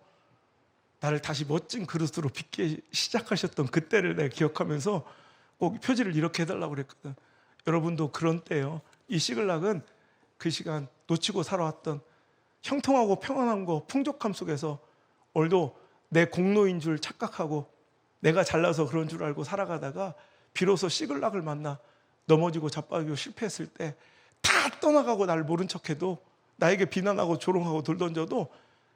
나를 다시 멋진 그릇으로 빚기 시작하셨던 그때를 내가 기억하면서 꼭 표지를 이렇게 해달라고 그랬거든. 여러분도 그런 때예요. 이 시글락은 그 시간 놓치고 살아왔던 형통하고 평안한 거, 풍족함 속에서 오늘도 내 공로인 줄 착각하고 내가 잘나서 그런 줄 알고 살아가다가 비로소 시글락을 만나 넘어지고 자빠지고 실패했을 때 다 떠나가고 날 모른 척해도, 나에게 비난하고 조롱하고 돌 던져도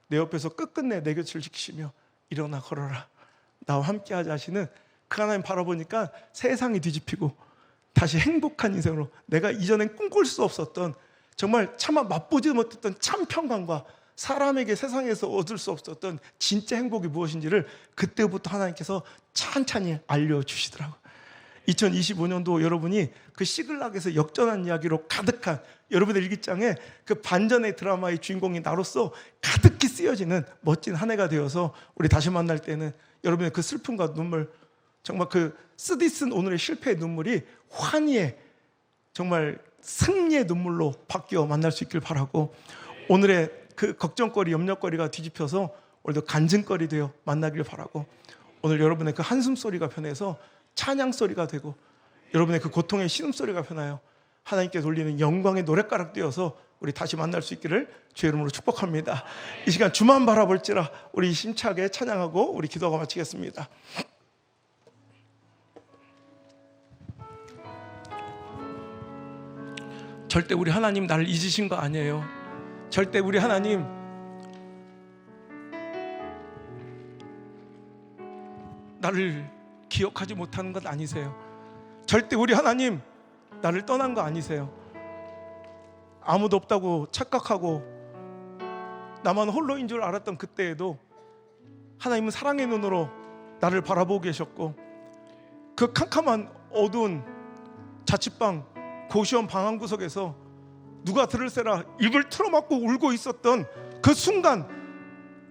내 옆에서 끝끝내 내 곁을 지키시며 일어나 걸어라, 나와 함께 하자 하시는 그 하나님 바라보니까 세상이 뒤집히고 다시 행복한 인생으로, 내가 이전엔 꿈꿀 수 없었던, 정말 차마 맛보지 못했던 참 평강과 사람에게 세상에서 얻을 수 없었던 진짜 행복이 무엇인지를 그때부터 하나님께서 찬찬히 알려주시더라고요. 2025년도 여러분이 그 시글락에서 역전한 이야기로 가득한, 여러분의 일기장에 그 반전의 드라마의 주인공이 나로서 가득히 쓰여지는 멋진 한 해가 되어서 우리 다시 만날 때는 여러분의 그 슬픔과 눈물, 정말 그 쓰디쓴 오늘의 실패의 눈물이 환희의, 정말 승리의 눈물로 바뀌어 만날 수 있길 바라고, 오늘의 그 걱정거리, 염려거리가 뒤집혀서 오늘도 간증거리 되어 만나길 바라고, 오늘 여러분의 그 한숨소리가 변해서 찬양소리가 되고 여러분의 그 고통의 신음소리가 변하여 하나님께 돌리는 영광의 노랫가락 되어서 우리 다시 만날 수 있기를 주의 이름으로 축복합니다. 이 시간 주만 바라볼지라 우리 힘차게 찬양하고 우리 기도하고 마치겠습니다. 절대 우리 하나님 나를 잊으신 거 아니에요. 절대 우리 하나님 나를 기억하지 못하는 것 아니세요. 절대 우리 하나님 나를 떠난 거 아니세요. 아무도 없다고 착각하고 나만 홀로인 줄 알았던 그때에도 하나님은 사랑의 눈으로 나를 바라보고 계셨고, 그 캄캄한 어두운 자취방 고시원 방 한 구석에서 누가 들을세라 입을 틀어막고 울고 있었던 그 순간,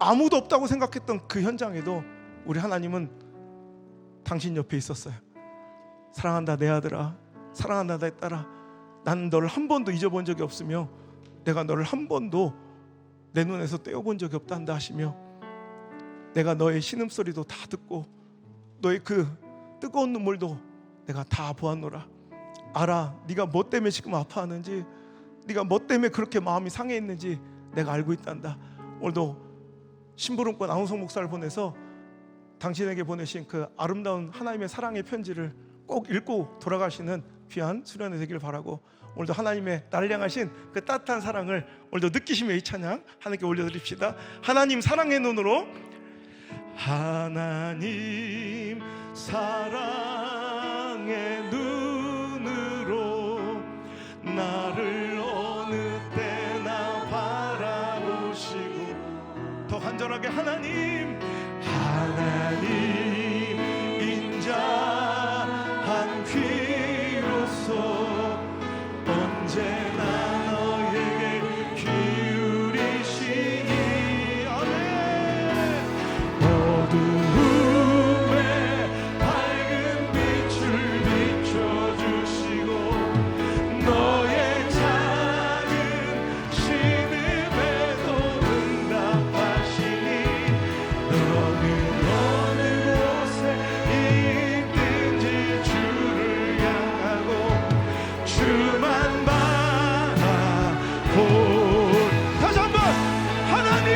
아무도 없다고 생각했던 그 현장에도 우리 하나님은 당신 옆에 있었어요. 사랑한다 내 아들아, 사랑한다 내 딸아, 난 너를 한 번도 잊어본 적이 없으며 내가 너를 한 번도 내 눈에서 떼어본 적이 없단다 하시며, 내가 너의 신음소리도 다 듣고 너의 그 뜨거운 눈물도 내가 다 보았노라. 알아, 네가 뭐 때문에 지금 아파하는지, 네가 뭐 때문에 그렇게 마음이 상해 있는지 내가 알고 있단다. 오늘도 심부름꾼 안우성 목사를 보내서 당신에게 보내신 그 아름다운 하나님의 사랑의 편지를 꼭 읽고 돌아가시는 귀한 수련회 되길 바라고, 오늘도 하나님의 나를 향하신 그 따뜻한 사랑을 오늘도 느끼시며 이 찬양 하나님께 올려드립시다. 하나님 사랑의 눈으로, 하나님 사랑의 눈으로 나를 어느 때나 바라보시고, 더 간절하게 하나님 인자한 귀로서 언제나 너에게 기울이시니, 아멘. 어두움에 밝은 빛을 비춰주시고 너의 작은 신음에도 응답하시니, 너는 어느 곳에 있든지 주를 향하고 주만 바라볼. 다시 한번 하나님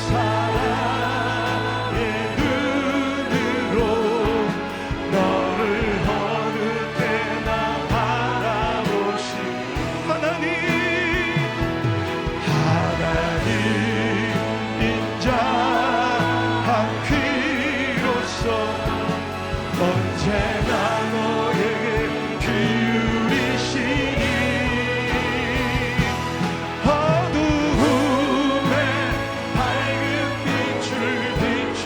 사랑의 눈으로 너를 어느 때나 바라보시, 하나님 인자한 귀로서 언제나 너에게 기울이시니, 어두움에 밝은 빛을 비춰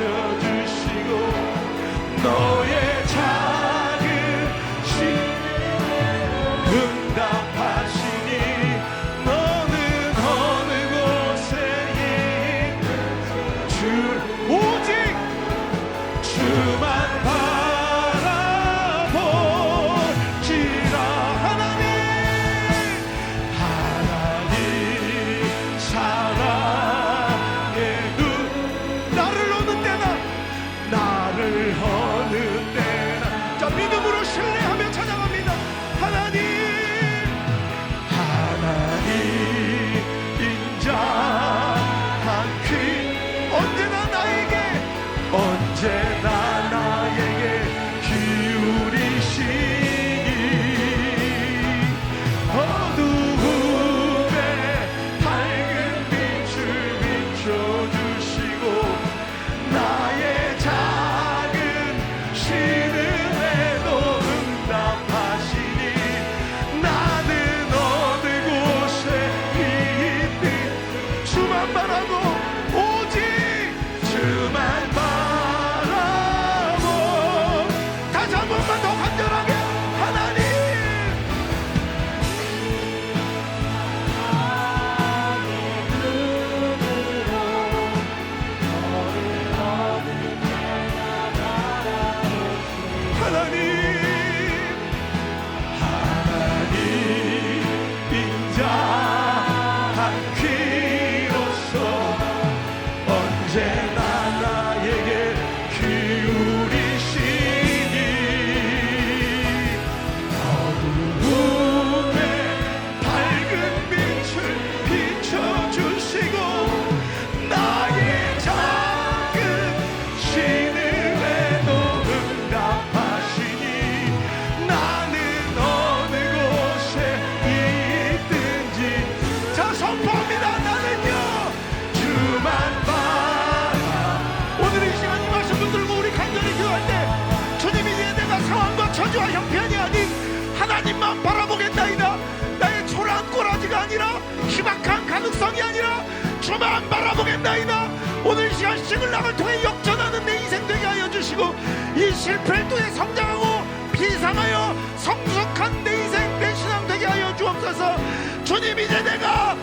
하나님만 바라보겠나이다. 나의 초라한 꼬라지가 아니라, 희박한 가능성이 아니라 주만 바라보겠나이다. 오늘 이 시간 시글락을 통해 역전하는 내 인생 되게 하여 주시고, 이 실패를 통해 성장하고 비상하여 성숙한 내 인생, 내 신앙 되게 하여 주옵소서. 주님, 이제 내가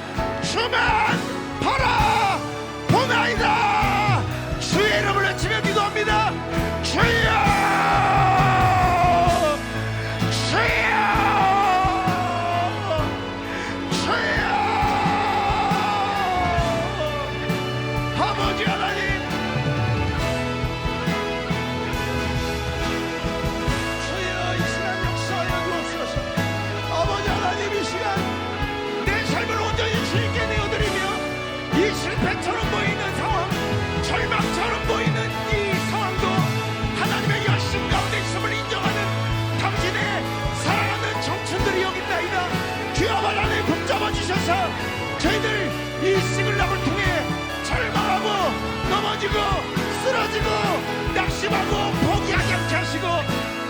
주만 바라보나이다. 주의 이름을 외치며 기도합니다. 주여, 아버지 하나님, 주여 이 시간 역사하여 주옵소서. 아버지 하나님, 이 시간 내 삶을 온전히 주님께 내어드리며, 이 실패처럼 보이는 상황, 절망처럼 보이는 이 상황도 하나님의 열심 가운데 있음을 인정하는 당신의 사랑하는 청춘들이 여기 있나이다. 주여 하나님 붙잡아 주셔서 저희들 이 시글락을 통해 절망하고 넘어지고 쓰러지고 낙심하고 포기하지 않게 하시고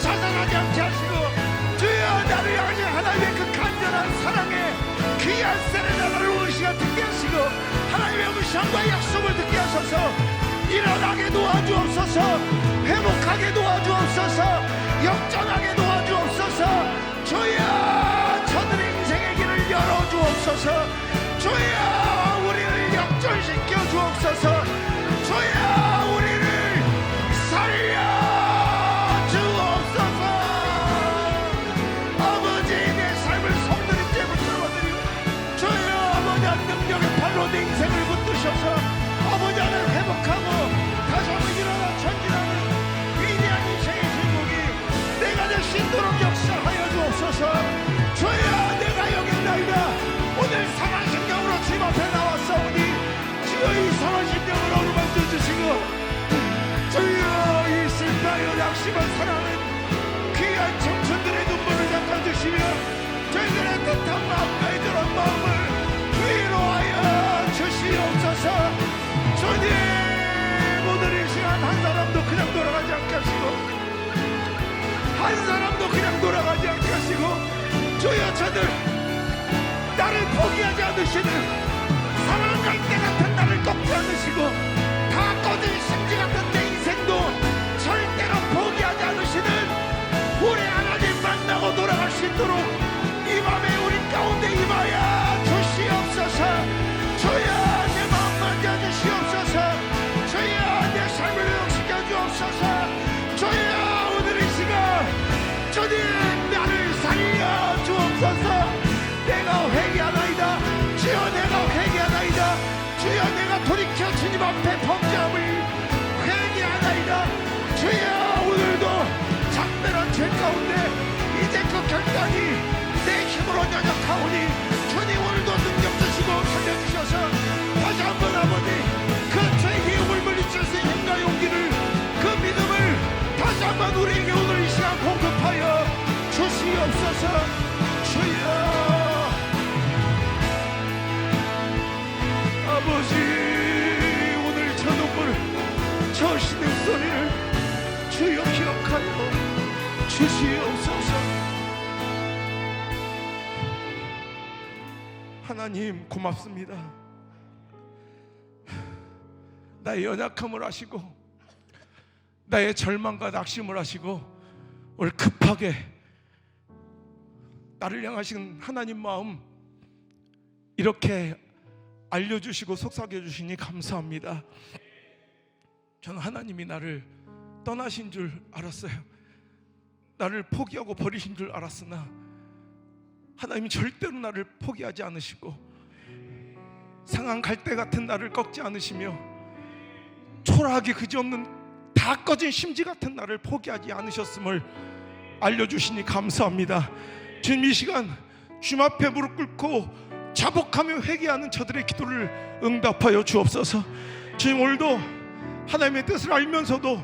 자살하지 않게 하시고, 주여 나를 향하신 하나님의 그 간절한 사랑의 귀한 세레나를 오늘 시간 듣게 하시고, 하나님의 음성과 약속을 듣게 하셔서 일어나게 도와주옵소서. 회복하게 도와주옵소서. 역전하게 도와주옵소서. 주여 저들의 인생의 길을 열어주옵소서. 주여 우리를 역전시켜 주옵소서. 주여 우리를 살려 주옵소서. 아버지, 내 삶을 손들임째 붙잡아드리고, 주여 아버지 한 능력의 발로 내 인생을 붙드셔서 아버지 안을 회복하고 다시 한번 일어나 전진하는 위대한 인생의 주인공이 내가 되시도록 역사하여 주옵소서. 주여 내가 여기 있나이다. 오늘 상한심령으로 주님 앞에 나왔사오니 주여 이 상한심령을 어루만져 주시고, 주여 이 실패하여 낙심한 사랑하는 귀한 청춘들의 눈물을 닦아주시며 저희들의 뜻한 마음과 이들한 마음을 위로하여 주시옵소서. 주님, 오늘 이 시간 한 사람도 그냥 돌아가지 않게 하시고, 한 사람도 그냥 돌아가지 않게 하시고, 주여 저들 나를 포기하지 않으시는, 사랑 갈대 같은 나를 꺾지 않으시고, 다 꺼진 심지 같은 내 인생도 절대로 포기하지 않으시는 우리 하나님 만나고 돌아갈 수 있도록 이 밤에 우리 가운데 임하여 주시옵소서. 주여 내 마음 만져주시옵소서. 주여 내 삶을 회복시켜 주옵소서. 주여 오늘 이 시간 주님 나를 살려 주옵소서. 내가 회개하나이다. 주여 내가 회개하나이다. 주여 내가 돌이켜 주님 앞에 범죄함을 회개하나이다. 주여 오늘도 작별한 죄 가운데 이제 그 결단이 내 힘으로 연약하오니 주님 오늘도 능력 주시고 살려주셔서 다시 한번 아버지 그 죄의 기움을 물리칠 수 있는 힘과 용기를, 그 믿음을 다시 한번 우리에게 오늘 이 시간 공급하여 주시옵소서. 주여 아버지, 오늘 저 눈물, 저 신음소리를 주여 기억하여 주시옵소서. 하나님 고맙습니다. 나의 연약함을 아시고 나의 절망과 낙심을 아시고 오늘 급하게 나를 향하신 하나님 마음 이렇게 알려주시고 속삭여 주시니 감사합니다. 저는 하나님이 나를 떠나신 줄 알았어요. 나를 포기하고 버리신 줄 알았으나 하나님이 절대로 나를 포기하지 않으시고 상한 갈대 같은 나를 꺾지 않으시며 초라하게 그지없는 다 꺼진 심지 같은 나를 포기하지 않으셨음을 알려주시니 감사합니다. 주님, 이 시간 주님 앞에 무릎 꿇고 자복하며 회개하는 저들의 기도를 응답하여 주옵소서. 주님, 오늘도 하나님의 뜻을 알면서도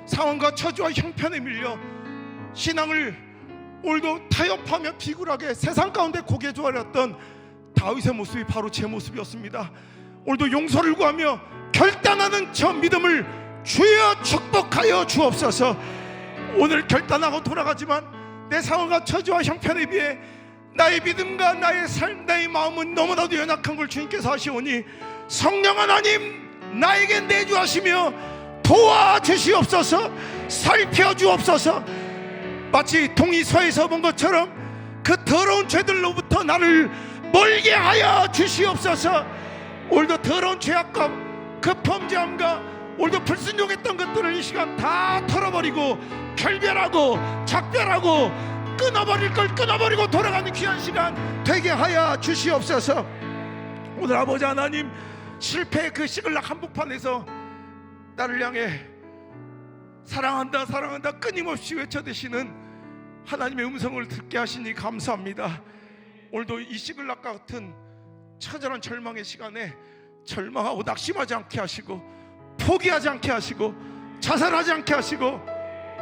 상황과 처지와 형편에 밀려 신앙을 오늘도 타협하며 비굴하게 세상 가운데 고개 조아렸던 다윗의 모습이 바로 제 모습이었습니다. 오늘도 용서를 구하며 결단하는 저 믿음을 주여 축복하여 주옵소서. 오늘 결단하고 돌아가지만 내 상황과 처지와 형편에 비해 나의 믿음과 나의 삶, 나의 마음은 너무나도 연약한 걸 주님께서 아시오니 성령 하나님 나에게 내주하시며 도와주시옵소서. 살펴주옵소서. 마치 동이서에서 본 것처럼 그 더러운 죄들로부터 나를 멀게 하여 주시옵소서. 오늘도 더러운 죄악과 그 범죄함과 오늘도 불순종했던 것들을 이 시간 다 털어버리고 결별하고 작별하고 끊어버릴 걸 끊어버리고 돌아가는 귀한 시간 되게 하여 주시옵소서. 오늘 아버지 하나님, 실패의 그 시글락 한복판에서 나를 향해 사랑한다 사랑한다 끊임없이 외쳐대시는 하나님의 음성을 듣게 하시니 감사합니다. 오늘도 이 시글락 같은 처절한 절망의 시간에 절망하고 낙심하지 않게 하시고 포기하지 않게 하시고 자살하지 않게 하시고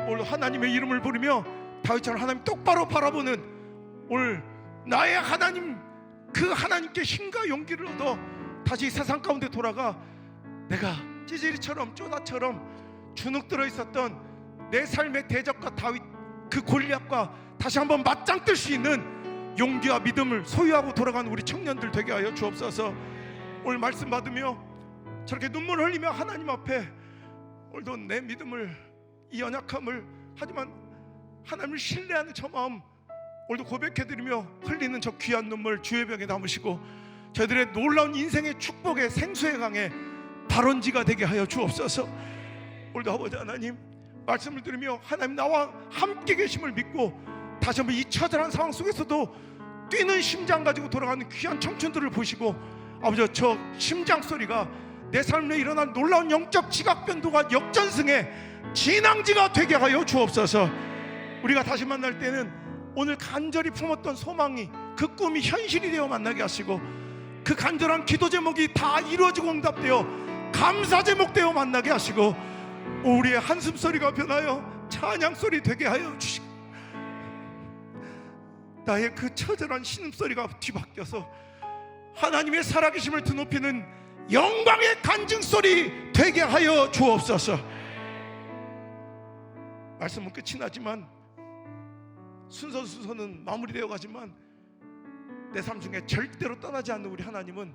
오늘 하나님의 이름을 부르며 다윗처럼 하나님 똑바로 바라보는 오늘 나의 하나님, 그 하나님께 힘과 용기를 얻어 다시 세상 가운데 돌아가 내가 찌질이처럼 쪼다처럼 주눅 들어 있었던 내 삶의 대적과 다윗 그 골리앗과 다시 한번 맞짱 뜰 수 있는 용기와 믿음을 소유하고 돌아가는 우리 청년들 되게 하여 주옵소서. 오늘 말씀 받으며 저렇게 눈물 흘리며 하나님 앞에 오늘도 내 믿음을, 이 연약함을, 하지만 하나님을 신뢰하는 저 마음 오늘도 고백해드리며 흘리는 저 귀한 눈물 주의 병에 담으시고 저희들의 놀라운 인생의 축복의 생수의 강에 발원지가 되게 하여 주옵소서. 오늘도 아버지 하나님 말씀을 들으며 하나님 나와 함께 계심을 믿고 다시 한번 이 처절한 상황 속에서도 뛰는 심장 가지고 돌아가는 귀한 청춘들을 보시고 아버지 저 심장 소리가 내 삶에 일어난 놀라운 영적 지각 변동과 역전승의 진앙지가 되게 하여 주옵소서. 우리가 다시 만날 때는 오늘 간절히 품었던 소망이 그 꿈이 현실이 되어 만나게 하시고 그 간절한 기도 제목이 다 이루어지고 응답되어 감사 제목 되어 만나게 하시고 우리의 한숨소리가 변하여 찬양소리 되게 하여 주시고 나의 그 처절한 신음소리가 뒤바뀌어서 하나님의 살아계심을 드높이는 영광의 간증소리 되게 하여 주옵소서. 말씀은 끝이 나지만 순서는 마무리되어 가지만 내 삶 중에 절대로 떠나지 않는 우리 하나님은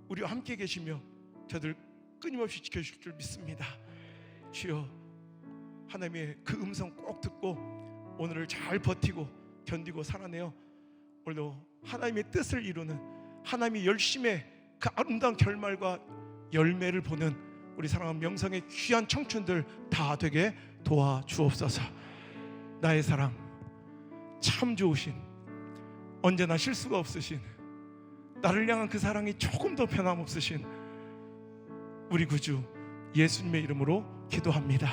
우리와 함께 계시며 저들 끊임없이 지켜주실 줄 믿습니다. 주여 하나님의 그 음성 꼭 듣고 오늘을 잘 버티고 견디고 살아내어 오늘도 하나님의 뜻을 이루는 하나님의 열심의 그 아름다운 결말과 열매를 보는 우리 사랑하는 명성의 귀한 청춘들 다 되게 도와주옵소서. 나의 사랑 참 좋으신, 언제나 실수가 없으신, 나를 향한 그 사랑이 조금 더 변함없으신 우리 구주 예수님의 이름으로 기도합니다.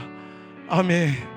아멘.